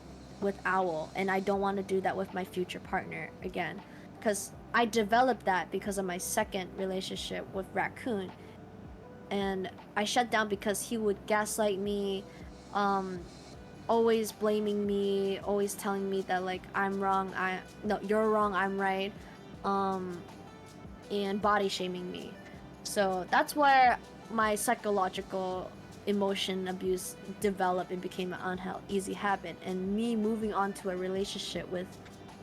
with Owl, and I don't want to do that with my future partner again, because I developed that because of my second relationship with Raccoon, and I shut down because he would gaslight me, um, always blaming me, always telling me that like I'm wrong, no, you're wrong, I'm right, um, and body shaming me. So that's where my psychological emotion abuse developed and became an unhealthy easy habit. And me moving on to a relationship with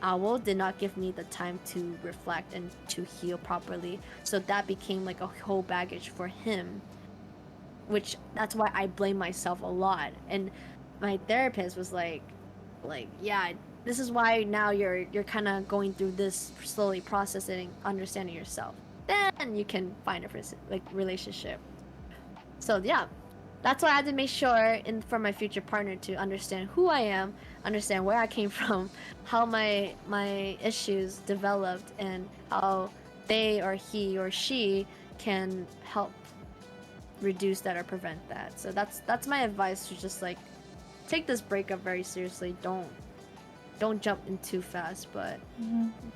Owl did not give me the time to reflect and to heal properly. So that became like a whole baggage for him, which that's why I blame myself a lot. And my therapist was like yeah, this is why now you're kind of going through this, slowly processing, understanding yourself, then you can find a like relationship. So yeah, that's why I had to make sure in for my future partner to understand who I am, understand where I came from, how my issues developed, and how they or he or she can help reduce that or prevent that. So that's my advice, to just like take this breakup very seriously. Don't jump in too fast, but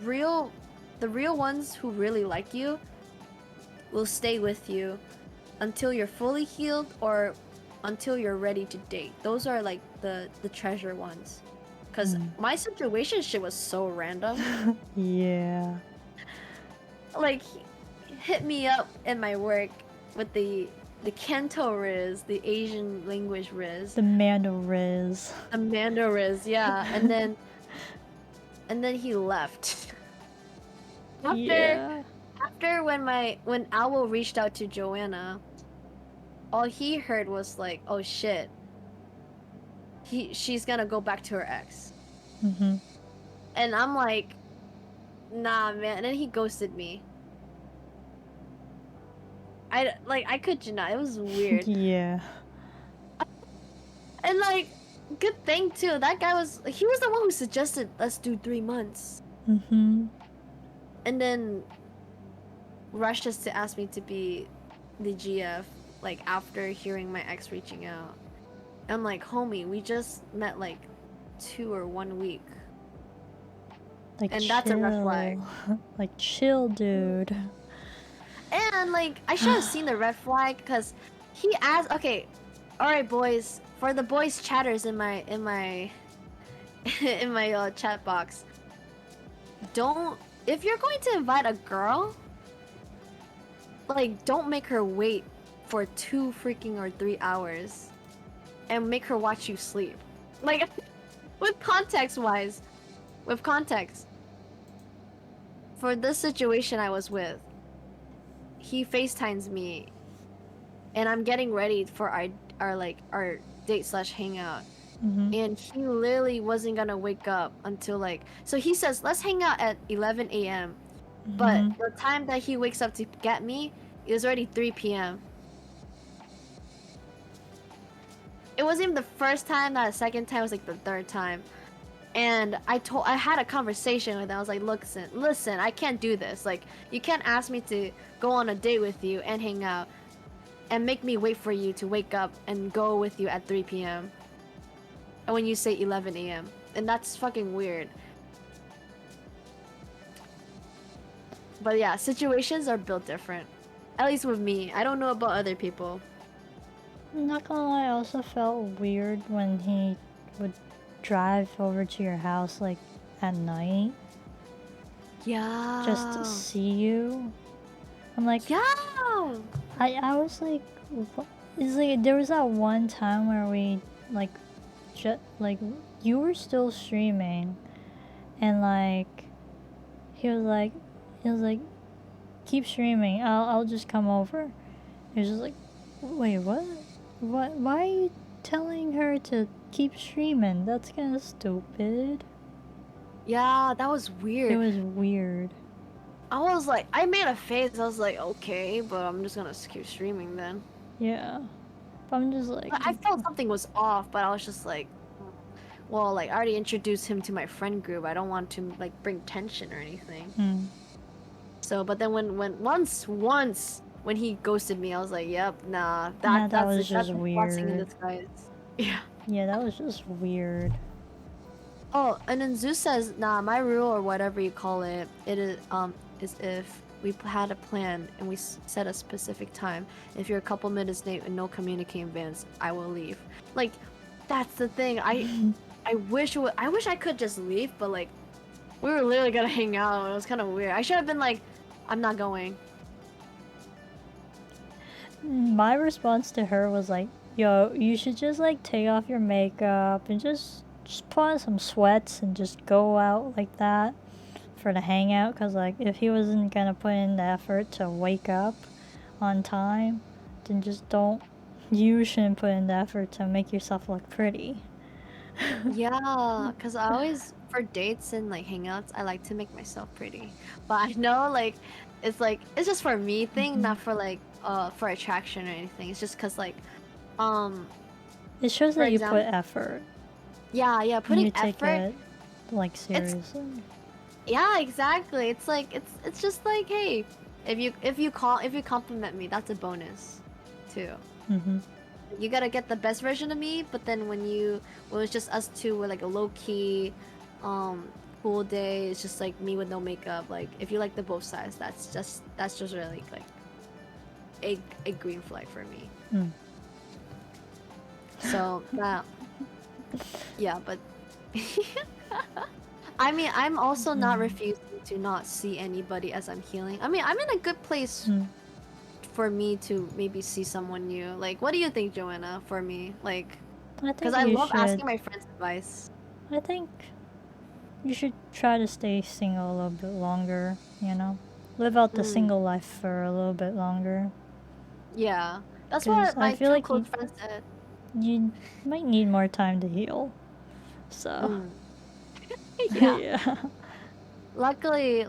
real the real ones who really like you will stay with you until you're fully healed, or until you're ready to date. Those are like the treasure ones. Cause my situationship was so random. Yeah. Like he hit me up in my work with the Kanto Riz, the Asian language Riz, The Mando Riz. the Mando Riz, yeah, and then he left. after Yeah. after when Owl reached out to Joanna, all he heard was like, "Oh shit, she's gonna go back to her ex," and I'm like, "Nah, man." And then he ghosted me. I could you not. It was weird. Yeah. And like, good thing too. That guy he was the one who suggested let's do 3 months, and then rushed us to ask me to be the GF. Like after hearing my ex reaching out, I'm like, homie, we just met like 2 or 1 week, Like and chill. that's a red flag. Like chill, dude. And like, I should have seen the red flag, because he asked, okay, all right, boys, for the boys chatters in my in my chat box, don't, if you're going to invite a girl, like don't make her wait for 2 or 3 hours and make her watch you sleep. Like with context wise, with context. For this situation I was with, he FaceTimes me and I'm getting ready for our date slash hangout. And he literally wasn't gonna wake up until like, so he says let's hang out at 11 a.m. But the time that he wakes up to get me, it was already 3 p.m. It wasn't even the first time, not the second time, it was like the third time. And I had a conversation with him. I was like, listen, I can't do this. Like, you can't ask me to go on a date with you and hang out and make me wait for you to wake up and go with you at 3 p.m. and when you say 11 a.m. And that's fucking weird. But yeah, situations are built different. At least with me. I don't know about other people. I'm not gonna lie, I also felt weird when he would drive over to your house like at night Yeah. just to see you. I'm like, Yeah. I was like, what? It's like there was that one time where we like, like you were still streaming, and like he was like, keep streaming. I'll just come over. He was just like, wait, what? What? Why are you telling her to keep streaming? That's kind of stupid. Yeah, that was It weird. was weird. I was like, I made a face. I was like, okay, but I'm just gonna keep streaming then. Yeah. But I'm just like, I felt something was off, but I was just like, well, like I already introduced him to my friend group. I don't want to like bring tension or anything. So, but then when once when he ghosted me, I was like, yep, nah, that that's was just that's a blessing in weird. disguise. Yeah. Yeah, that was just weird. Oh, and then Zeus says, nah, my rule or whatever you call it, is if we had a plan and we set a specific time. If you're a couple minutes late and no communicating advance, I will leave. Like, that's the thing. I wish I could just leave, but like, we were literally gonna hang out. It was kind of weird. I should have been like, I'm not going. My response to her was like, yo, you should just like take off your makeup and just put on some sweats and just go out like that for the hangout. Because like if he wasn't gonna put in the effort to wake up on time, then just don't. You shouldn't put in the effort to make yourself look pretty. Yeah, because I always, for dates and like hangouts, I like to make myself pretty. But I know it's just for me thing, not for like for attraction or anything. It's just because like um It shows for that you put example, effort. yeah, And putting you take effort. it like It's seriously. yeah, exactly. It's like it's just like, hey, if you compliment me, that's a bonus too. You gotta get the best version of me, but then when it's just us two with like a low key, cool day, it's just like me with no makeup. Like if you like the both sides, that's just really like a green flag for me. So that yeah, but I mean I'm also not refusing to not see anybody as I'm healing. I mean I'm in a good place for me to maybe see someone new. Like, what do you think, Joanna, for me? Like, I because think I you love should. asking my friends advice. I think you should try to stay single a little bit longer, you know? Live out the single life for a little bit longer. Yeah. That's Because what I my feel two like close friends said. you might need more time to heal. So, Yeah. yeah. Luckily,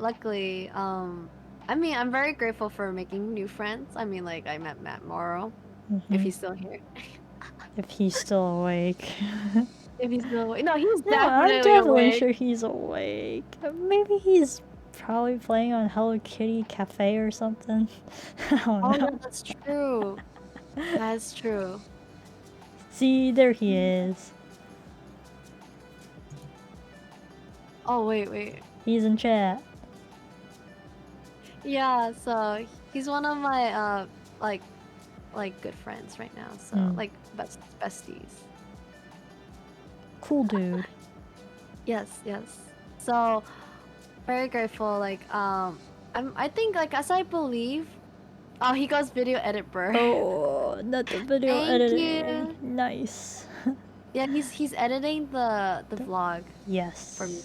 I mean, I'm very grateful for making new friends. I mean, like, I met Matt Morrow, if he's still here. If he's still awake. If he's still awake. No, he's No, I'm definitely definitely awake. sure he's awake. Maybe he's probably playing on Hello Kitty Cafe or something. I don't Oh, know. yeah, that's true. That's true. See, there he is. Oh, wait. He's in chat. Yeah, so he's one of my like good friends right now. So like besties. Cool dude. Yes. So very grateful. Like I think like as I believe. Oh, he goes video edit, bro. Oh, not the video Thank editing. you. Nice. Yeah, he's editing the vlog Yes. for me.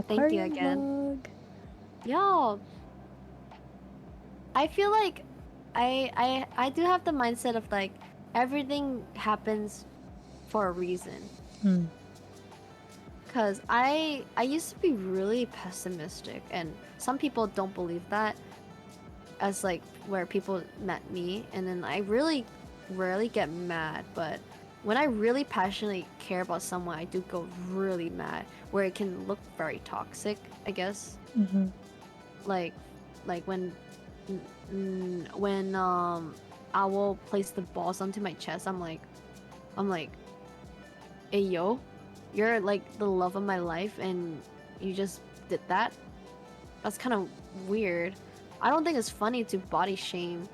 Thank you Aquarium again. vlog. Yo, I feel like I do have the mindset of like everything happens for a reason. Cause I used to be really pessimistic, and some people don't believe that as like where people met me, and then I really rarely get mad, but when I really passionately care about someone, I do go really mad, where it can look very toxic, I guess. Like when Owl placed the balls onto my chest, I'm like, hey yo, you're like the love of my life, and you just did that. That's kind of weird. I don't think it's funny to body shame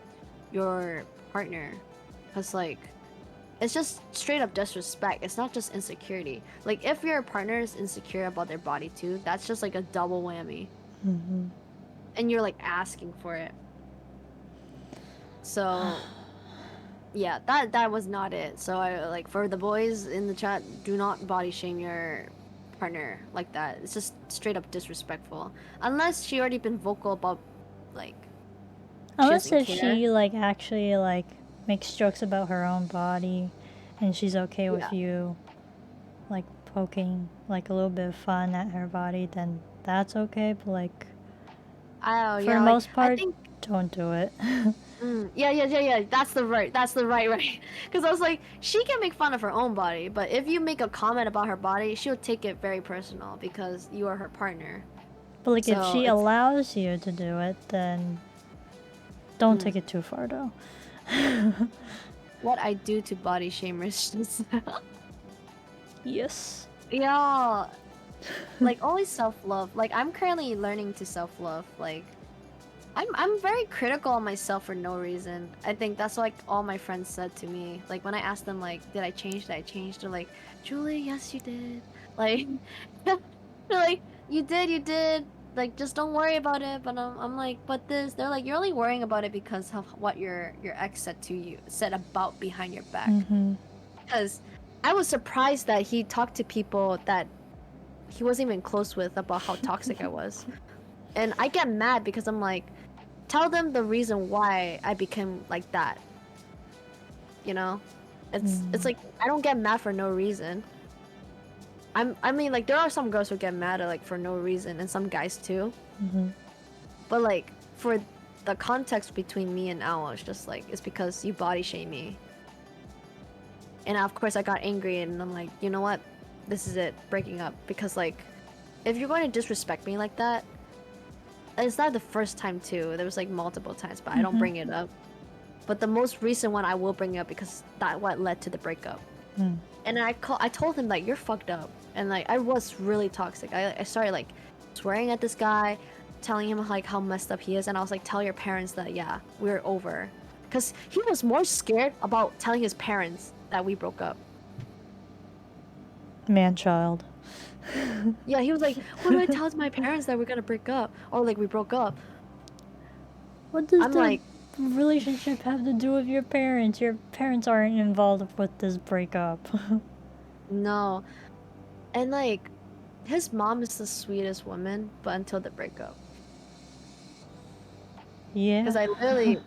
your partner, cause like it's just straight up disrespect. It's not just insecurity. Like if your partner is insecure about their body too, that's just like a double whammy. Mm-hmm. And you're like asking for it. So yeah, that was not it. So I like for the boys in the chat, do not body shame your partner like that. It's just straight up disrespectful. Unless she already been vocal about like she Unless doesn't if care. she like actually like makes jokes about her own body, and she's okay Yeah. with you, like poking like a little bit of fun at her body, then that's okay. But like Oh for the yeah, like most I part, think don't do it. yeah. That's the right. Because I was like, she can make fun of her own body, but if you make a comment about her body, she'll take it very personal because you are her partner. But like if So she it's allows you to do it, then don't mm, take it too far though. what I do to body shamers. Just Yes. yeah, like always self love. Like I'm currently learning to self love. Like I'm very critical on myself for no reason. I think that's like all my friends said to me. Like when I asked them like, did I change? Did I change? They're like, Julie, yes you did. Like they're like, you did. Like just don't worry about it. But I'm like, but this. They're like, you're only worrying about it because of what your ex said to you, said about behind your back. Mm-hmm. Because I was surprised that he talked to people that he wasn't even close with about how toxic I was. And I get mad because I'm like, tell them the reason why I became like that. You know? It's like I don't get mad for no reason. I mean like there are some girls who get mad at like for no reason and some guys too. Mm-hmm. But like for the context between me and Al, it's just like it's because you body shame me. And of course I got angry and I'm like, you know what? This is it, breaking up. Because like if you're going to disrespect me like that, it's not the first time too. There was like multiple times, but I don't bring it up. But the most recent one I will bring up because that what led to the breakup. Mm. And I told him like you're fucked up, and like I was really toxic. I started like swearing at this guy, telling him like how messed up he is, and I was like, tell your parents that yeah we're over, because he was more scared about telling his parents that we broke up. Man child. Yeah, he was like, what do I tell my parents that we're gonna break up or like we broke up? What does I'm their like, relationship have to do with your parents? Your parents aren't involved with this breakup. no, and like his mom is the sweetest woman, but until the breakup. Because Yeah. I literally,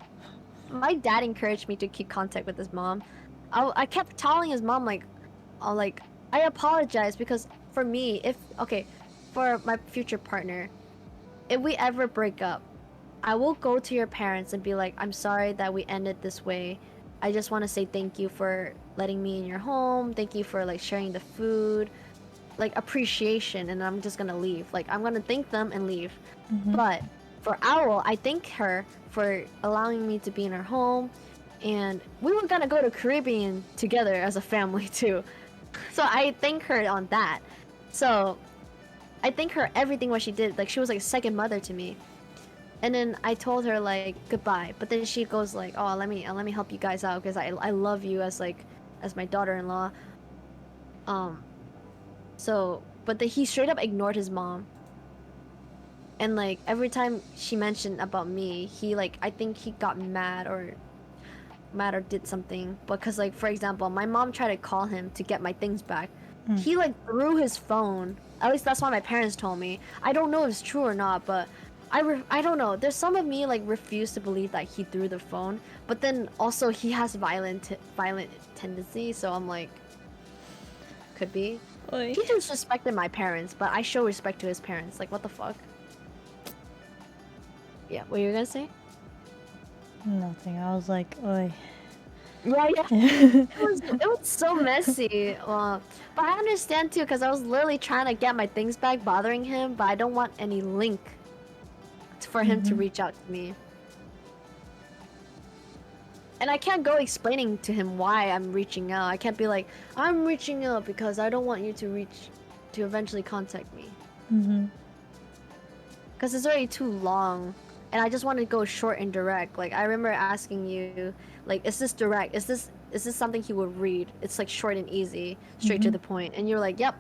my dad encouraged me to keep contact with his mom. I kept telling his mom like I apologize because for me, if okay, for my future partner, if we ever break up, I will go to your parents and be like, I'm sorry that we ended this way. I just want to say thank you for letting me in your home. Thank you for like sharing the food, like appreciation, and I'm just gonna leave. Like I'm gonna thank them and leave. But for Owl, I thank her for allowing me to be in her home, and we were gonna go to Caribbean together as a family too. So I thank her on that. So I thank her everything what she did. Like she was like a second mother to me. And then I told her like goodbye, but then she goes like, "Oh, let me help you guys out because I love you as like as my daughter-in-law." Um, so but then he straight up ignored his mom. And like every time she mentioned about me, he like I think he got mad or did something because like for example my mom tried to call him to get my things back. He like threw his phone, at least that's what my parents told me. I don't know if it's true or not, but I don't know, there's some of me like refuse to believe that he threw the phone, but then also he has violent tendency, so I'm like could be. Oy. He disrespected my parents, but I show respect to his parents. Like what the fuck. Yeah, what you gonna say? Nothing. I was like, oi. Yeah. It was so messy. But I understand too, because I was literally trying to get my things back, bothering him, but I don't want any link for him to reach out to me. And I can't go explaining to him why I'm reaching out. I can't be like, I'm reaching out because I don't want you to eventually contact me. Because it's already too long. And I just want to go short and direct. Like I remember asking you, like, is this direct? Is this is something he would read. It's like short and easy, straight to the point. And you're like, yep.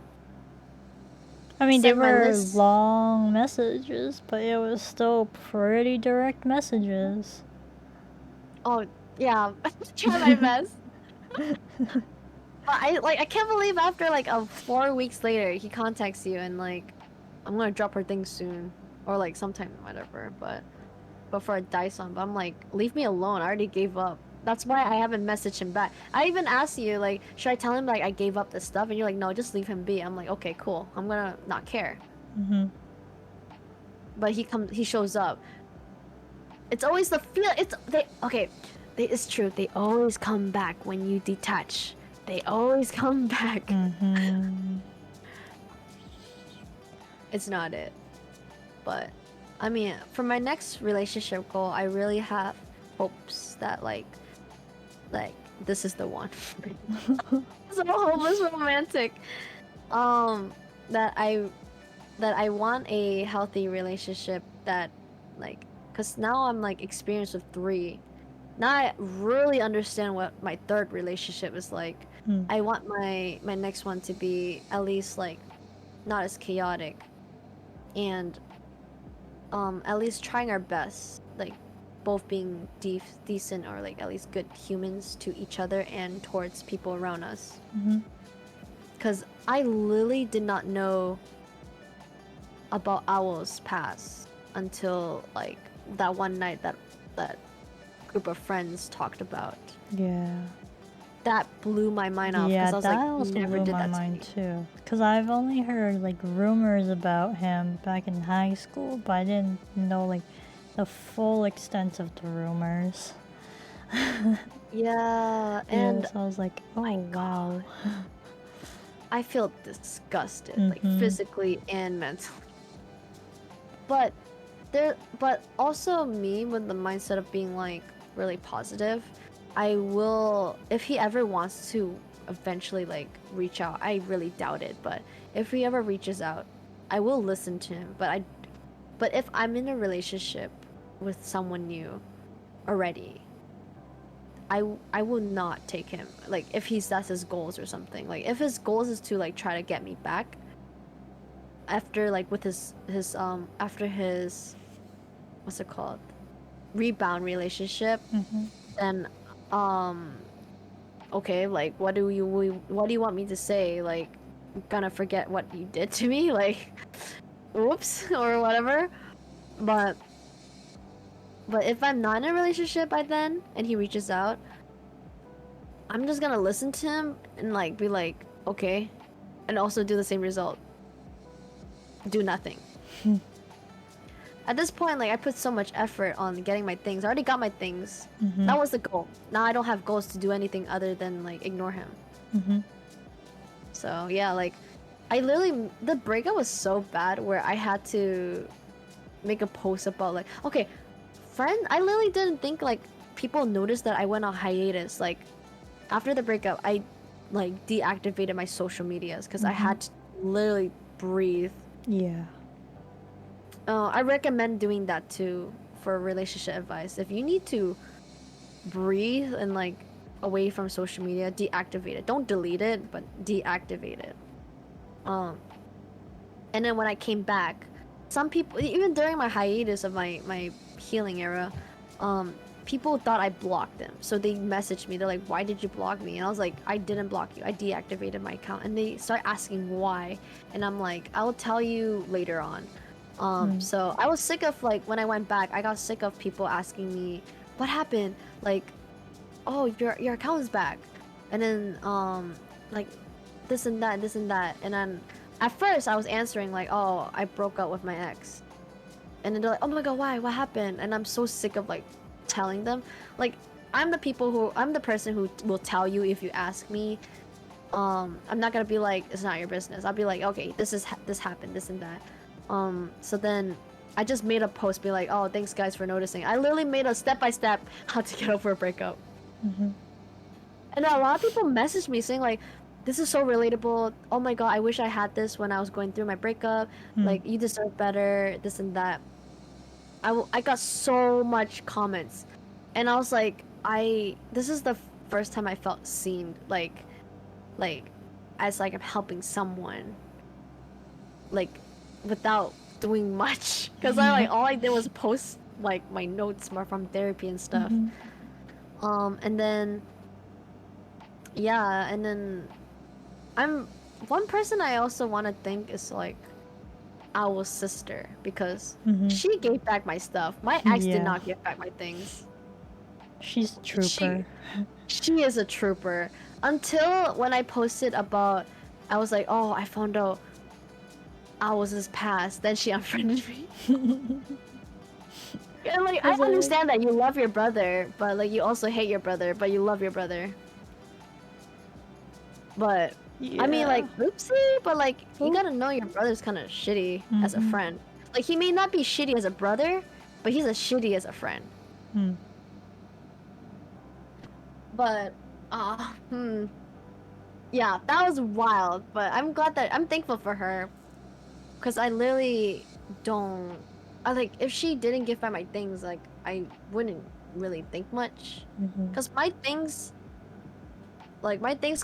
I mean, they Send my were list. long messages, but it was still pretty direct messages. Oh yeah, try my best. But I can't believe after like 4 weeks later he contacts you and like I'm gonna drop her things soon or like sometime whatever. But for a Dyson, but I'm like leave me alone. I already gave up. That's why I haven't messaged him back. I even asked you like should I tell him like I gave up this stuff and you're like no just leave him be. I'm like okay cool. I'm gonna not care. But he shows up. It's always the feel. It's they okay. It's true. They always come back when you detach. They always come back. It's not it. But I mean, for my next relationship goal, I really have hopes that like this is the one. So hopeless romantic. Um, that I want a healthy relationship that like, cause now I'm like experienced with 3. Now I really understand what my 3rd relationship is like. I want my next one to be at least like not as chaotic and at least trying our best like both being decent or like at least good humans to each other and towards people around us. Because I literally did not know about Owl's past until like that one night that group of friends talked about. Yeah. That blew my mind off Yeah, because I was that like, also never blew did my that to mind me. too. Because I've only heard like rumors about him back in high school, but I didn't know like the full extent of the rumors. Yeah, Yeah, and so I was like, oh my wow. God, I feel disgusted, like physically and mentally. But but also me with the mindset of being like really positive. I will if he ever wants to eventually like reach out. I really doubt it, but if he ever reaches out, I will listen to him. But if I'm in a relationship with someone new already, I will not take him. Like if that's his goals or something. Like if his goals is to like try to get me back after like with his after his what's it called? Rebound relationship, then okay, like what do you want me to say? Like I'm gonna forget what you did to me? Like oops or whatever. But if I'm not in a relationship by then and he reaches out, I'm just gonna listen to him and like be like, okay, and also do the same result. Do nothing. At this point, like I put so much effort on getting my things. I already got my things. That was the goal. Now I don't have goals to do anything other than like ignore him. So yeah, like I literally the breakup was so bad where I had to make a post about like okay, friend. I literally didn't think like people noticed that I went on hiatus. Like after the breakup, I like deactivated my social medias because I had to literally breathe. Yeah. I recommend doing that too for relationship advice. If you need to breathe and like away from social media, deactivate it. Don't delete it, but deactivate it. And then when I came back, some people even during my hiatus of my healing era, people thought I blocked them. So they messaged me. They're like, "Why did you block me?" And I was like, "I didn't block you. I deactivated my account." And they start asking why, and I'm like, "I will tell you later on." So I was sick of like when I went back, I got sick of people asking me, "What happened?" Like, "Oh, your account is back," and then like this and that, this and that, and then at first I was answering like, "Oh, I broke up with my ex," and then they're like, "Oh my god, why? What happened?" And I'm so sick of like telling them. Like I'm the person who will tell you if you ask me. I'm not gonna be like it's not your business. I'll be like, okay, this happened, this and that. So then I just made a post be like, oh, thanks guys for noticing. I literally made a step by step how to get over a breakup. And a lot of people messaged me saying like, this is so relatable. Oh my god, I wish I had this when I was going through my breakup. Like you deserve better, this and that. I got so much comments, and I was like, this is the first time I felt seen, like as like I'm helping someone, like without doing much. Cause I like all I did was post like my notes more from therapy and stuff. Mhm. And then yeah, and then I'm one person I also want to thank is like Owl's sister because Mhm. she gave back my stuff. My ex did Yeah. not give back my things. She's a She trooper. she is a trooper. Until when I posted about, I was like, oh, I found out Owl's past. Then she unfriended me. And like I Was like, understand that you love your brother, but like you also hate your brother, but you love your brother. But I mean, yeah. like, oopsie, but like, you Oop. gotta know your brother's kind of shitty as a Mhm. friend. Like, he may not be shitty as a brother, but he's a shitty as a friend. Hmm. But, yeah, that was wild. But I'm glad that I'm thankful for her, because I literally don't. I like if she didn't give back my things, like I wouldn't really think much, Mhm. because my things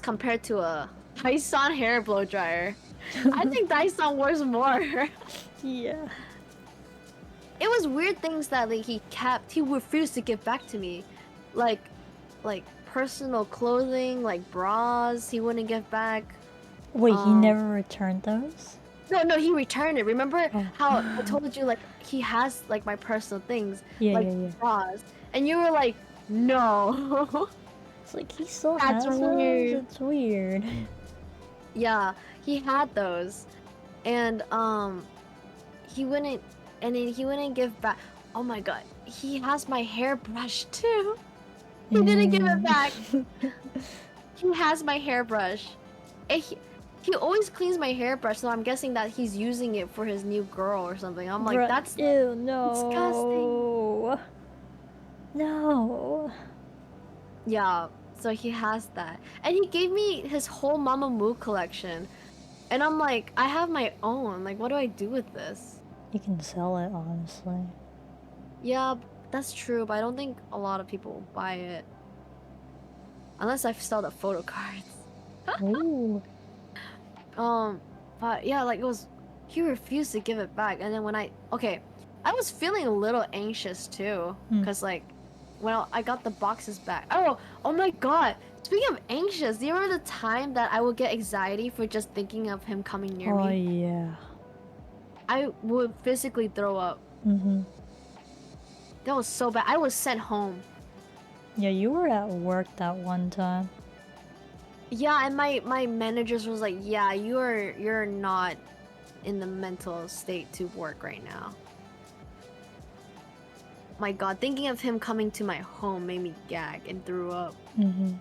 compared to a Dyson hair blow dryer, I think Dyson worth more. Yeah. It was weird things that like he refused to give back to me, like like personal clothing, like bras he wouldn't give back. Wait, he um never returned those? no, he returned it. Remember Oh. how I told you like he has like my personal things, Yeah, like yeah, yeah. bras, and you were like, no. It's like he still That's has those? weird. It's weird. Yeah, he had those, and he wouldn't, and then he wouldn't give back. Oh my god, he has my hairbrush too. He didn't give it back. He has my hairbrush. And he always cleans my hairbrush, so I'm guessing that he's using it for his new girl or something. I'm like, Bruh, that's ew, disgusting. no. No. Yeah, so he has that. And he gave me his whole Mamamoo collection. And I'm like, I have my own. Like, what do I do with this? You can sell it, honestly. Yeah, that's true, but I don't think a lot of people will buy it. Unless I sell the photo cards. Ooh. Um, but yeah, like it was, he refused to give it back. And then okay, I was feeling a little anxious too, Hmm. cause like, when I got the boxes back. Oh my God! Speaking of anxious, do you remember the time that I would get anxiety for just thinking of him coming near Oh, me? yeah. I would physically throw up. Mm-hmm. That was so bad. I was sent home. Yeah, you were at work that one time. Yeah, and my managers was like, yeah, you're not in the mental state to work right now. My god, thinking of him coming to my home made me gag and threw up. Mm-hmm.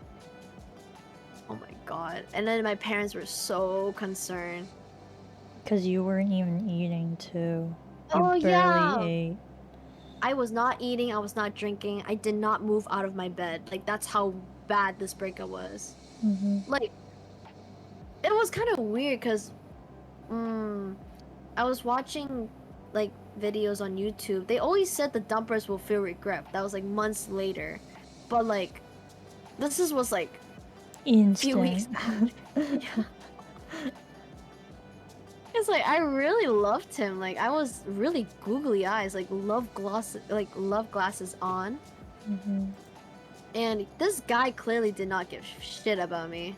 Oh my god. And then my parents were so concerned. Because you weren't even eating, too. You Oh barely yeah! ate. I was not eating, I was not drinking, I did not move out of my bed. Like, that's how bad this breakup was. Mm-hmm. Like, it was kind of weird because, I was watching, like, videos on YouTube. They always said the dumpers will feel regret. That was, like, months later. But, like, was, like, few weeks Instant. after. Yeah. It's like I really loved him. Like I was really googly eyes, like love glasses on. Mm-hmm. And this guy clearly did not give shit about me.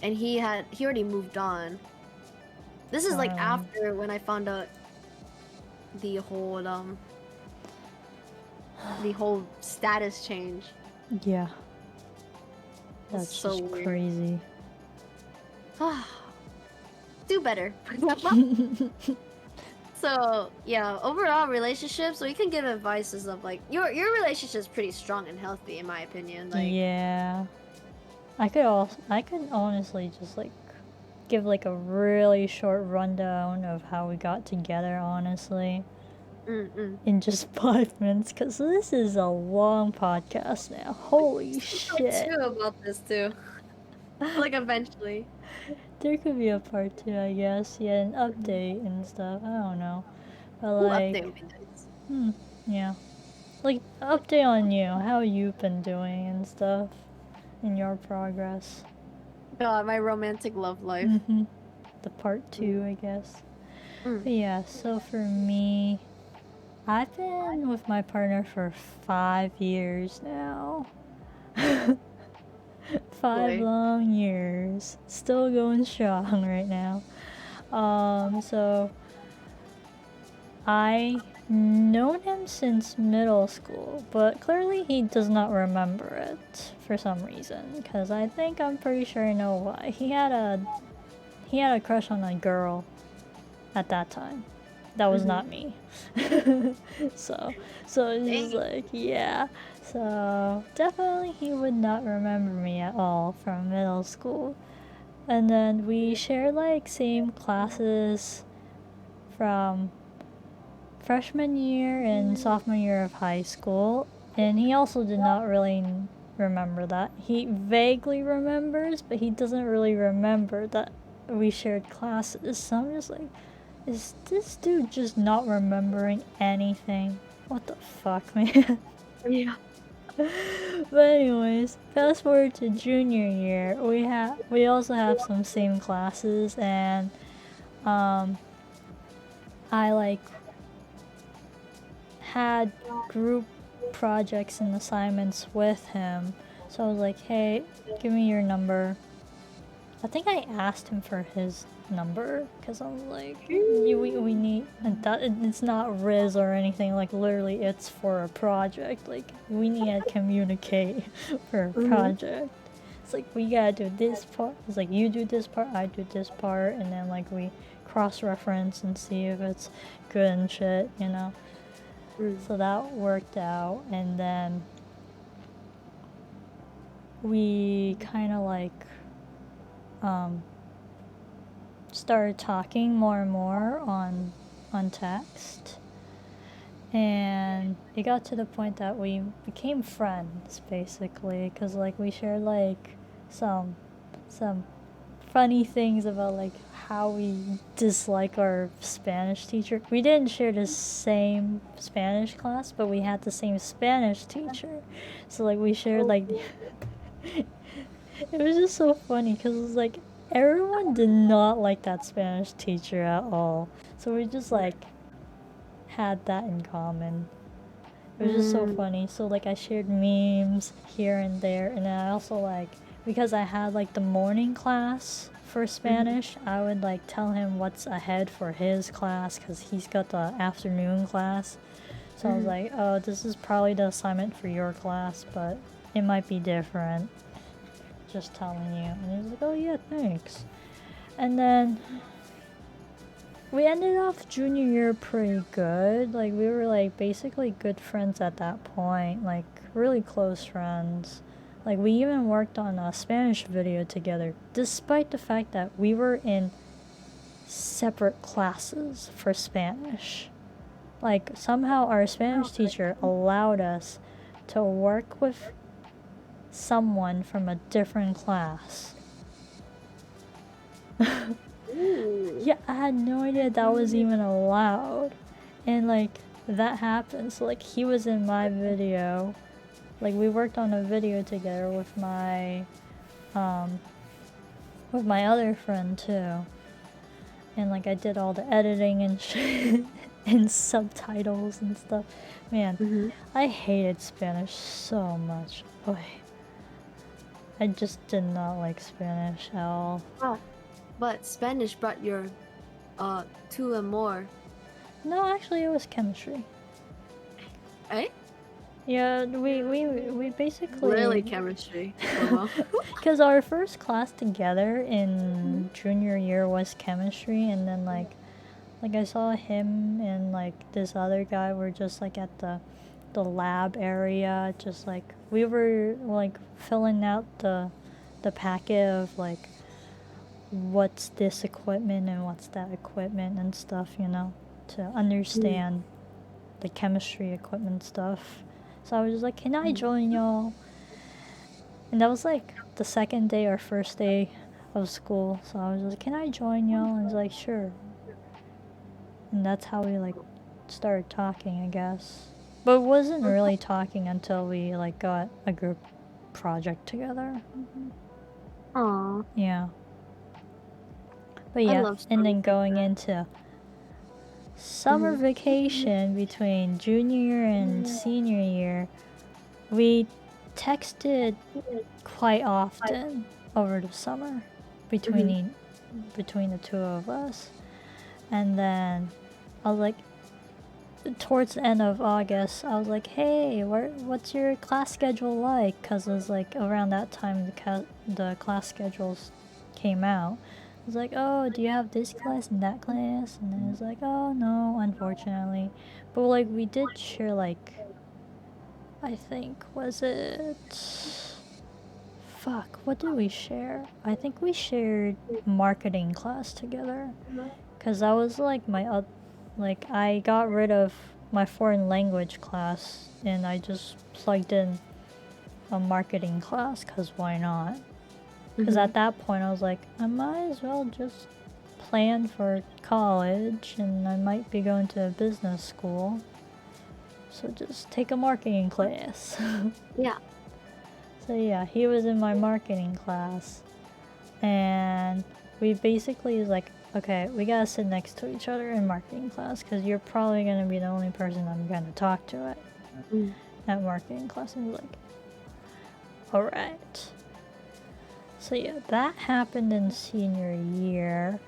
And he already moved on. This is like Darling. after when I found out the whole status change. Yeah. It's That's so just weird. crazy. Do better. So yeah, overall relationships, we can give advices of like your relationship's pretty strong and healthy in my opinion. Like Yeah. I could honestly just like give like a really short rundown of how we got together, honestly, in just 5 minutes, because this is a long podcast now. Holy part shit. two about this too. Like eventually. There could be a part 2, I guess. Yeah, an update and stuff. I don't know. But Ooh, like, update would be nice. yeah. Like, update on you, how you've been doing and stuff. in your progress? God, my romantic love life. Mm-hmm. The part 2, I guess. Mm. But yeah, so for me, I've been with my partner for 5 years now. 5 Boy. long years. Still going strong right now. So I known him since middle school, but clearly he does not remember it for some reason. Because I'm pretty sure I know why. He had a crush on a girl at that time. That was not me. so so it's just Dang. like, yeah. So definitely he would not remember me at all from middle school. And then we shared like same classes from freshman year and sophomore year of high school, and he also did not really remember that. He vaguely remembers, but he doesn't really remember that we shared classes. So I'm just like, is this dude just not remembering anything? What the fuck, man? Yeah. But anyways, fast forward to junior year, we also have some same classes, and um, I like had group projects and assignments with him. So I was like, hey, give me your number. I think I asked him for his number because I was like, we need, and that it's not Riz or anything. Like literally, it's for a project. Like we need to communicate for a project. It's like we gotta do this part. It's like you do this part, I do this part, and then like we cross-reference and see if it's good and shit, you know. So that worked out, and then we kind of like started talking more and more on text, and it got to the point that we became friends basically, because like we shared like some funny things about like how we dislike our Spanish teacher. We didn't share the same Spanish class, but we had the same Spanish teacher. So like we shared like it was just so funny because it was like everyone did not like that Spanish teacher at all. So we just like had that in common. It was just so funny. So like I shared memes here and there, and then I also like, because I had like the morning class for Spanish, I would like tell him what's ahead for his class because he's got the afternoon class. So I was like, oh, this is probably the assignment for your class, but it might be different. Just telling you. And he was like, oh yeah, thanks. And then we ended off junior year pretty good. Like we were like basically good friends at that point, like really close friends. Like we even worked on a Spanish video together, despite the fact that we were in separate classes for Spanish. Like somehow our Spanish teacher allowed us to work with someone from a different class. Yeah, I had no idea that was even allowed. And like that happened. So like he was in my video. Like we worked on a video together with my other friend too. And like I did all the editing and shit and subtitles and stuff. Man, I hated Spanish so much. Oh, I just did not like Spanish at all. But Spanish brought your two and more. No, actually, it was chemistry. Eh? Yeah, we basically Really chemistry. because our first class together in junior year was chemistry, and then like I saw him and like this other guy were just like at the lab area, just like we were like filling out the packet of like what's this equipment and what's that equipment and stuff, you know, to understand the chemistry equipment stuff. So I was just like, can I join y'all? And that was like the second day or first day of school. So I was like, can I join y'all? And he's like, sure. And that's how we like started talking, I guess. But it wasn't really talking until we like got a group project together. Aw, Yeah. But I yeah, love and stuff then like going that. into summer vacation between junior year and senior year, we texted quite often over the summer between between the two of us. And then I was like, towards the end of August, I was like, hey, what's your class schedule like? Because it was like around that time the class schedules came out. I was like, oh, do you have this class and that class? And then it was like, oh, no, unfortunately. But like, we did share, like, I think, was it. Fuck, what did we share? I think we shared marketing class together. Because that was like like, I got rid of my foreign language class and I just plugged in a marketing class because why not? Because at that point I was like, I might as well just plan for college and I might be going to a business school. So just take a marketing class. Yeah. So yeah, he was in my marketing class. And we basically was like, okay, we gotta sit next to each other in marketing class because you're probably gonna be the only person I'm gonna talk to at marketing class. And like, all right. So yeah, that happened in senior year,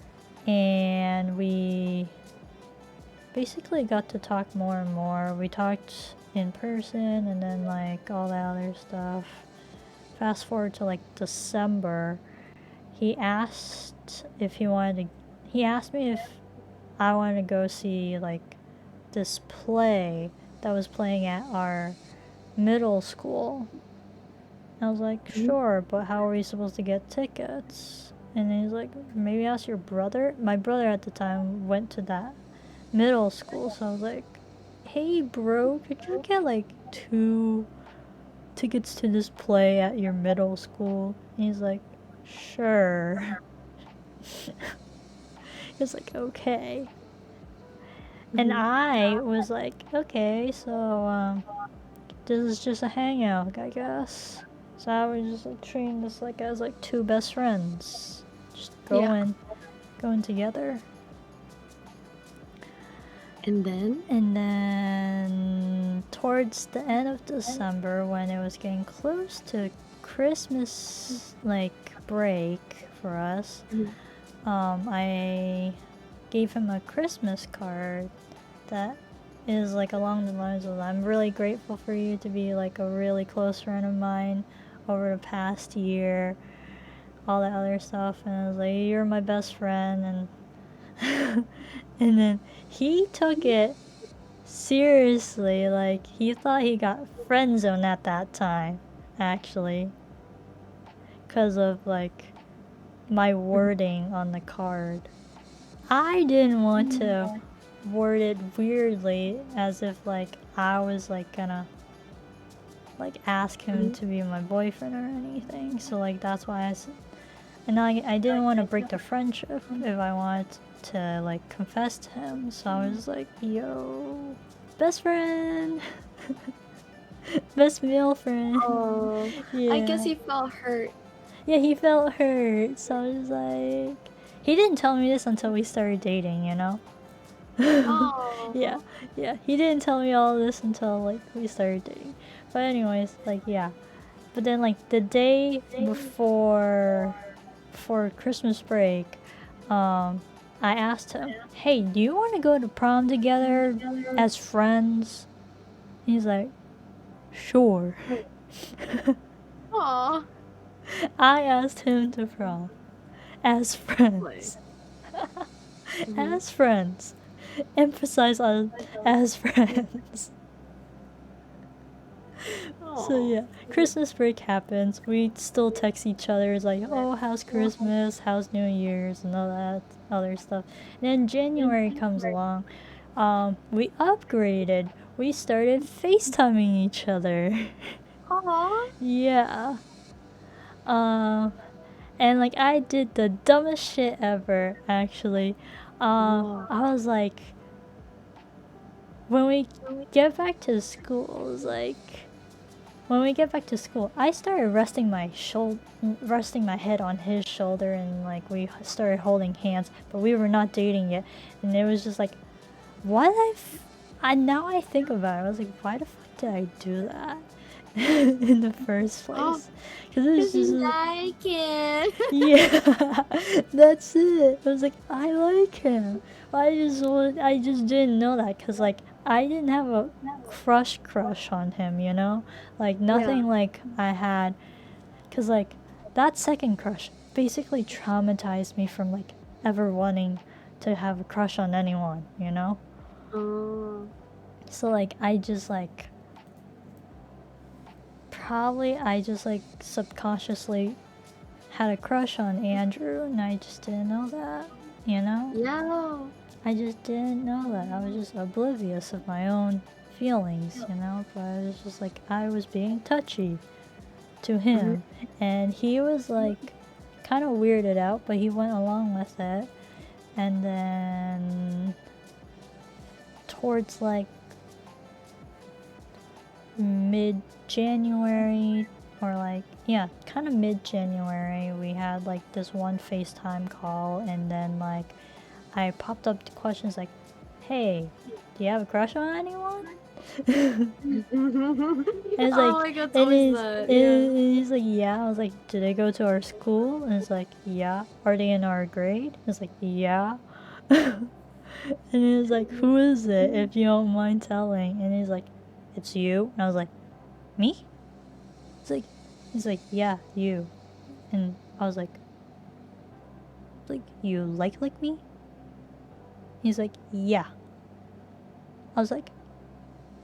and we basically got to talk more and more. We talked in person, and then like all that other stuff. Fast forward to like December, he asked if he wanted to. He asked me if I wanted to go see like this play that was playing at our middle school. I was like, sure, but how are we supposed to get tickets? And he's like, maybe ask your brother. My brother at the time went to that middle school, so I was like, hey, bro, could you get like 2 tickets to this play at your middle school? And he's like, sure. He's like, okay. And I was like, okay, so this is just a hangout, I guess. So I was just like treating this like as like two best friends, just Yeah. going together. And then? And then towards the end of December, when it was getting close to Christmas like break for us, I gave him a Christmas card that is like along the lines of, I'm really grateful for you to be like a really close friend of mine over the past year, all that other stuff. And I was like, you're my best friend. And and then he took it seriously, like he thought he got friend zoned at that time, actually, because of like my wording on the card. I didn't want to word it weirdly as if like I was like gonna like ask him to be my boyfriend or anything. So like that's why and I didn't want to break the friendship if I wanted to like confess to him. So I was like, yo, best friend. Best male friend. Oh, Yeah. I guess he felt hurt. Yeah, he felt hurt. So I was like, he didn't tell me this until we started dating, you know? Oh. Yeah, yeah. He didn't tell me all this until like we started dating. But anyways, like yeah. But then like the day before Christmas break, I asked him, "Hey, do you want to go to prom together as friends?" He's like, "Sure." Aw. I asked him to prom as Like, friends. As friends. Emphasize on as friends. So oh. yeah, Christmas break happens. We still text each other. It's like, oh, how's Christmas? How's New Year's? And all that other stuff. And then January comes along. We upgraded. We started FaceTiming each other. Aw. Yeah. Um, and like I did the dumbest shit ever. Actually, Whoa. I was like, when we get back to school, it was like when we get back to school, I started resting my head on his shoulder, and like we started holding hands, but we were not dating yet, and it was just like, why did now I think about it, I was like, why the fuck did I do that in the first Oh, place? Because it was because just you like it. yeah, that's it. I was like, I like him. I just didn't know that because like I didn't have a crush on him, you know, like Yeah. nothing like I had, because like that second crush basically traumatized me from like ever wanting to have a crush on anyone, you know. Oh. So like I just like probably I just like subconsciously had a crush on Andrew, and I just didn't know that, you know? Yeah. I just didn't know that. I was just oblivious of my own feelings, you know? But I was just like, I was being touchy to Mhm. him, and he was like kind of weirded out, but he went along with it. And then towards like mid January, or like, yeah, kind of mid January, we had like this one FaceTime call, and then like I popped up the questions like, hey, do you have a crush on anyone? And it's Oh like, my god, it's always that. Yeah. and he's like, yeah. I was like, do they go to our school? And it's like, yeah. Are they in our grade? It's like, yeah. And he was like, who is it, if you don't mind telling? And he's like, it's you. And I was like, me? It's like, he's like, yeah, you. And I was like, you like me? He's like, yeah. I was like,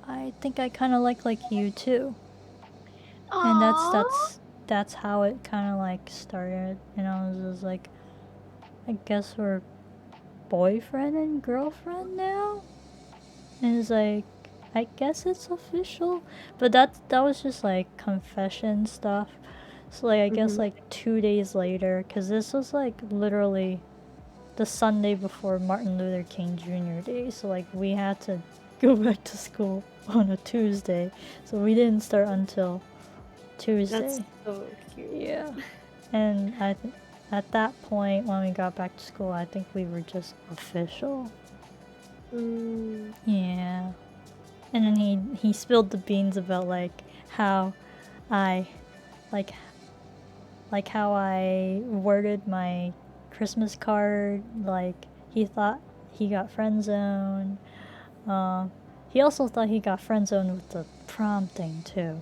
I think I kind of like you too. And Aww. that's how it kind of like started. And I was just like, I guess we're boyfriend and girlfriend now. And it's like, I guess it's official. But that was just like confession stuff. So like I guess Mhm. like 2 days later, because this was like literally the Sunday before Martin Luther King Jr. Day. So like we had to go back to school on a Tuesday. So we didn't start until Tuesday. That's so cute. Yeah. And at that point, when we got back to school, I think we were just official. Mm. Yeah. And then he spilled the beans about like how I like how I worded my Christmas card. Like he thought he got friend zoned. He also thought he got friend zoned with the prom thing too.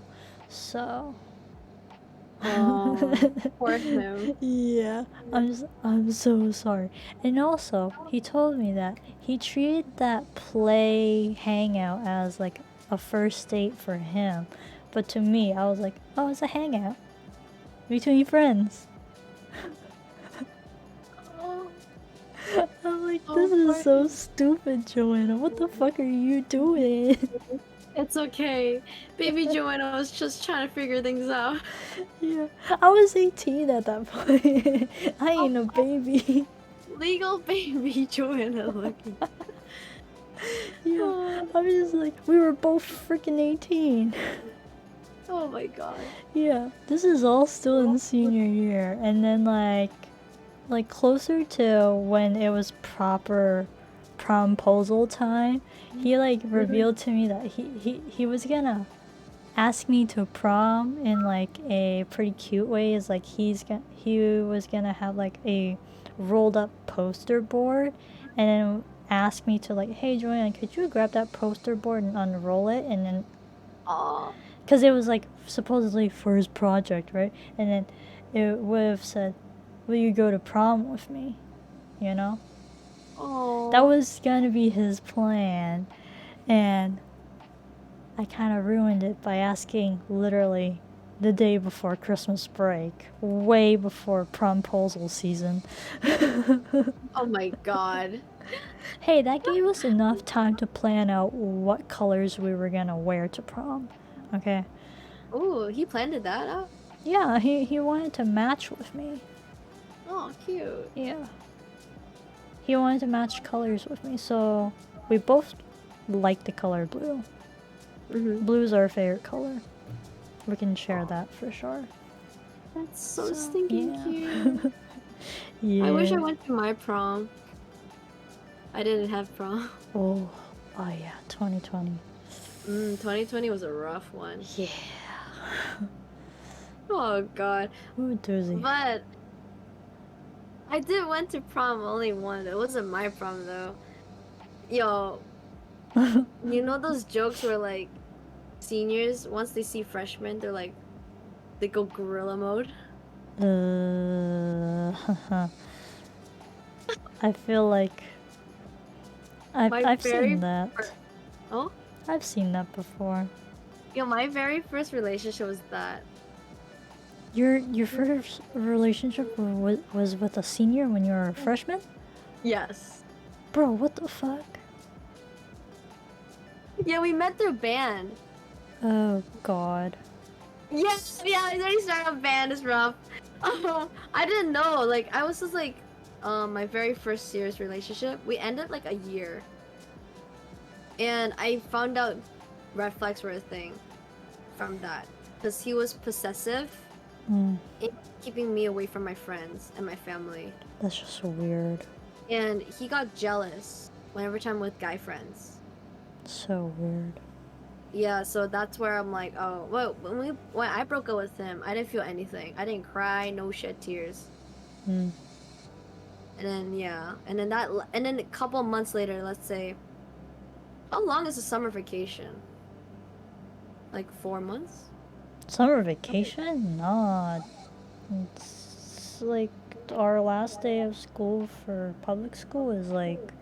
So Oh, poor him. yeah, I'm so sorry. And also, he told me that he treated that play hangout as like a first date for him. But to me, I was like, oh, it's a hangout between friends. Oh, I'm like, oh, this is poor so him. stupid, Joanna. What the fuck are you doing? It's okay. Baby Joanna was just trying to figure things out. Yeah, I was 18 at that point. I Oh, ain't a baby. legal baby Joanna looking. Yeah, Oh, I was just like, we were both freaking 18. oh my god. Yeah, this is all still in senior year, and then like closer to when it was proper promposal time, he like revealed to me that he was gonna ask me to prom in like a pretty cute way. Is like he was gonna have like a rolled up poster board, and then ask me to like, hey Joanne, could you grab that poster board and unroll it, and then Oh, because it was like supposedly for his project, right? And then it would have said, will you go to prom with me, you know? That oh. was gonna be his plan, and I kind of ruined it by asking literally the day before Christmas break, way before promposal season. Oh my god. Hey, that gave us enough time to plan out what colors we were gonna wear to prom. Okay. Ooh, he planned that out? Yeah, he wanted to match with me. Oh, cute. Yeah. He wanted to match colors with me, so we both like the color blue. Mm-hmm. Blue's our favorite color. We can share that for sure. That's so stinking yeah. cute. Yeah. I wish I went to my prom. I didn't have prom. Oh yeah, 2020. 2020 was a rough one. Yeah. Oh god. Ooh, doozy. But I did went to prom only once. It wasn't my prom though. Yo, you know those jokes where like seniors, once they see freshmen, they're like, they go gorilla mode? I feel like I've seen that. Oh? I've seen that before. Yo, my very first relationship was that. Your first relationship was with a senior when you were a freshman? Yes. Bro, what the fuck? Yeah, we met through band. Oh god. Yes, yeah, I already started a band is rough. I didn't know. Like, I was just like, my very first serious relationship. We ended like a year. And I found out red flags were a thing from that. Because he was possessive Mm, and keeping me away from my friends and my family. that's just so weird. And he got jealous whenever time with guy friends. So weird. Yeah, so that's where I'm like, oh, well, when I broke up with him, I didn't feel anything. I didn't cry, no shed tears. Mm. And then yeah, and then a couple months later, let's say, how long is a summer vacation? Like 4 months? Summer vacation? Nah. It's like our last day of school for public school is like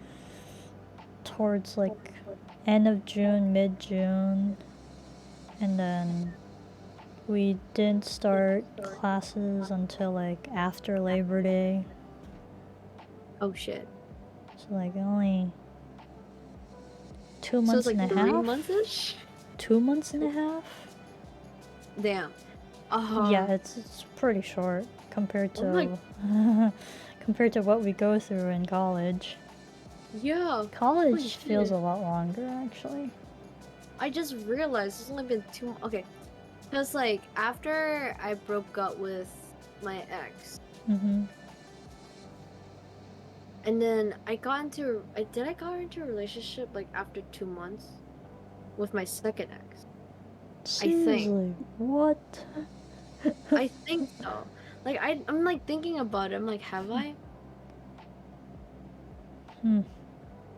towards like end of June, mid June, and then we didn't start classes until like after Labor Day. Oh shit. So like only 2 So months it's like and a 3 half. months-ish? 2 months and a half. Damn. Yeah, it's pretty short compared Oh my- to compared to what we go through in college. Yeah. Holy College feels shit. a lot longer actually. I just realized it's only been 2 okay. Cause like after I broke up with my ex, Mm-hmm. and then I got into a relationship like after 2 months with my second ex. Seriously, what? I think so. Like I'm like thinking about it. I'm like, have I? Hmm.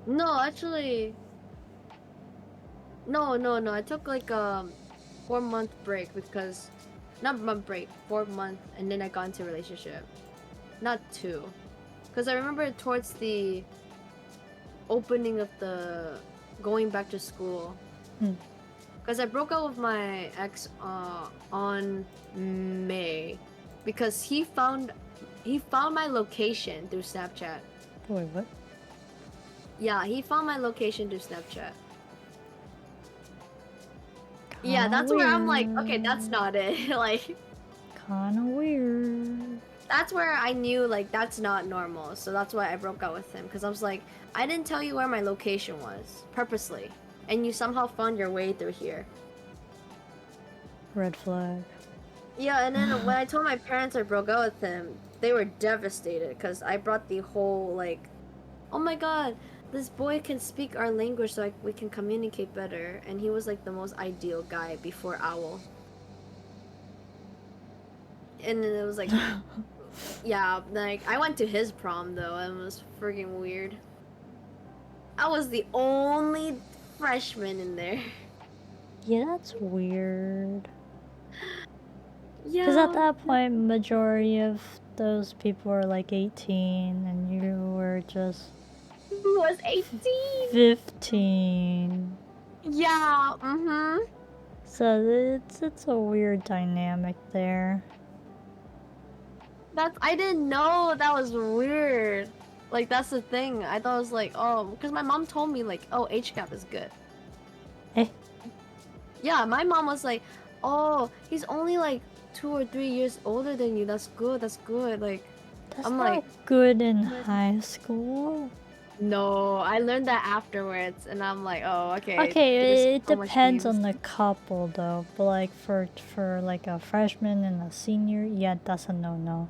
No, actually, no. I took like a 4 month break because, not month break, 4 month, and then I got into a relationship. Not 2, because I remember towards the opening of the going back to school. Hmm. Because I broke up with my ex on May, because he found my location through Snapchat. Wait, what? Yeah, he found my location through Snapchat. Yeah, that's where I'm like, okay, that's not it. Like, Kinda weird. that's where I knew, like, that's not normal. So that's why I broke up with him. Because I was like, I didn't tell you where my location was, purposely. And you somehow found your way through here. Red flag. Yeah, and then when I told my parents I broke up with him, they were devastated. Because I brought the whole, like, oh my god, this boy can speak our language so we can communicate better. And he was like the most ideal guy before Owl. And then it was like, yeah, like I went to his prom though, and it was freaking weird. I was the only freshman in there. Yeah, that's weird. Yeah. Because at that point, majority of those people were like 18, and you were just He was 18. 15. Yeah. Mm-hmm. So it's a weird dynamic there. I didn't know that was weird. Like that's the thing. I thought it was like, oh, because my mom told me like, oh, age gap is good. Eh? Yeah, my mom was like, oh, he's only like 2 or 3 years older than you. That's good. That's good. Like, That's I'm not like, good in high school. No, I learned that afterwards, and I'm like, oh, okay. There's Okay, it so much depends memes. on the couple though. But like for like a freshman and a senior, yeah, that's a no.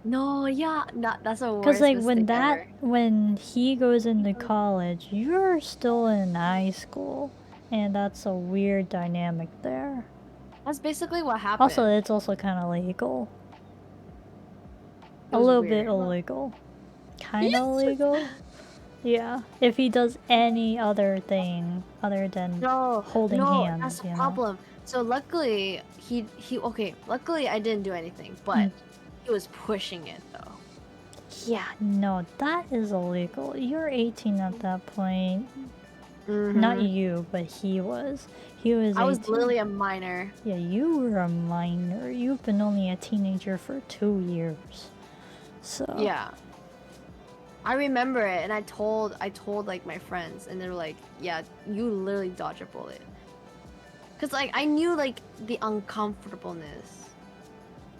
No, yeah, that's the Cause worst like mistake ever. when he goes into college, you're still in high school, and that's a weird dynamic there. That's basically what Also, happened. it's also kind of illegal. It A was little bit weird. illegal. Kind of Yes. illegal. Yeah. If he does any other thing other than No, holding no, that's hands, the you know. problem. So luckily, he okay. Luckily, I didn't do anything, but Mm. he was pushing it though. Yeah, no, that is illegal. You're 18 at that point. Not Mm-hmm. you, but he was. He was I was 18. literally a minor. Yeah, you were a minor. You've been only a teenager for 2 years. So, Yeah, I remember it, and I told like my friends, and they were like, "Yeah, you literally dodged a bullet." Cause like I knew like the uncomfortableness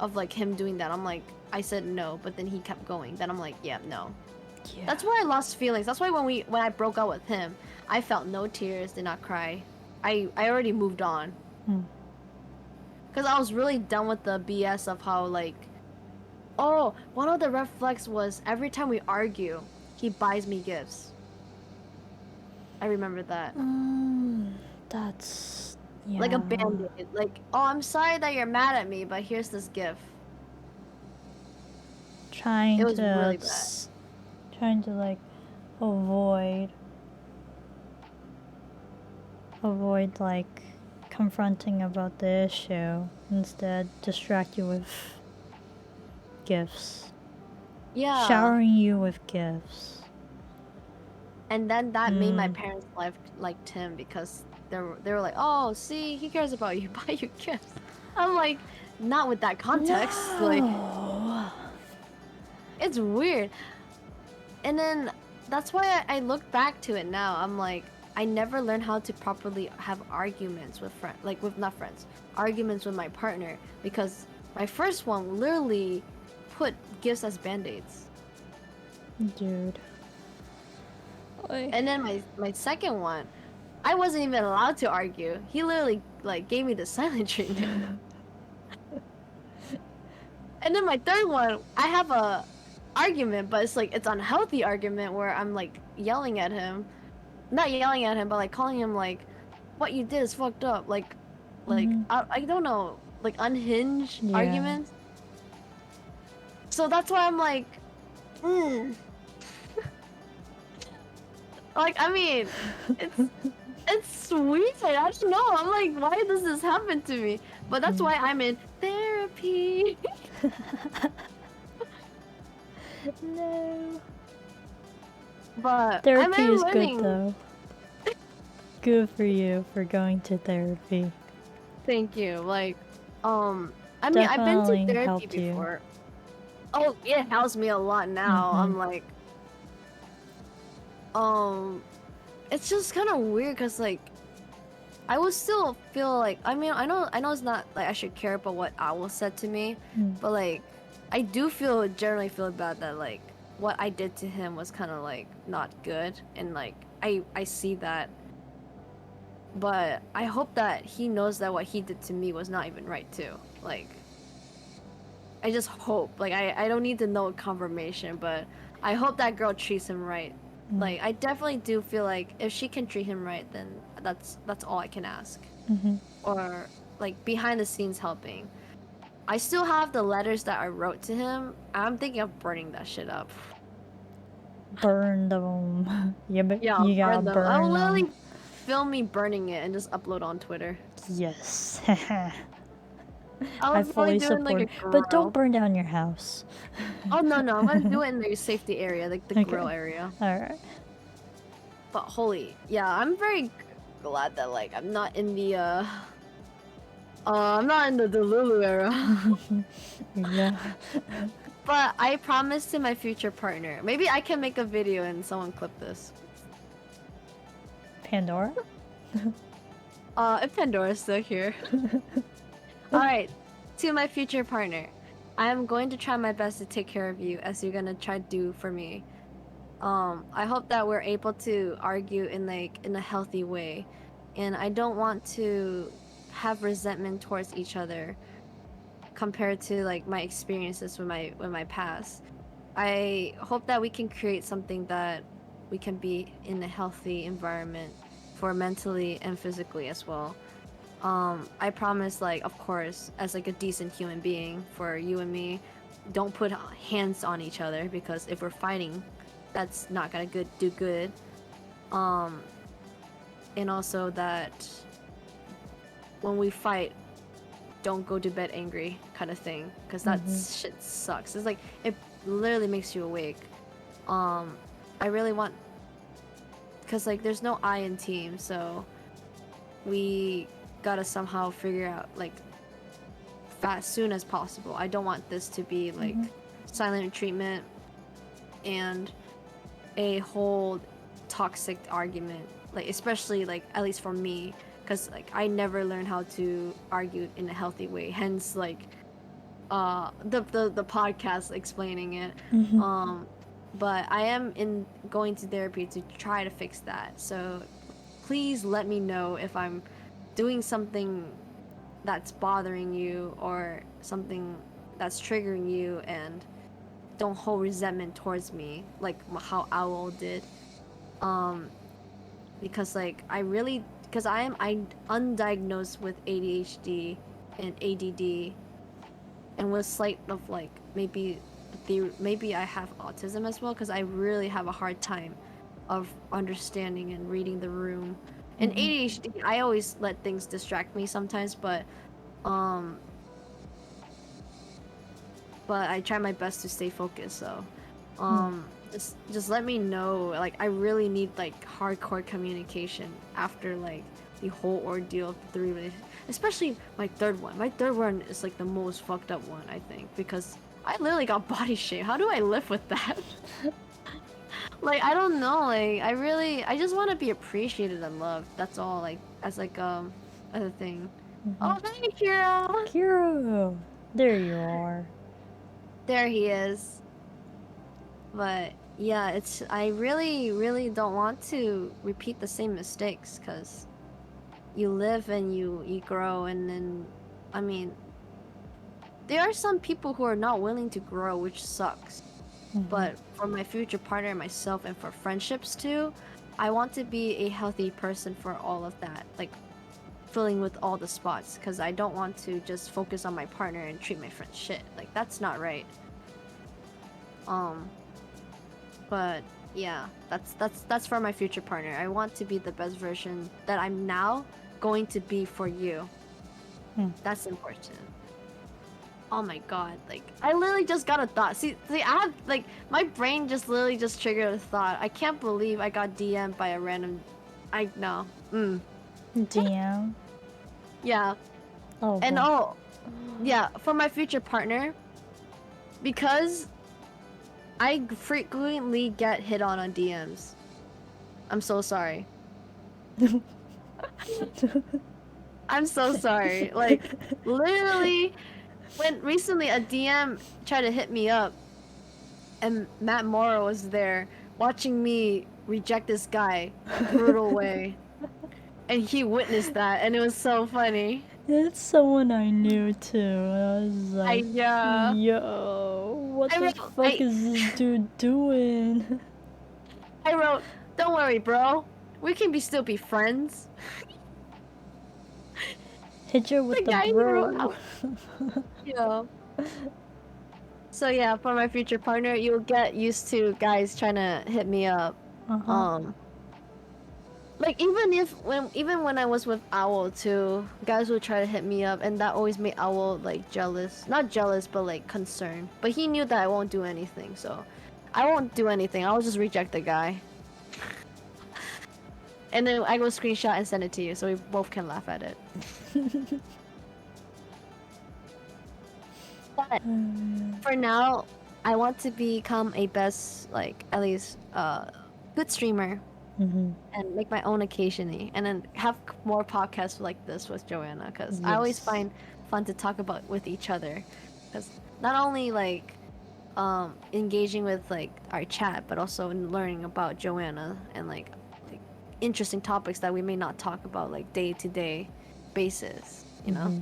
of like him doing that. I'm like, I said no, but then he kept going. Then I'm like, yeah, no. yeah. That's why I lost feelings. That's why when I broke up with him, I felt no tears, did not cry. I already moved on. Mm. Cause I was really done with the BS of how like, oh, one of the red flags was every time we argue, he buys me gifts. I remember that. That's. Like a Yeah. band-aid. Like, oh, I'm sorry that you're mad at me, but here's this gift. It Trying was to. really bad. Trying to, like, avoid. Avoid, like, confronting about the issue. Instead, distract you with gifts. Yeah. Showering you with gifts. And then that made my parents liked him because they were like, oh, see, he cares about you, buy you gifts. I'm like, not with that context. Like, No. it's weird. And then that's why I look back to it now. I'm like, I never learned how to properly have arguments with friends, like with not friends, arguments with my partner because my first one literally put gifts as band-aids. Dude. And then my second one, I wasn't even allowed to argue. He literally like gave me the silent treatment. And then my third one, I have a argument, but it's like it's unhealthy argument where I'm like yelling at him, not yelling at him, but like calling him like, what you did is fucked up. Like I don't know, like unhinged Yeah. arguments. So that's why I'm like, like I mean, it's weird. I don't know. I'm like, why does this happen to me? But that's why I'm in therapy. No. But Therapy I'm is learning. good though. Good for you for going to therapy. Thank you. Like, I mean, I've been to Definitely therapy helped you. before. Oh, it helps me a lot now. I'm like, it's just kind of weird because like, I would still feel like, I mean, I know it's not like I should care about what Owl said to me, but like, I do generally feel bad that like what I did to him was kind of like not good, and like I see that. But I hope that he knows that what he did to me was not even right too. Like, I just hope. Like, I don't need to know confirmation, but I hope that girl treats him right. Like, I definitely do feel like if she can treat him right, then that's all I can ask. Or like behind the scenes helping. I still have the letters that I wrote to him. I'm thinking of burning that shit up. Burn them. Yeah, but Yeah, you gotta burn them. I'll burn them. literally film me burning it and just upload on Twitter. Yes. I I was probably fully doing like support. a But don't grill. burn down your house. Oh no, I'm gonna do it in the safety area, like the grill area. Alright. But holy, yeah, I'm very glad that like I'm not in the I'm not in the Delulu era. Yeah. But I promised to my future partner. Maybe I can make a video and someone clip this. Pandora? If Pandora's still here. Alright, to my future partner. I am going to try my best to take care of you as you're gonna try to do for me. I hope that we're able to argue in like in a healthy way, and I don't want to have resentment towards each other compared to like my experiences with my past. I hope that we can create something that we can be in a healthy environment for mentally and physically as well. I promise, like, of course, as like a decent human being for you and me, don't put hands on each other because if we're fighting, that's not gonna do good. Um, and also that when we fight, don't go to bed angry, kind of thing, because that shit sucks. It's like it literally makes you awake. Um, I really want, because like there's no I in team, so we gotta somehow figure out like fast soon as possible. I don't want this to be like silent treatment and a whole toxic argument, like especially like at least for me, because like I never learned how to argue in a healthy way, hence like the podcast explaining it. But I am in going to therapy to try to fix that, so please let me know if I'm doing something that's bothering you or something that's triggering you, and don't hold resentment towards me like how Owl did. Um, because like I really, because I undiagnosed with ADHD and ADD, and with slight of like maybe I have autism as well, because I really have a hard time of understanding and reading the room. And ADHD, I always let things distract me sometimes, um but I try my best to stay focused. So, just let me know. Like, I really need like hardcore communication after like the whole ordeal of the three relationships. Especially my third one. My third one is like the most fucked up one, I think, because I literally got body shamed. How do I live with that? Like, I don't know. Like, I just want to be appreciated and loved. That's all. Like, as a thing. Oh, thank you. Kiro, there you are. There he is. But yeah, it's I really don't want to repeat the same mistakes, because you live and you grow, and then I mean there are some people who are not willing to grow, which sucks. But for my future partner and myself and for friendships too, I want to be a healthy person for all of that, like filling with all the spots, because I don't want to just focus on my partner and treat my friend shit. Like, that's not right. um But yeah, that's for my future partner. I want to be the best version that I'm now going to be for you. That's important. Oh my god, like I literally just got a thought. See, I have like my brain just literally just triggered a thought. I can't believe I got DM'd by a random. I know. Damn. Yeah, Oh, and boy. yeah, for my future partner, because I frequently get hit on DMs. I'm so sorry. I'm so sorry. Like, literally, when recently a DM tried to hit me up, and Matt Morrow was there watching me reject this guy brutal way, and he witnessed that, and it was so funny. It's someone I knew too. I was like, Yeah. yo, what I the wrote, fuck is this dude doing? I wrote, don't worry, bro. We can still be friends. Hit you The with the guy he wrote bro. out. Yeah. So yeah, for my future partner, you'll get used to guys trying to hit me up. Um, like even when I was with Owl too, guys would try to hit me up, and that always made Owl like jealous. Not jealous, but like concerned. But he knew that I won't do anything, so I won't do anything. I'll just reject the guy, and then I go screenshot and send it to you, so we both can laugh at it. But for now, I want to become a best, like at least good streamer, and make my own occasionally, and then have more podcasts like this with Joanna, because I always Yes. find fun to talk about with each other, because not only like engaging with like our chat, but also in learning about Joanna and like interesting topics that we may not talk about like day to day basis, you know.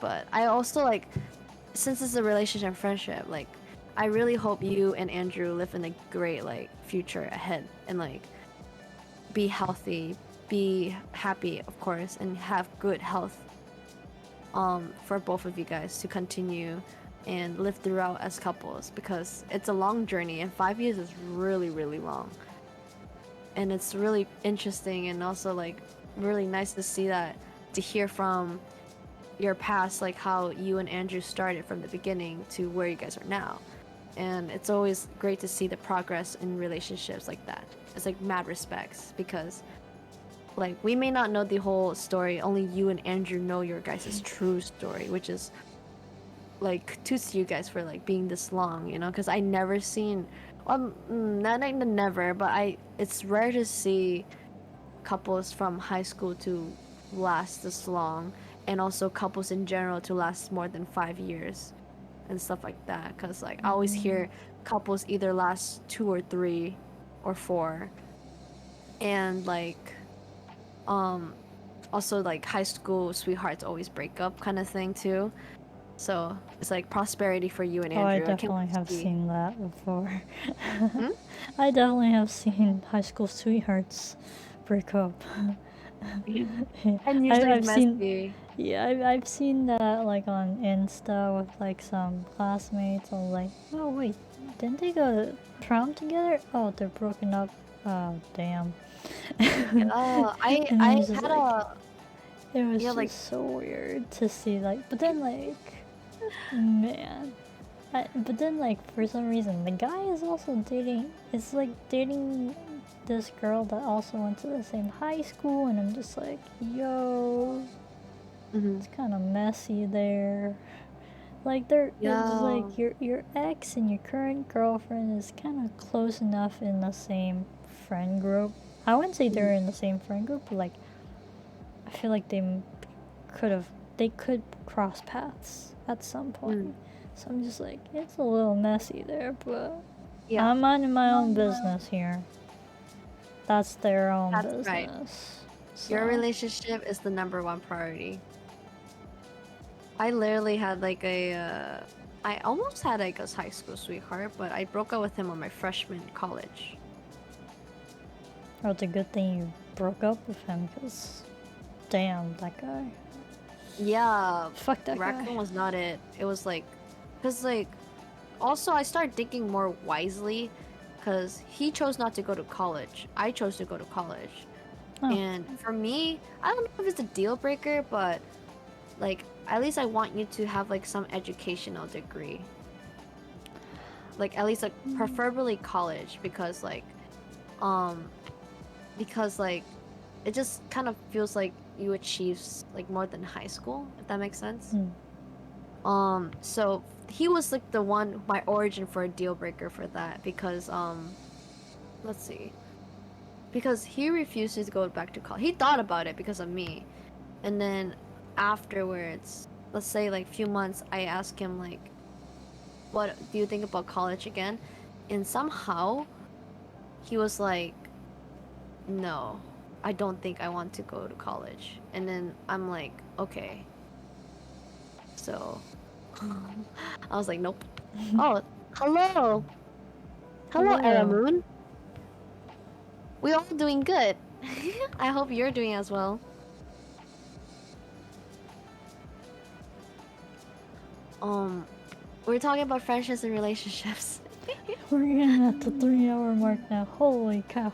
But I also like, since it's a relationship and friendship, like I really hope you and Andrew live in a great like future ahead and like be healthy, be happy, of course, and have good health for both of you guys to continue and live throughout as couples, because it's a long journey and 5 years is really really long, and it's really interesting and also like really nice to see that, to hear from your past, like how you and Andrew started from the beginning to where you guys are now. And it's always great to see the progress in relationships like that. It's like mad respects, because like we may not know the whole story, only you and Andrew know your guys' true story, which is like to you guys for like being this long, you know, because I never seen, not like never, but it's rare to see couples from high school to last this long, and also couples in general to last more than 5 years and stuff like that, because like I always hear couples either last 2 or 3 or 4, and like also like high school sweethearts always break up kind of thing too. So it's like prosperity for you and Oh, I Andrew. I can't definitely wait to have see. seen that before. Hmm? I definitely have seen high school sweethearts break up. And usually it's I've seen, messy. yeah, I've seen that like on Insta with like some classmates. I was like, oh wait, didn't they go to prom together? Oh, they're broken up. Oh damn. Oh, I And it I was just had like, a, it was yeah, like, just so weird to see like, but then like, man. But then, like, for some reason, the guy is also dating. It's like dating this girl that also went to the same high school, and I'm just like, yo, mhm. it's kind of messy there. Like, it's just Yeah. like your ex and your current girlfriend is kind of close enough in the same friend group. I wouldn't say they're Mhm. in the same friend group, but like, I feel like could have they could cross paths at some Mm. point. So I'm just like, it's a little messy there, but Yeah, I'm minding my own business here. That's their own that's right. business. Your So, relationship is the number one priority. I literally had like I almost had like a high school sweetheart, but I broke up with him on my freshman college. oh, it's a good thing you broke up with him, because damn, that guy. Yeah, Fuck that guy. Raccoon was not it. It was like, cause like, also I started thinking more wisely, cause he chose not to go to college. I chose to go to college, Oh, and for me, I don't know if it's a deal breaker, but like at least I want you to have like some educational degree, like at least like preferably college, um because like it just kind of feels like you achieve like more than high school, if that makes sense. hmm. So he was like the one, my origin for a deal breaker for that, because let's see, because he refused to go back to college. He thought about it because of me, and then afterwards, let's say like few months, I asked him like, what do you think about college again? And somehow he was like, no, I don't think I want to go to college. And then I'm like, okay. So I was like, nope. Oh, hello. Hello, Hello. Aramoon. We all doing good. I hope you're doing as well. Um, we're talking about friendships and relationships. We're getting at the 3 hour mark now. Holy cow.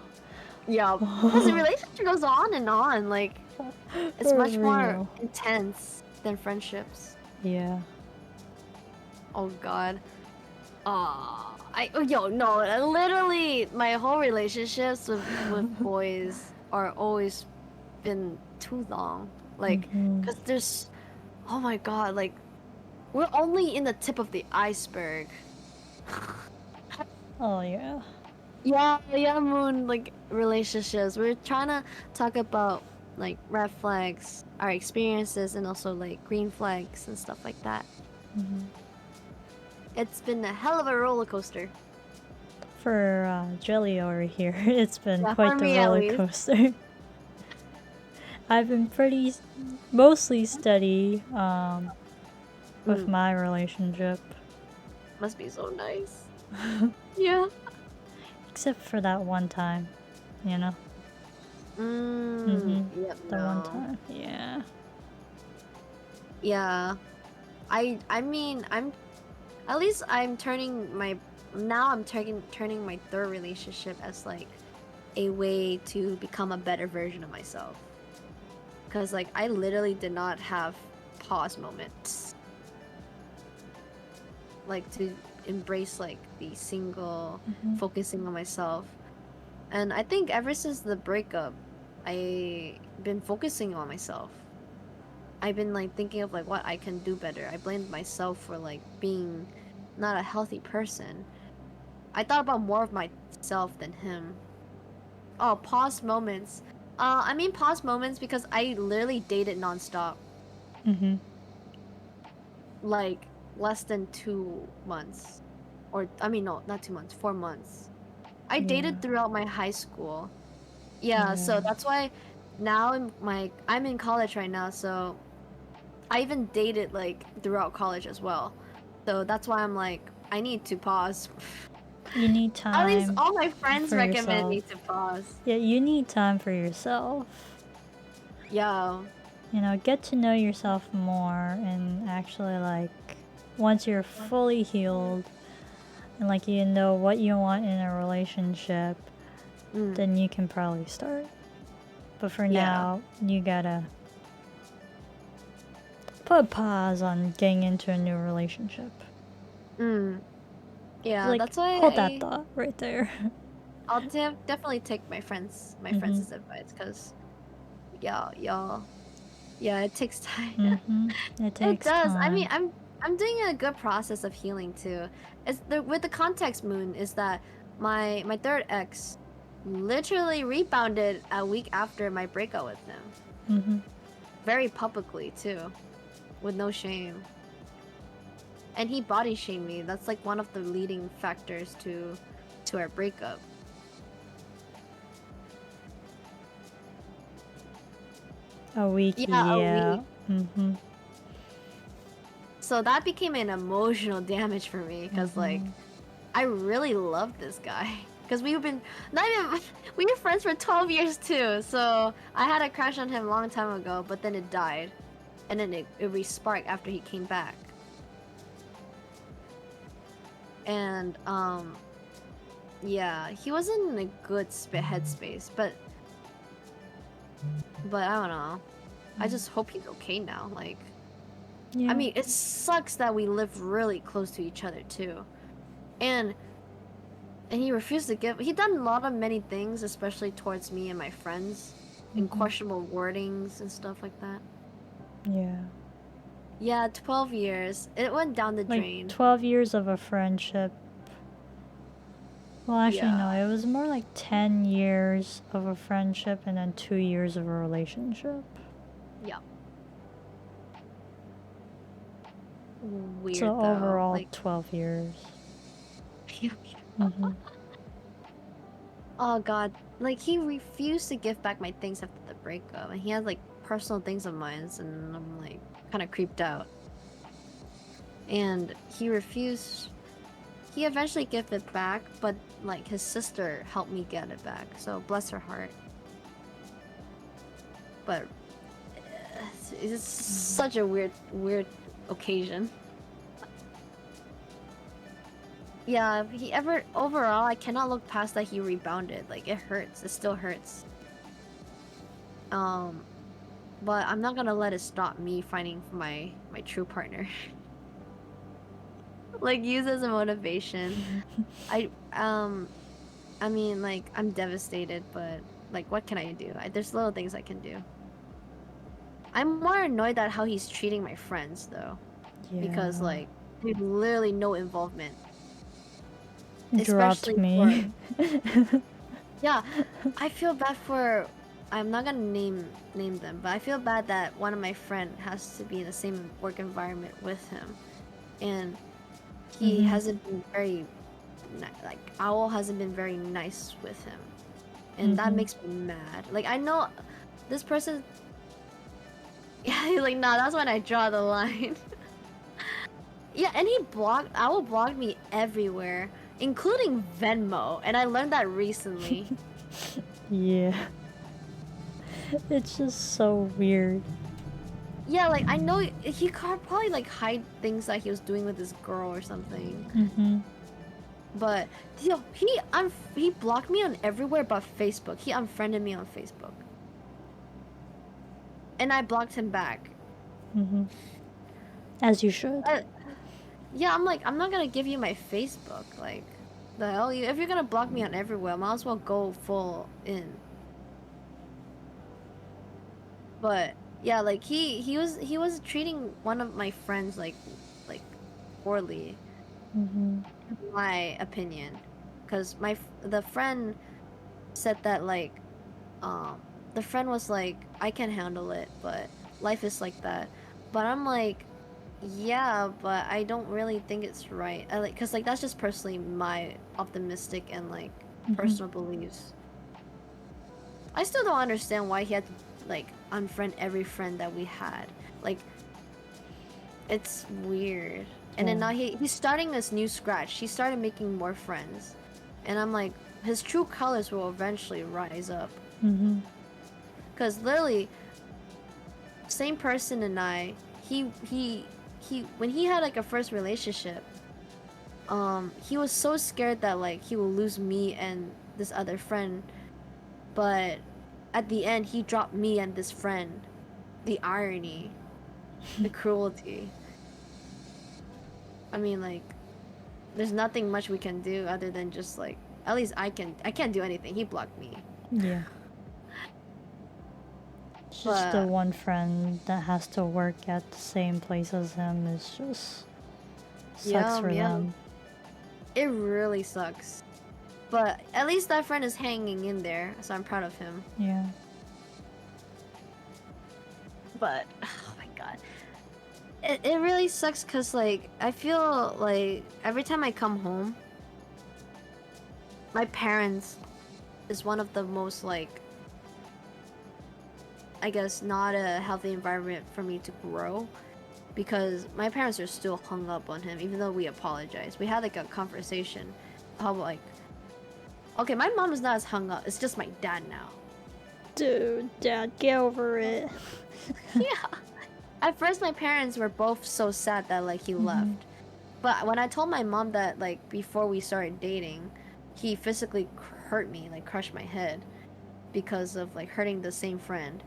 Yeah, because the relationship goes on and on. Like, it's For much more real. intense than friendships. Yeah. Oh God. Yo, no, literally my whole relationships with boys are always been too long. Like, Hmm. cause there's, oh my God, like we're only in the tip of the iceberg. Oh, yeah. Yeah, yeah, Moon, like relationships. We're trying to talk about like red flags, our experiences, and also like green flags and stuff like that. It's been a hell of a roller coaster. For Jelly over here, it's been Yeah, for quite the me at roller least. coaster. I've been mostly steady with Mm, my relationship. must be so nice. Yeah. Except for that one time, you know? Yep, The one no. time, yeah. Yeah. I mean, I'm at least I'm turning my now I'm turning my third relationship as like a way to become a better version of myself. Cause like I literally did not have pause moments. Like to embrace like the single focusing on myself. And I think ever since the breakup, I been focusing on myself. I've been like thinking of like what I can do better. I blamed myself for like being not a healthy person. I thought about more of myself than him. Oh, pause moments. I mean pause moments because I literally dated nonstop. Like less than 2 months. Or I mean no, not 2 months, 4 months. I Yeah. dated throughout my high school. Yeah, so Yeah. that's why now I'm in college right now, so I even dated like throughout college as well. So that's why I'm like, I need to pause. You need At least time all my friends for recommend yourself. me to pause. Yeah, you need time for yourself. Yeah. You know, get to know yourself more and actually, like, once you're fully healed and, like, you know what you want in a relationship, Mm, then you can probably start. But for yeah. now, you gotta put a pause on getting into a new relationship. Mm, yeah, Like, that's why hold that thought right there. I'll definitely take my friends' advice because y'all, yeah, it takes time. It It takes does. I mean, time. I'm doing a good process of healing too. It's the with the context moon is that my third ex literally rebounded a week after my breakup with him. Very publicly too, with no shame. And he body shamed me. That's like one of the leading factors to our breakup. A week, Yeah, a yeah. week. So that became an emotional damage for me because like I really love this guy because we've been not even we were friends for 12 years too. So I had a crush on him a long time ago, but then it died, and then it re-sparked after he came back. And yeah, he wasn't in a good headspace, but I don't know. I just hope he's okay now. Like, I Yeah. mean, it sucks that we live really close to each other too, and he refused to give. He done a lot of many things, especially towards me and my friends, in questionable wordings and stuff like that. Yeah. Yeah, 12 years. It went down the Like drain. 12 years of a friendship. Well, actually, Yeah. no, it was more like 10 years of a friendship and then 2 years of a relationship. Yeah. So Weird though. overall, Like, 12 years. oh god. Like, he refused to give back my things after the breakup. And he had, like, personal things of mine, and I'm, like, kind of creeped out. And he refused. He eventually gave it back, but, like, his sister helped me get it back. So, bless her heart. But it's such a weird occasion. Yeah, he ever overall, I cannot look past that he rebounded. Like it hurts. It still hurts. Um, but I'm not gonna let it stop me finding my true partner. Like use as a motivation. I I mean like I'm devastated, but like what can I do? There's little things I can do. I'm more annoyed at how he's treating my friends though, Yeah. because like there's literally no involvement, Dropped especially for me. yeah, I feel bad for. I'm not gonna name them, but I feel bad that one of my friend has to be in the same work environment with him, and he Mm-hmm. hasn't been very like Owl hasn't been very nice with him, and that Mm-hmm. makes me mad. Like I know this person. Yeah, he's like, nah, that's when I draw the line. Yeah, and Owl blocked me everywhere, including Venmo, and I learned that recently. Yeah. It's just so weird. Yeah, like I know he could probably like hide things that he was doing with this girl or something. Mm-hmm. But yo, he blocked me on everywhere but Facebook. He unfriended me on Facebook, and I blocked him back. Mm-hmm. As you should. Uh, yeah, I'm like, I'm not gonna give you my Facebook. Like, the hell, if you're gonna block me on everywhere, might as well go full in. But yeah, like he was treating one of my friends like poorly, Mm-hmm. in my opinion, because the friend said that like um the friend was like, I can handle it, but life is like that. But I'm like, yeah, but I don't really think it's right. I like, cause like that's just personally my optimistic and like Mm-hmm. personal beliefs. I still don't understand why he had to like unfriend every friend that we had. Like, it's weird. And then Yeah. now he's starting this new scratch. He started making more friends, and I'm like, his true colors will eventually rise up. Mm-hmm. Cause literally, same person and I, he when he had like a first relationship, he was so scared that like he will lose me and this other friend, but at the end he dropped me and this friend. The irony, the cruelty. I mean, like, there's nothing much we can do other than just like, at least I can't do anything. He blocked me. Yeah. It's just the But one friend that has to work at the same place as him is just sucks yeah, for yeah, them. it really sucks. But at least that friend is hanging in there, so I'm proud of him. Yeah. But oh my god, it really sucks because like I feel like every time I come home, my parents is one of the most like, I guess, not a healthy environment for me to grow, because my parents are still hung up on him even though we apologized. We had like a conversation how like, okay, my mom is not as hung up, it's just my dad now. Dude, Dad, get over it. Yeah, at first my parents were both so sad that like he left, but when I told my mom that like before we started dating, he physically hurt me, like crushed my head because of like hurting the same friend,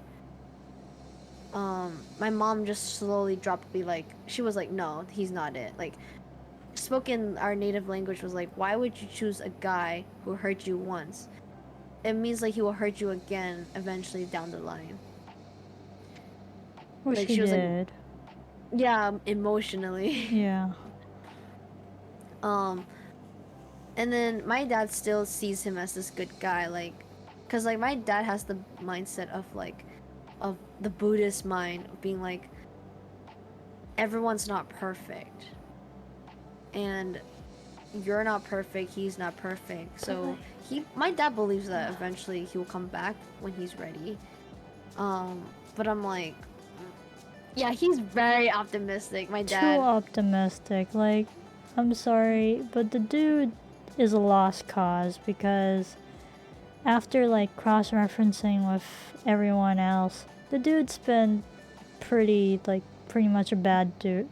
my mom just slowly dropped me, like she was like, no, he's not it. Like, spoken our native language was like, why would you choose a guy who hurt you once? It means like he will hurt you again eventually down the line. Which Like he she was like, did. yeah, emotionally. Yeah. um and then my dad still sees him as this good guy, like, because like my dad has the mindset of like, of the Buddhist mind of being like, everyone's not perfect, and you're not perfect, he's not perfect. So my dad believes that eventually he will come back when he's ready. But I'm like, yeah, he's very optimistic, my Too dad. optimistic. Like, I'm sorry, but the dude is a lost cause because after like cross referencing with everyone else, the dude's been pretty much a bad dude.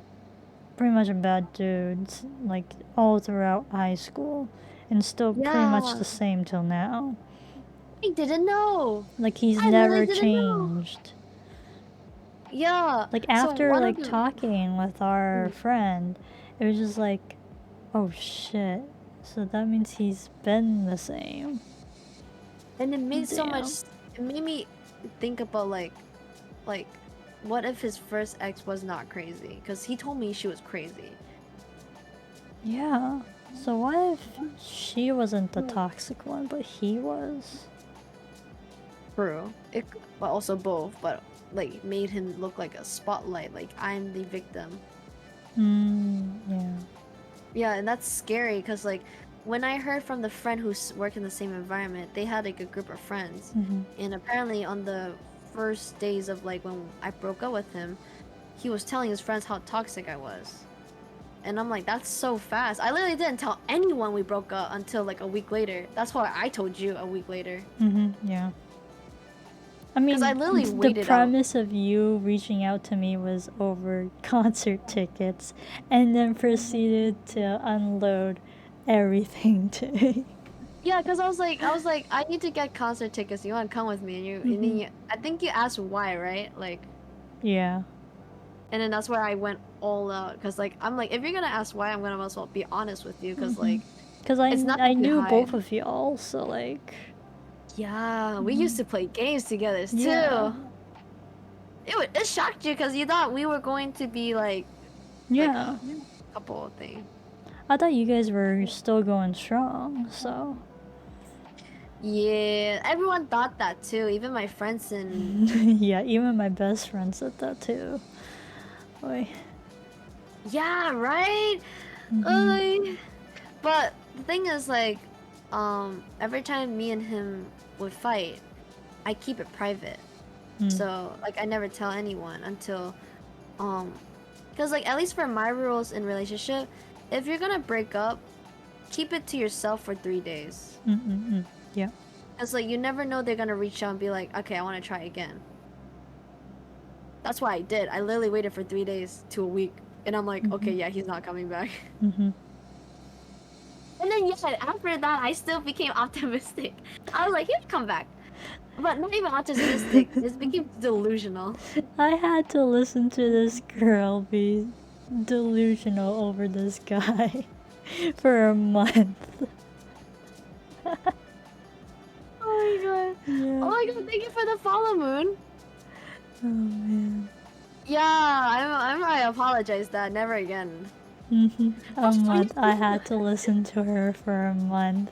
Pretty much a bad dude, like all throughout high school, and still pretty much Yeah, the same till now. I didn't know. Like he's I literally never didn't know. changed. Yeah, Like so after one of like the talking with our mm, friend, it was just like, oh shit. So that means he's been the same. and it made so much Damn. it made me think about like what if his first ex was not crazy, because he told me she was crazy. Yeah. So what if she wasn't the toxic one, but he was? True. Well, also both, but like made him look like a spotlight, like I'm the victim. Yeah. Yeah, and that's scary because like when I heard from the friend who's worked in the same environment, they had like a group of friends, Mm-hmm. and apparently on the first days of like when I broke up with him, he was telling his friends how toxic I was. And I'm like, that's so fast. I literally didn't tell anyone we broke up until like a week later. That's why I told you a week later. Mm-hmm. Yeah. I Because I mean, literally the waited out. premise of you reaching out to me was over concert tickets, and then proceeded to unload everything to me. Yeah, because I was like, I need to get concert tickets. You want to come with me? And then Mm-hmm. I think you asked why, right? Like, Yeah. and then that's where I went all out. Because like, I'm like, if you're gonna ask why, I'm gonna as well be honest with you. Because Mm-hmm. like, Because it's I nothing to knew both hide. of y'all, so like. Yeah, we used Mm-hmm. to play games together Yeah. too. It shocked you because you thought we were going to be like Yeah. a couple thing. I thought you guys were still going strong, so. Yeah, everyone thought that too. Even my friends and Yeah, even my best friend said that too. Boy. yeah, right. Mm-hmm. Like, but the thing is, like, every time me and him would fight, I keep it private. Mm. So like, I never tell anyone until um, because like at least for my rules in relationship, if you're gonna break up, keep it to yourself for 3 days. Mm-mm-mm. Yeah. Cause like you never know they're gonna reach out and be like, okay, I want to try again. That's why I did. I literally waited for 3 days to a week, and I'm like, okay, Mm-hmm. yeah, he's not coming back. Mm-hmm. And then yeah, after that, I still became optimistic. I was like, he'll come back, but not even optimistic. It became delusional. I had to listen to this girl be delusional over this guy for a month. Oh my god. Oh Yeah. my god, thank you for the follow, Moon. Oh man. Yeah, I apologize that never again. A month. I had to listen to her for a month.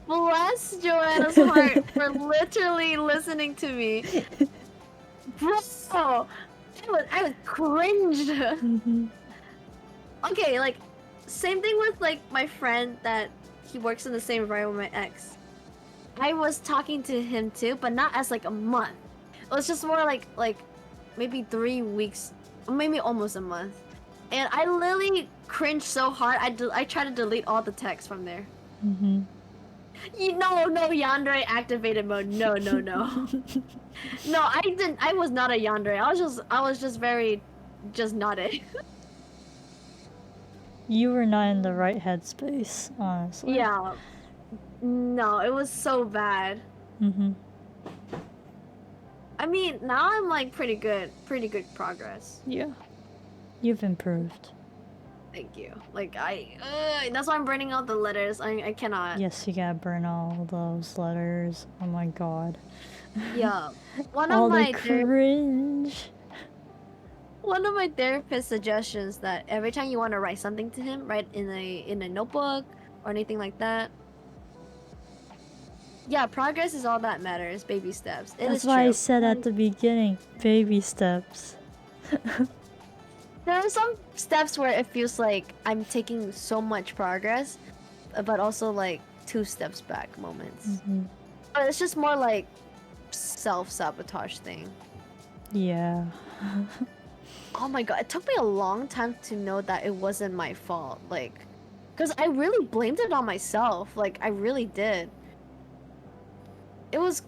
Bless Joanna's heart for literally listening to me. Bro, I was cringed. Okay, like, same thing with like my friend that he works in the same environment with my ex. I was talking to him too, but not as like a month. It was just more like maybe 3 weeks, maybe almost a month. And I literally cringed so hard. I tried to delete all the text from there. Mm-hmm. No yandere activated mode. No. No, I didn't. I was not a yandere. I was just very, just not it. You were not in the right headspace, honestly. Yeah. No, it was so bad. Mm-hmm. I mean, now I'm like pretty good progress. Yeah. You've improved. Thank you. Like that's why I'm burning out the letters. I cannot. Yes, you gotta burn all those letters. Oh my god. Yeah. One of All the my cringe. one of my therapist suggestions that every time you want to write something to him, write in a notebook or anything like that. Yeah, progress is all that matters. Baby steps. It That's is why I true. said at the beginning, baby steps. There are some steps where it feels like I'm taking so much progress, but also like 2 steps back moments. Mm-hmm. But it's just more like self-sabotage thing. Yeah. Oh my god, it took me a long time to know that it wasn't my fault. Like, because I really blamed it on myself. Like, I really did. It was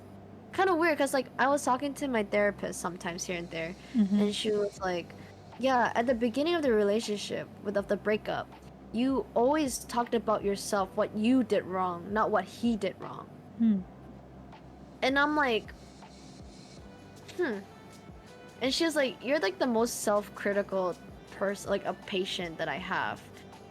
kind of weird because, like, I was talking to my therapist sometimes here and there, Mm-hmm. and she was like, yeah, at the beginning of the relationship, of the breakup, you always talked about yourself, what you did wrong, not what he did wrong. Hmm. And I'm like, And she was like, you're like the most self-critical person, like a patient that I have.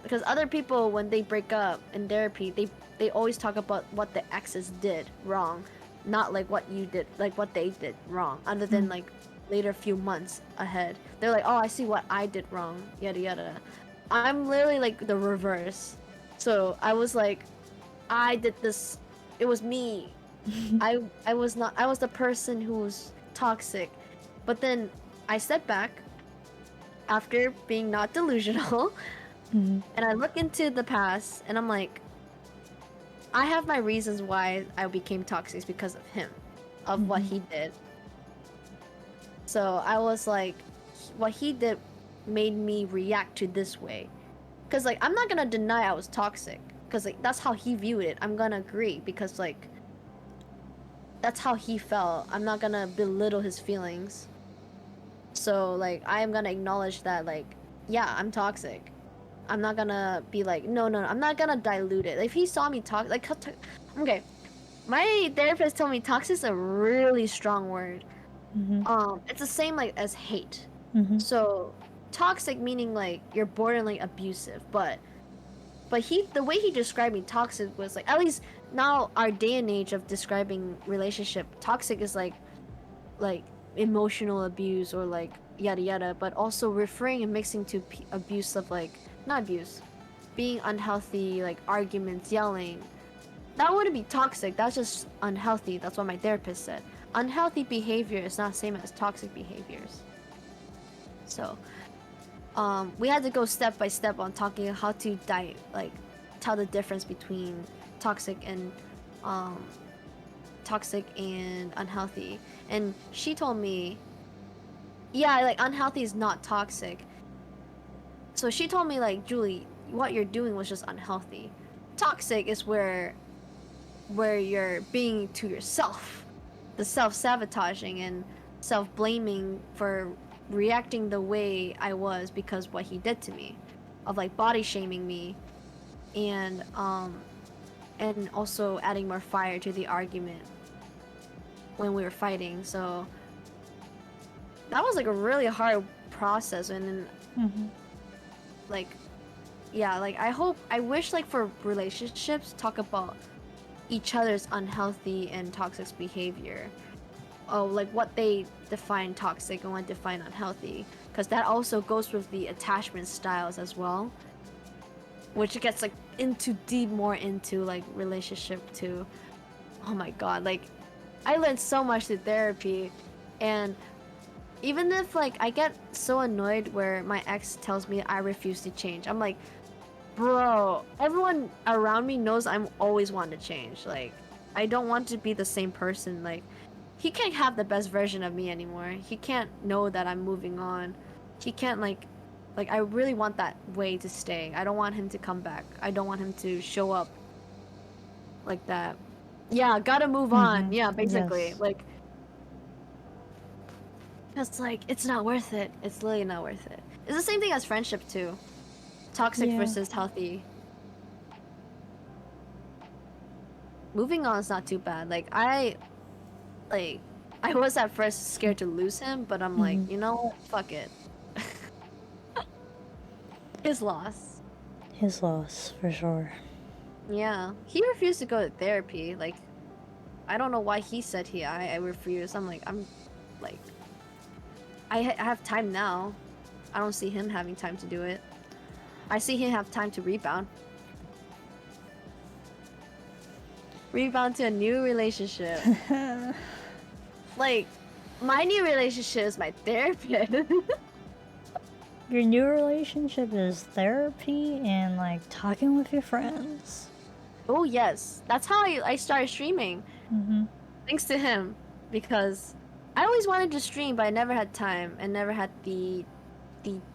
Because other people, when they break up in therapy, they always talk about what the exes did wrong, not like what you did, like what they did wrong, other than like later few months ahead. They're like, oh, I see what I did wrong, yada yada. I'm literally like the reverse. So I was like, I did this, it was me. I was not, I was the person who was toxic. But then I stepped back after being not delusional. Mhm. And I look into the past and I'm like, I have my reasons why I became toxic because of him, of what Mhm. he did. So I was like, what he did made me react to this way. Cause like I'm not gonna deny I was toxic, cause like that's how he viewed it. I'm gonna agree because like that's how he felt. I'm not gonna belittle his feelings. So like I am gonna acknowledge that like yeah, I'm toxic. I'm not gonna be like no, I'm not gonna dilute it. If he saw me talk like okay, my therapist told me toxic is a really strong word. Mhm. It's the same like as hate. Mhm. So toxic meaning like you're borderline abusive, but the way he described me toxic was like at least now our day and age of describing relationship toxic is like emotional abuse or like yada yada, but also referring and mixing to abuse of like not abuse, being unhealthy, like arguments, yelling. That wouldn't be toxic. That's just unhealthy. That's what my therapist said. Unhealthy behavior is not the same as toxic behaviors. So, we had to go step by step on talking how to like tell the difference between toxic and um toxic and unhealthy. And she told me, yeah, like unhealthy is not toxic. So she told me like, Julie, what you're doing was just unhealthy. Toxic is where you're being to yourself. The self-sabotaging and self-blaming for reacting the way I was because what he did to me, of like body shaming me and also adding more fire to the argument when we were fighting. So that was like a really hard process and Mhm. like yeah, like I wish like for relationships talk about each other's unhealthy and toxic behavior. Oh, like what they define toxic and what define unhealthy, because that also goes with the attachment styles as well, which gets like into deep more into like relationship too. Oh my god, like I learned so much through therapy, and even if like I get so annoyed where my ex tells me I refuse to change, I'm like, bro, everyone around me knows I'm always wanting to change. Like, I don't want to be the same person. Like, he can't have the best version of me anymore. He can't know that I'm moving on. He can't like I really want that way to stay. I don't want him to come back. I don't want him to show up like that. Yeah, gotta move on. Mhm. Yeah, basically. Yes. Like, it's like it's not worth it. It's literally not worth it. It's the same thing as friendship too. Toxic Yeah. versus healthy. Moving on is not too bad. Like I was at first scared to lose him, but I'm like, Mhm. you know what? Fuck it. His loss. His loss for sure. Yeah. He refused to go to therapy. Like I don't know why he said I refused. I'm like like I have time now. I don't see him having time to do it. I see him have time to rebound. Rebound to a new relationship. Like my new relationship is my therapist. Your new relationship is therapy and like talking with your friends. Oh yes. That's how I started streaming. Mhm. Thanks to him, because I always wanted to stream, but I never had time and never had the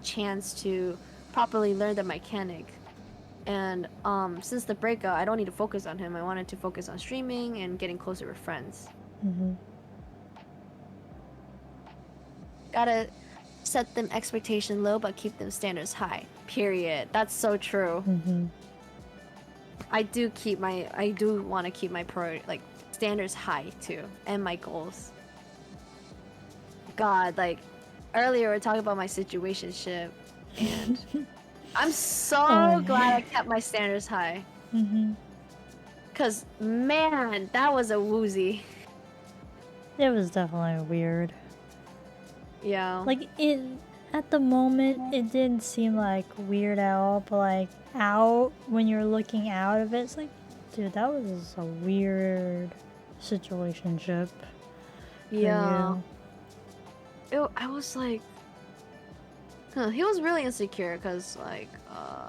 chance to properly learn the mechanic. And since the breakup, I don't need to focus on him. I wanted to focus on streaming and getting closer with friends. Mhm. Gotta set them expectation low, but keep them standards high. Period. That's so true. Mhm. I do want to keep my like standards high too, and my goals. God, like earlier we were talking about my situationship, and I'm Oh so glad I yeah. kept my standards high. Mhm. Cause man, that was a woozy. It was definitely weird. Yeah. Like it at the moment it didn't seem like weird at all, but like out when you're looking out of it, it's like, dude, that was a weird situationship for Yeah. you. I was like, He was really insecure because like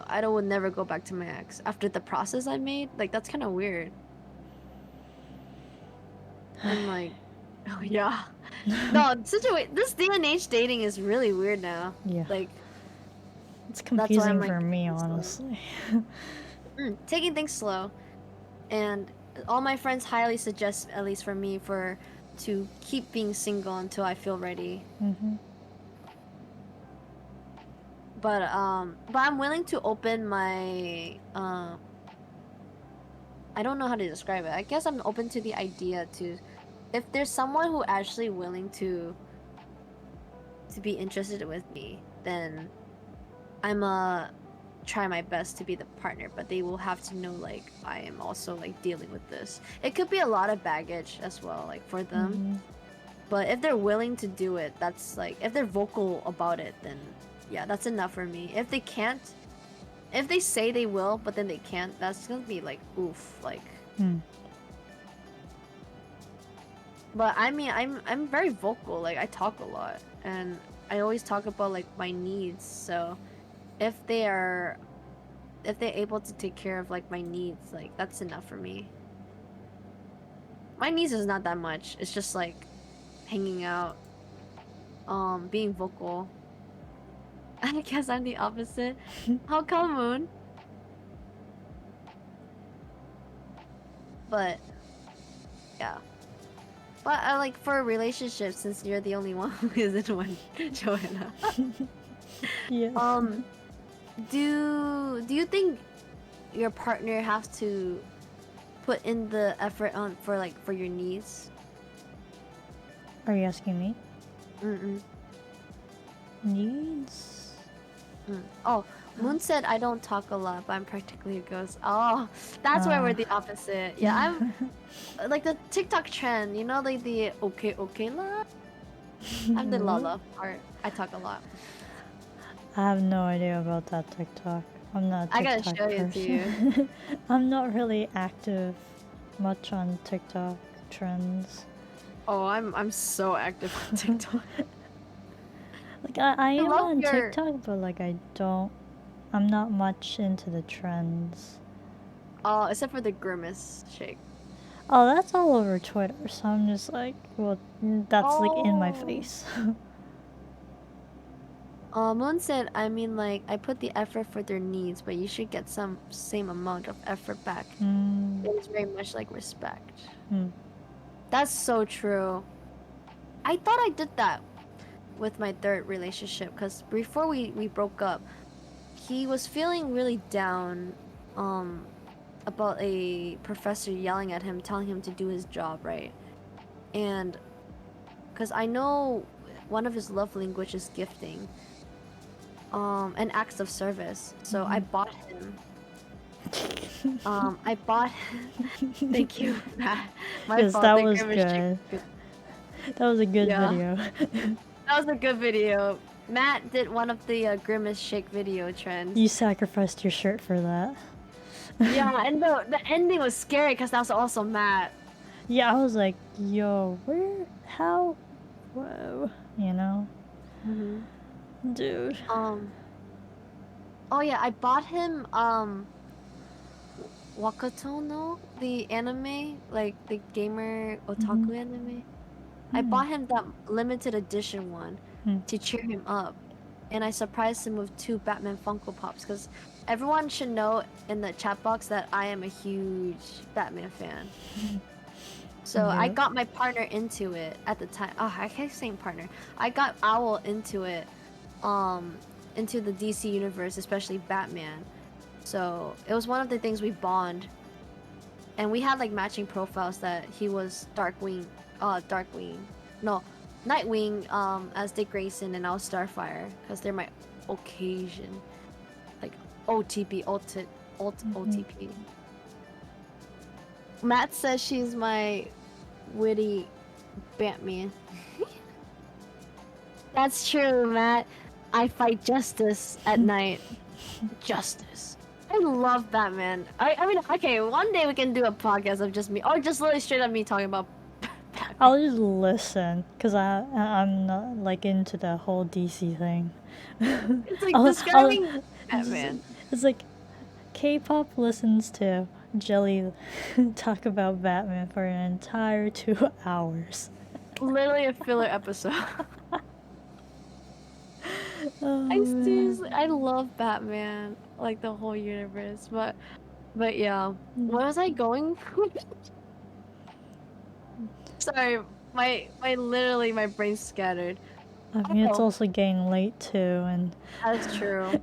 I would never go back to my ex after the process I made. Like that's kind of weird. And like, oh yeah, no situation. This DNH dating is really weird now. Yeah. Like It's that's why I'm confusing like for me, taking it slow. honestly. Taking things slow, and all my friends highly suggest, at least for me, to keep being single until I feel ready. Mm-hmm. But I'm willing to open my I don't know how to describe it. I guess I'm open to the idea to, if there's someone who actually willing to be interested with me, then I'm try my best to be the partner, but they will have to know like I am also like dealing with this. It could be a lot of baggage as well, like for them. Mm-hmm. But if they're willing to do it, that's like if they're vocal about it, then yeah, that's enough for me. If they can't, if they say they will, but then they can't, that's gonna be like oof, like. Mm. But I mean, I'm very vocal. Like I talk a lot, and I always talk about like my needs. So if they're able to take care of like my needs, like that's enough for me. My needs is not that much. It's just like hanging out, being vocal. I guess I'm the opposite. How come, Moon? But yeah. But I like for a relationship, since you're the only one who isn't one, Joanna. Yeah. Do you think your partner has to put in the effort on for your needs? Are you asking me? Mm-mm. Needs? Oh, Moon said I don't talk a lot, but I'm practically a ghost. Oh, that's where we're the opposite. Yeah, I'm like the TikTok trend, you know, like the okay la. I'm the Lala part. I talk a lot. I have no idea about that TikTok. I'm not a I gotta TikTok show it to you. person. I'm not really active much on TikTok trends. Oh, I'm so active on TikTok. Like I am love on your- TikTok, but like I'm not much into the trends. Oh, except for the grimace shake. Oh, that's all over Twitter, so I'm just like, well, that's like in my Oh. face. Moon said, I mean, like, I put the effort for their needs, but you should get some same amount of effort back. Mm. It is very much like respect. Mm. That's so true. I thought I did that with my third relationship, because before we broke up, he was feeling really down about a professor yelling at him, telling him to do his job, right? And because I know one of his love language is gifting, and acts of service. So I bought him. I bought. Thank you, Matt. My Yes, fault. that The was grimace good. chick- That was a good Yeah. video. That was a good video. Matt did one of the grimace shake video trends. You sacrificed your shirt for that. Yeah, and the ending was scary because that was also Matt. Yeah, I was like, yo, where? How? Whoa. You know? Dude. Oh yeah, I bought him Wakatono, the anime, like the gamer otaku anime. I bought him that limited edition one to cheer him up, and I surprised him with 2 Batman Funko Pops because everyone should know in the chat box that I am a huge Batman fan. So I Yeah. got my partner into it at the time. Oh, I keep saying partner. I got Owl into it, into the DC universe, especially Batman. So it was one of the things we bond, and we had like matching profiles that he was Nightwing, as Dick Grayson, and I was Starfire because they're my occasion, like OTP, OTP. Matt says she's my witty Batman. That's true, Matt. I fight justice at night. Justice. I love Batman. I mean, okay, one day we can do a podcast of just me, or just literally straight up me talking about Batman. I'll just listen, because I'm not like into the whole DC thing. It's like I'll- describing it's, Batman. it's like K-pop listens to Jelly talk about Batman for an entire 2 hours. Literally a filler episode. Oh, I man. seriously, I love Batman, like the whole universe. But yeah, where was I going? Sorry, my brain scattered. I mean, it's Oh, also getting late too, and that's true.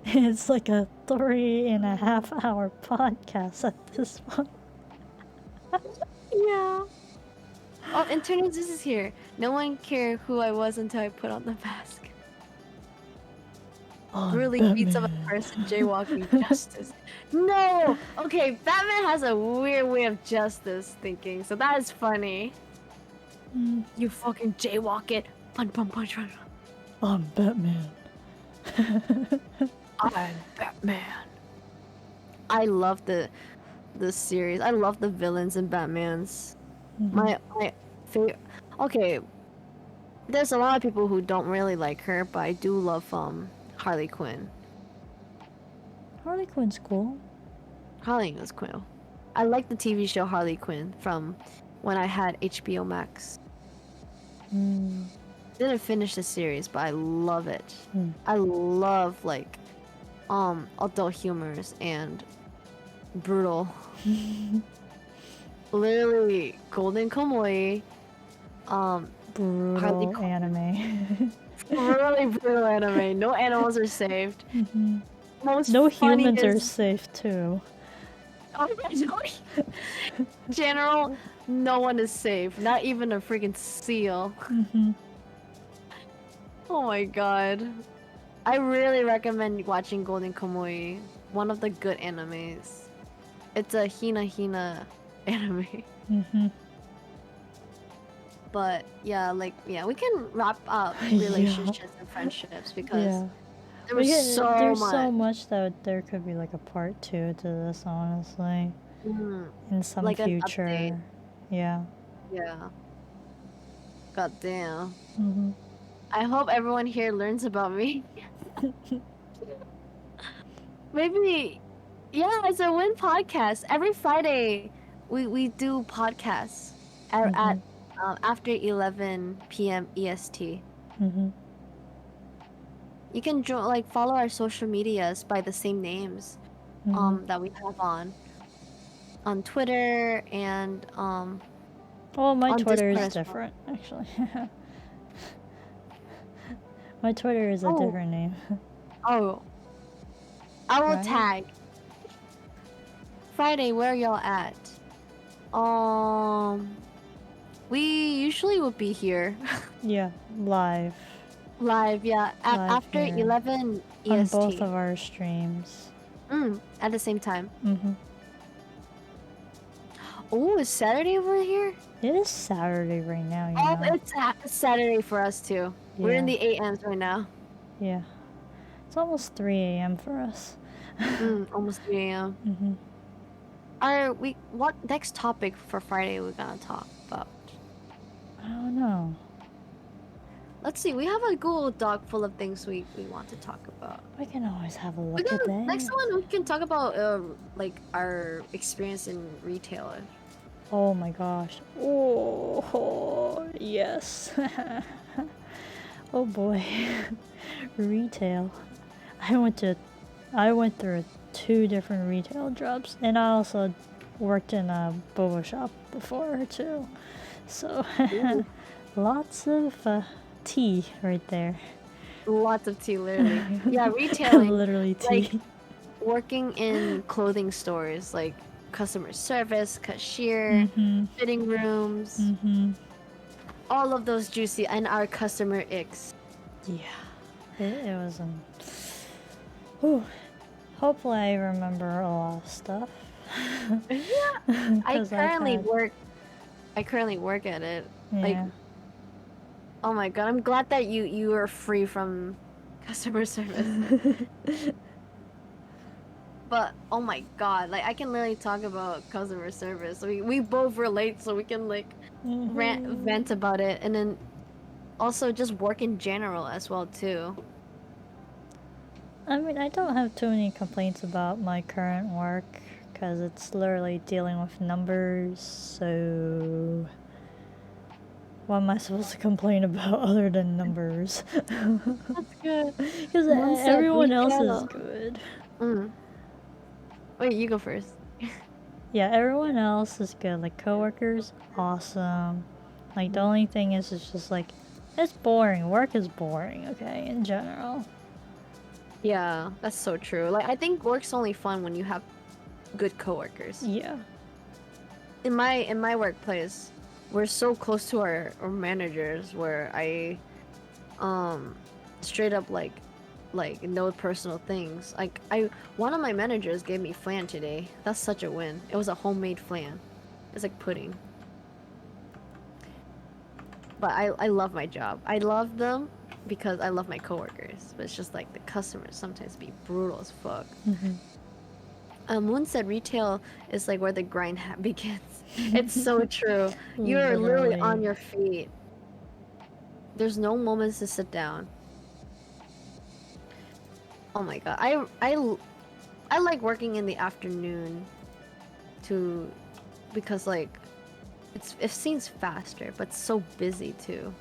it's like a 3.5 hour podcast at this point. Yeah. Oh, Internal Juice is here. No one cared who I was until I put on the mask. Really beats up a person jaywalking justice. No! Okay, Batman has a weird way of justice thinking, so that is funny. You fucking jaywalk it. Punch, punch, punch, punch. I'm Batman. I'm Batman. I love the series. I love the villains in Batman's. My favorite. Okay, there's a lot of people who don't really like her, but I do love Harley Quinn. Harley Quinn's cool. Harley was cool. I like the TV show Harley Quinn from when I had HBO Max. Didn't finish the series, but I love it. I love like adult humors and brutal. Literally Golden Kamuy, Brutal Harley Quinn. anime. Really brutal anime. No animals are saved. Most No humans are funniest- safe too. Oh, no. General, no one is safe. Not even a freaking seal. Oh my god. I really recommend watching Golden Kamuy. One of the good animes. It's a Hina anime. But yeah, like we can wrap up relationships and friendships because there was there's so much that there could be like a part 2 to this, honestly. In some like an future. update. Yeah. Yeah. God damn. I hope everyone here learns about me. Maybe, yeah, it's a Win podcast. Every Friday, we do podcasts at after 11 p.m. EST. You can follow our social medias by the same names that we have on Twitter and Well, my on Twitter Discord is as well. different, actually. My Twitter is a different name. Oh, I will Right. tag. Friday, where y'all at? We usually would be here Yeah, live. live. Yeah, Live after here. 11 On EST. both of our streams. At the same time. Oh, is Saturday over here? It is Saturday right now, you Oh, know? it's Saturday for us too. We're in Yeah. the AMs right now. Yeah. It's almost 3 a.m. for us. Almost 3 a.m. What next topic for Friday we're gonna talk about? I don't know. Let's see. We have a Google Doc full of things we want to talk about. We can always have a look at that. Next one we can talk about like our experience in retail. Oh my gosh. Oh, yes. Oh boy. Retail. I went through 2 different retail jobs, and I also worked in a boba shop before too. So lots of tea right there. Lots of tea, literally. Yeah, retailing. Literally tea. Like working in clothing stores, like customer service, cashier, fitting rooms, all of those juicy, and our customer icks. Yeah, it was. Whew. Hopefully, I remember a lot of stuff. Yeah, I 'Cause currently work at it. Yeah. Like, oh my god, I'm glad that you are free from customer service. But oh my god, like I can literally talk about customer service. We both relate, so we can like vent about it, and then also just work in general as well too. I mean, I don't have too many complaints about my current work because it's literally dealing with numbers, so what am I supposed to complain about other than numbers? That's good. Because Moon said everyone else is retail. good. Wait, you go first. Yeah, everyone else is good. Like, coworkers, awesome. Like, the only thing is, it's just like, it's boring. Work is boring, okay, in general. Yeah, that's so true. Like, I think work's only fun when you have good coworkers. Yeah. In my workplace, we're so close to our managers where I straight up like no personal things. Like one of my managers gave me flan today. That's such a win. It was a homemade flan. It's like pudding. But I love my job. I love them because I love my coworkers. But it's just like the customers sometimes be brutal as fuck. Moon said retail is like where the grind begins. It's so true. You're literally on your feet. There's no moments to sit down. Oh my god. I like working in the afternoon too, because like it seems faster, but so busy too.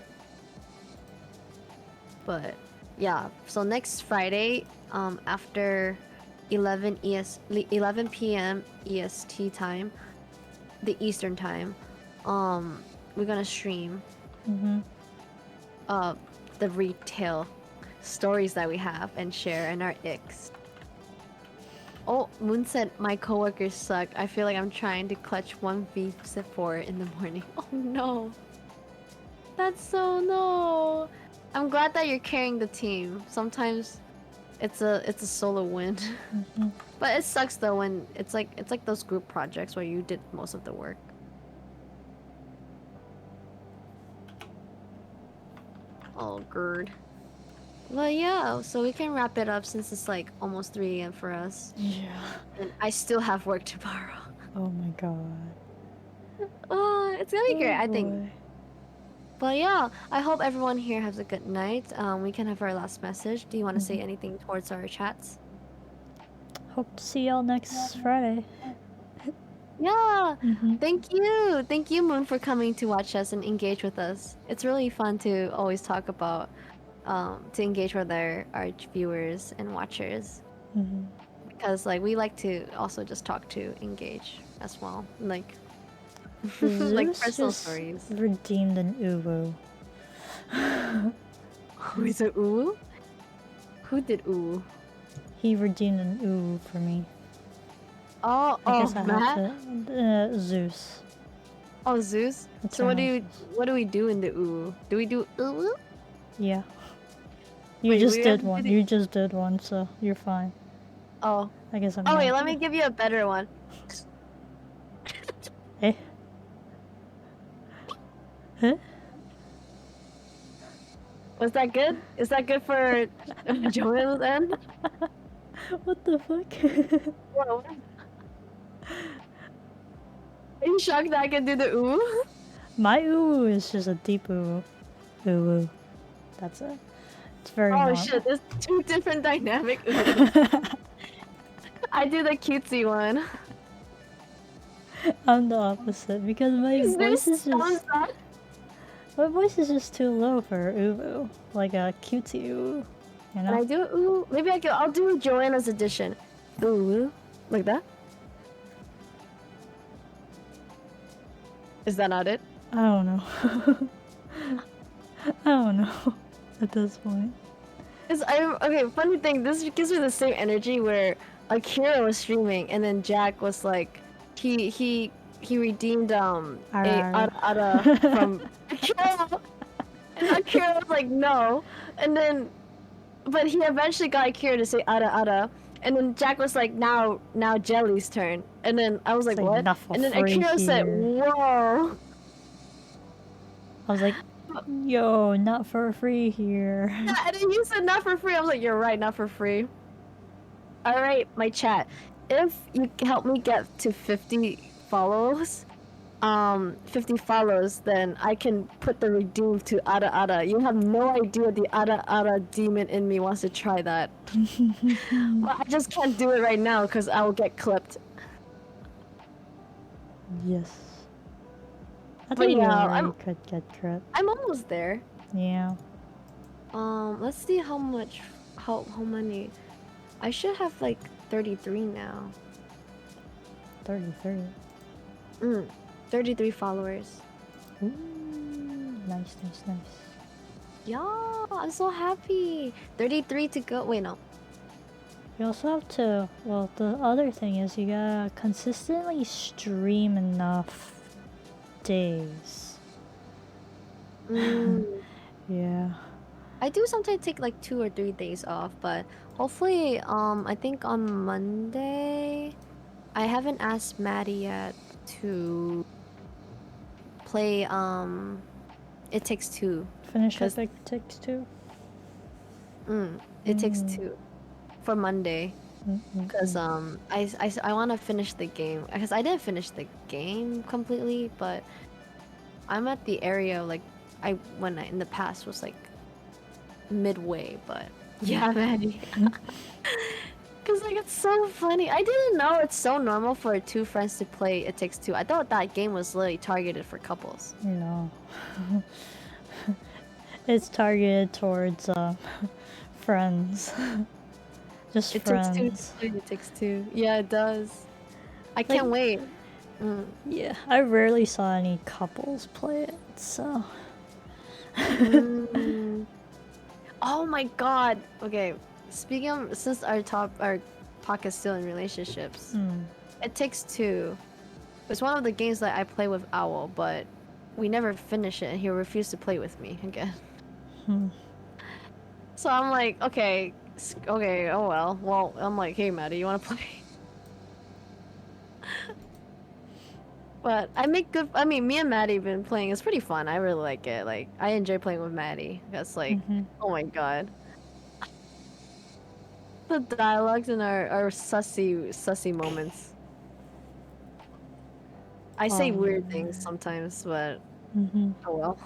But yeah, so next Friday, after 11 p.m. EST time, the Eastern time, we're gonna stream the retail stories that we have and share and our icks. Oh, Moon said my coworkers suck. I feel like I'm trying to clutch one V4 in the morning. Oh no. That's so no. I'm glad that you're carrying the team. Sometimes it's a solo win. But it sucks though when it's like those group projects where you did most of the work. Oh, gird. Well, yeah, so we can wrap it up since it's like almost 3 a.m. for us. Yeah. And I still have work tomorrow. Oh my god. Oh, it's gonna be great, I think. Boy. But yeah, I hope everyone here has a good night. We can have our last message. Do you want to say anything towards our chats? Hope to see y'all next Friday. Yeah, thank you, Moon, for coming to watch us and engage with us. It's really fun to always talk about, to engage with our viewers and watchers, because like we like to also just talk to engage as well, like like personal stories. Redeemed an uwu. Who is it? Uwu? Who did Uwu? He redeemed an uwu for me. Oh, I guess I Matt? have to. Zeus. Oh, Zeus. It's So what Zeus. do we do in the Uwu? Do we do Uwu? Yeah. You Wait, just we did have to one. do- You just did one, so you're fine. Oh. I guess I'm Oh not. wait, let me give you a better one. Eh? Huh? Was that good? Is that good for Joel's end? What the fuck? Whoa. Are you shocked that I can do the Uwu? My uwu is just a deep uwu. Uwu. That's it. It's very Oh normal. shit, there's 2 different dynamic Uwus. I do the cutesy one. I'm the opposite because my voice is just my voice is just too low for uwu, like a cutesy uwu. You Can know? I do Uwu? Maybe I'll do Joanna's edition. Uwu. Like that? Is that not it? I don't know. I don't know at this point. Okay, funny thing, this gives me the same energy where Akira was streaming and then Jack was like he redeemed Ara from Akira, and Akira was like no, and then but he eventually got Akira to say Ara, and then Jack was like now Jelly's turn, and then I was like like, what, "Not for and then free Akira said here." whoa. I was like, yo, not for free here. Yeah, and then you said not for free. I was like, you're right, not for free. Alright, my chat. If you help me get to 50 follows, 50 follows, then I can put the redeem to Ara Ara. You have no idea the Ara Ara demon in me wants to try that. But I just can't do it right now because I will get clipped. Yes. I But think you yeah, already could get crit. I'm almost there. Yeah. Let's see how much, how many. I should have like 33 now. 33. 33 followers. Ooh, nice, nice, nice. Yeah, I'm so happy. 33 to go. Wait, no. You also have to, well, the other thing is you gotta consistently stream enough days. Mm, Yeah. I do sometimes take like 2 or 3 days off, but hopefully, I think on Monday, I haven't asked Maddie yet to play, It Takes Two. Finish Cause, Epic Takes Two. It Takes Two for Monday. Because, I want to finish the game. Because I didn't finish the game completely, but I'm at the area, like, when I, in the past was like midway, but yeah, Maddie. Cause like it's so funny. I didn't know it's so normal for two friends to play It Takes Two. I thought that game was literally targeted for couples. No. It's targeted towards friends. Just It takes two to friends. play It Takes Two. Yeah, it does. I Like, can't wait. yeah, I rarely saw any couples play it, so. Mm. Oh my god. Okay, speaking of, since our talk is still in relationships, It Takes Two. It's one of the games that I play with Owl, but we never finish it, and he refused to play with me again. So I'm like, okay, okay, oh well. Well, I'm like, hey, Maddie, you want to play? But I make good. I mean, me and Maddie been playing. It's pretty fun. I really like it. Like, I enjoy playing with Maddie. That's like, oh my god, the dialogues in our sussy moments. I say weird things sometimes, but oh well.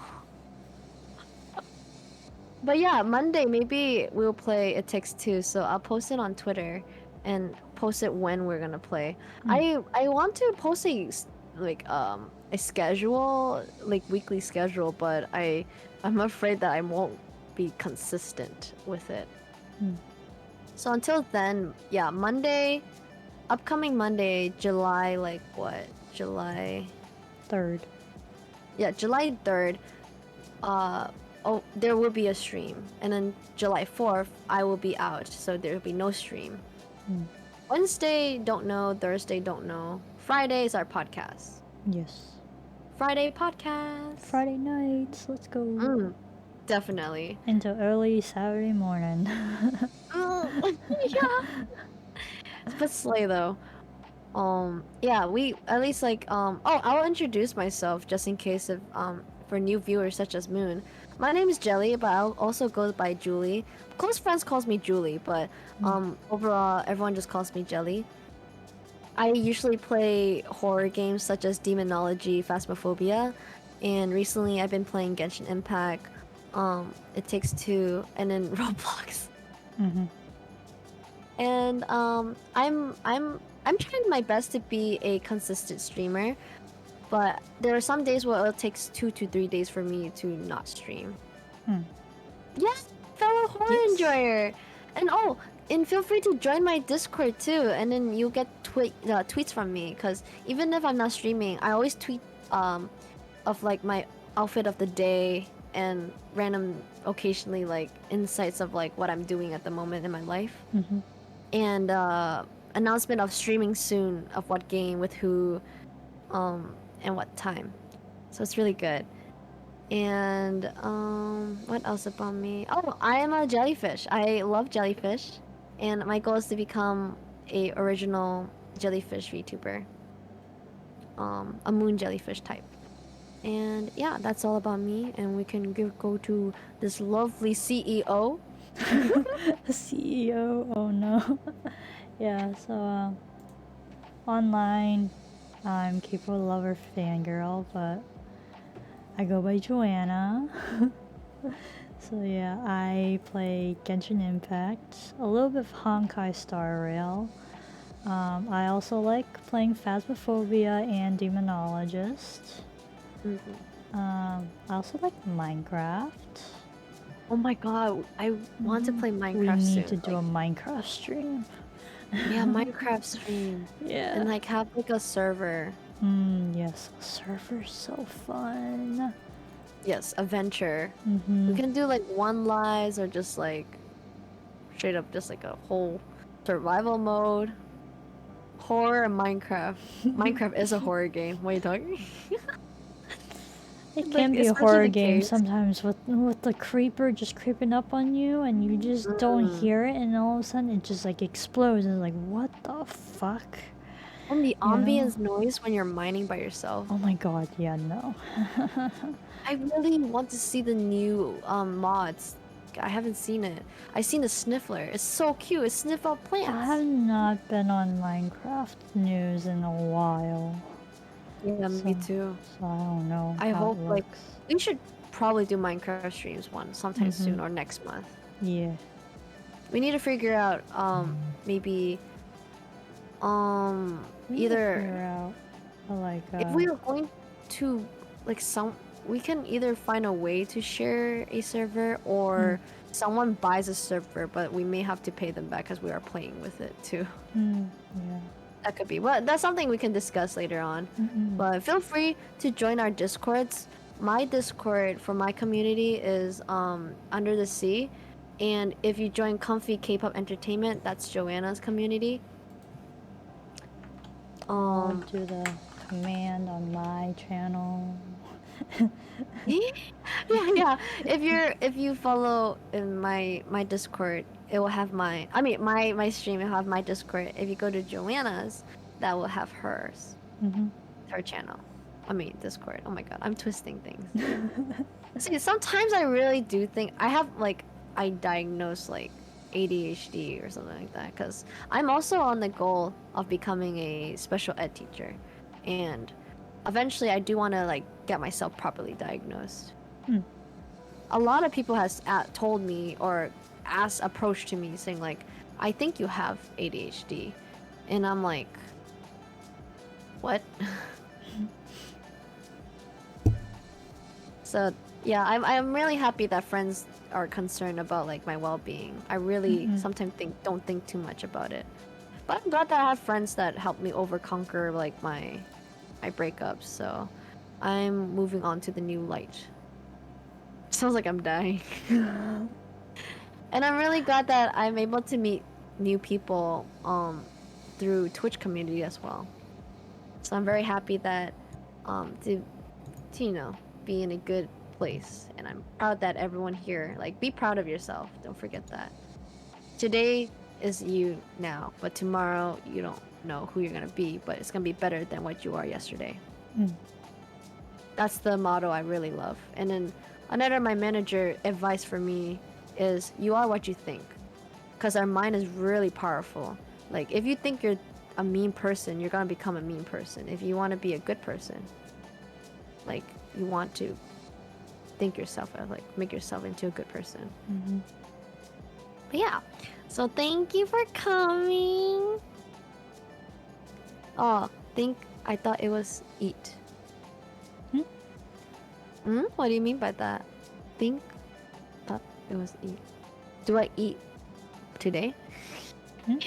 But yeah, Monday maybe we'll play It Takes Two. So I'll post it on Twitter and post it when we're gonna play. I want to post a schedule, like weekly schedule, but I'm afraid that I won't be consistent with it. So until then, yeah, Monday, upcoming Monday, July like what? July 3rd. Yeah, July 3rd. Oh, there will be a stream, and then July 4th I will be out, so there will be no stream. Wednesday, don't know. Thursday, don't know. Friday is our podcast. Yes. Friday podcast. Friday nights, let's go. Definitely. Into early Saturday morning. Yeah. But slay though. Yeah, we at least like oh, I'll introduce myself just in case of for new viewers such as Moon. My name is Jelly, but I'll also go by Julie. Close friends calls me Julie, but overall everyone just calls me Jelly. I usually play horror games such as Demonology, Phasmophobia, and recently I've been playing Genshin Impact, It Takes Two, and then Roblox. And I'm trying my best to be a consistent streamer, but there are some days where it takes 2 to 3 days for me to not stream. Yes, fellow horror enjoyer, and feel free to join my Discord too, and then you'll get tweets from me. Cause even if I'm not streaming, I always tweet of like my outfit of the day and random occasionally like insights of like what I'm doing at the moment in my life. And announcement of streaming soon of what game with who and what time. So it's really good. And what else about me? Oh, I am a jellyfish. I love jellyfish, and my goal is to become a original jellyfish VTuber. A moon jellyfish type. And yeah, that's all about me, and we can go to this lovely CEO. CEO, oh no. Yeah, so online I'm Kpoppin Lover Fangirl, but I go by Joanna. So yeah, I play Genshin Impact, a little bit of Honkai Star Rail. I also like playing Phasmophobia and Demonologist. Mhm. I also like Minecraft. Oh my god, I want to play We Minecraft need soon. to do Like, a Minecraft stream. yeah, Minecraft stream. Yeah. And like have like a server. Yes, server's so fun. Yes, adventure. We Mm-hmm. can do like one lives or just like straight up just like a whole survival mode. Horror and Minecraft. Minecraft is a horror game. What are you talking? It Like can be a especially horror the game caves. sometimes with the creeper just creeping up on you and you just don't Mm. hear it and all of a sudden it just like explodes and like what the fuck? And the You know? ambience noise when you're mining by yourself. Oh my god, yeah, no. I really want to see the new mods. I haven't seen it. I seen the Sniffler. It's so cute. It sniff out I have plants. not been on Minecraft news in a while. Yeah, me So too. I don't know I how it hope like looks. we should probably do Minecraft streams one sometime Mm-hmm. soon or next month. Yeah. We need to figure out maybe We need to either figure out like if we are going to like some we can either find a way to share a server or someone buys a server but we may have to pay them back because we are playing with it too. yeah. That could be. Well, that's something we can discuss later on. Mm-mm. But feel free to join our discords. My discord for my community is under the sea, and if you join Comfy K-pop Entertainment, that's Joanna's community. I'll Um, do the command on my channel. yeah, yeah. If you follow in my Discord, it will have my. I mean, my stream will have my Discord. If you go to Joanna's, that will have hers, Mm-hmm. her channel. I mean Discord. Oh my god, I'm twisting things. See, sometimes I really do think I have like I diagnose like ADHD or something like that because I'm also on the goal of becoming a special ed teacher, and eventually I do want to like get myself properly diagnosed. Hmm. A lot of people has told me or asked approached to me saying like I think you have ADHD, and I'm like, what? So yeah, I'm really happy that friends are concerned about like my well-being. I really Mm-mm. sometimes don't think too much about it. But I'm glad that I have friends that help me overconquer like my breakups. So I'm moving on to the new light. Sounds like I'm dying. And I'm really glad that I'm able to meet new people through Twitch community as well. So I'm very happy that to you know be in a good place, and I'm proud that everyone here like be proud of yourself. Don't forget that. Today is you now, but tomorrow you don't know who you're gonna be, but it's gonna be better than what you are yesterday. Mm. That's the motto I really love. And then another my manager advice for me is you are what you think, because our mind is really powerful. Like if you think you're a mean person, you're gonna become a mean person. If you want to be a good person, like you want to think yourself like make yourself into a good person. Mm-hmm. But yeah, so thank you for coming. Oh, think I thought it was eat. Hmm? What do you mean by that? Think thought it was eat. Do I eat today? Hmm?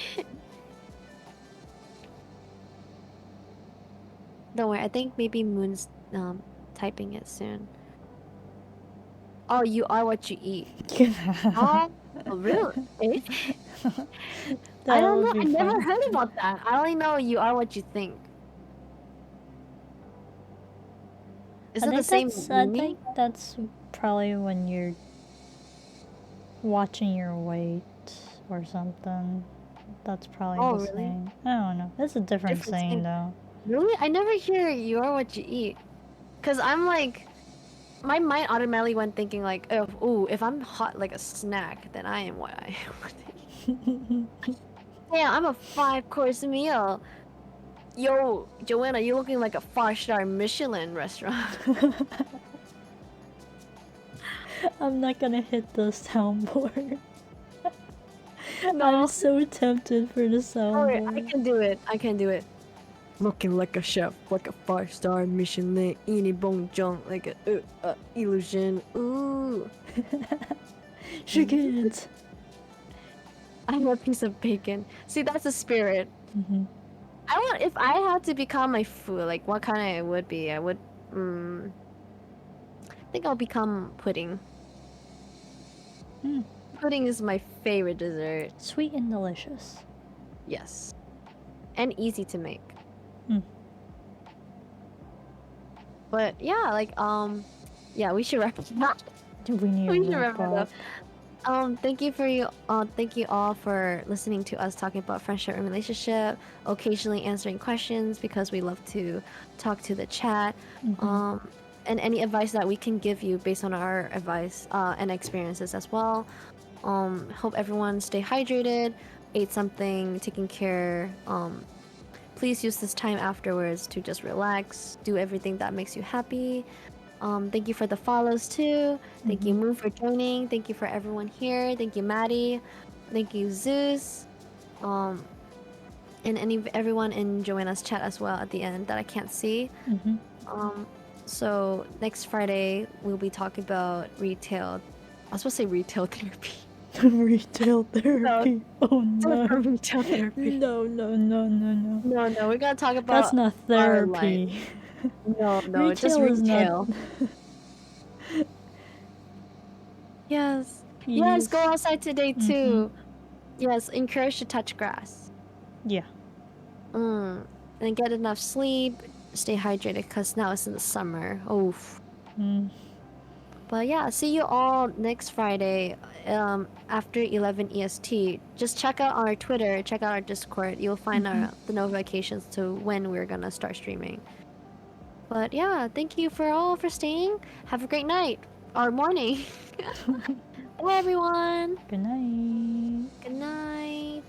Don't worry, I think maybe Moon's typing it soon. Oh, you are what you eat. Oh, really? Eh? I That don't would know. be I never fun. heard about that. I only know you are what you think. Is it the same I meaning? think that's probably when you're watching your weight or something. That's probably Oh, the really? saying. I don't know. It's a different saying Saying. though. Really? I never hear you are what you eat. Cause I'm like, my mind automatically went thinking like, oh, ooh, if I'm hot like a snack, then I am what I am. Yeah, I'm a 5-course meal. Yo, Joanna, you're looking like a 5-star Michelin restaurant. I'm not gonna hit the soundboard. No. I'm so tempted for the Alright, soundboard. I can do it. I can do it. Looking like a chef, like a 5-star Michelin, ini bong jong, like a illusion. Ooh. Shit. I have a piece of bacon. See, that's the spirit. Mm-hmm. I want if I had to become my food, like what kind it would be. I would. I think I'll become pudding. Mm. Pudding is my favorite dessert. Sweet and delicious. Yes, and easy to make. Mm. But yeah, like yeah, we should wrap it up. We need We to should wrap wrap it up. up. Thank you all for listening to us talking about friendship and relationship, occasionally answering questions because we love to talk to the chat. Mm-hmm. And any advice that we can give you based on our advice and experiences as well. Hope everyone stay hydrated, ate something, taking care. Please use this time afterwards to just relax, do everything that makes you happy. Thank you for the follows too. Thank you, Moo, for joining. Thank you for everyone here. Thank you, Maddie. Thank you, Zeus. And everyone in Joanna's chat as well at the end that I can't see. Mm-hmm. So next Friday we'll be talking about retail. I was supposed to say retail therapy. Retail therapy. Oh no. Retail therapy. No. No, we're gonna talk about That's not our life. therapy. No, just Retail is not- retail. Yes, go outside today too. Yes, encourage to touch grass. Yeah. And get enough sleep. Stay hydrated because now it's in the summer. Oof. Mm. But yeah, see you all next Friday after 11 EST. Just check out our Twitter, check out our Discord. You'll find the notifications to when we're gonna start streaming. But yeah, thank you for staying. Have a great night or morning. Bye everyone. Good night. Good night.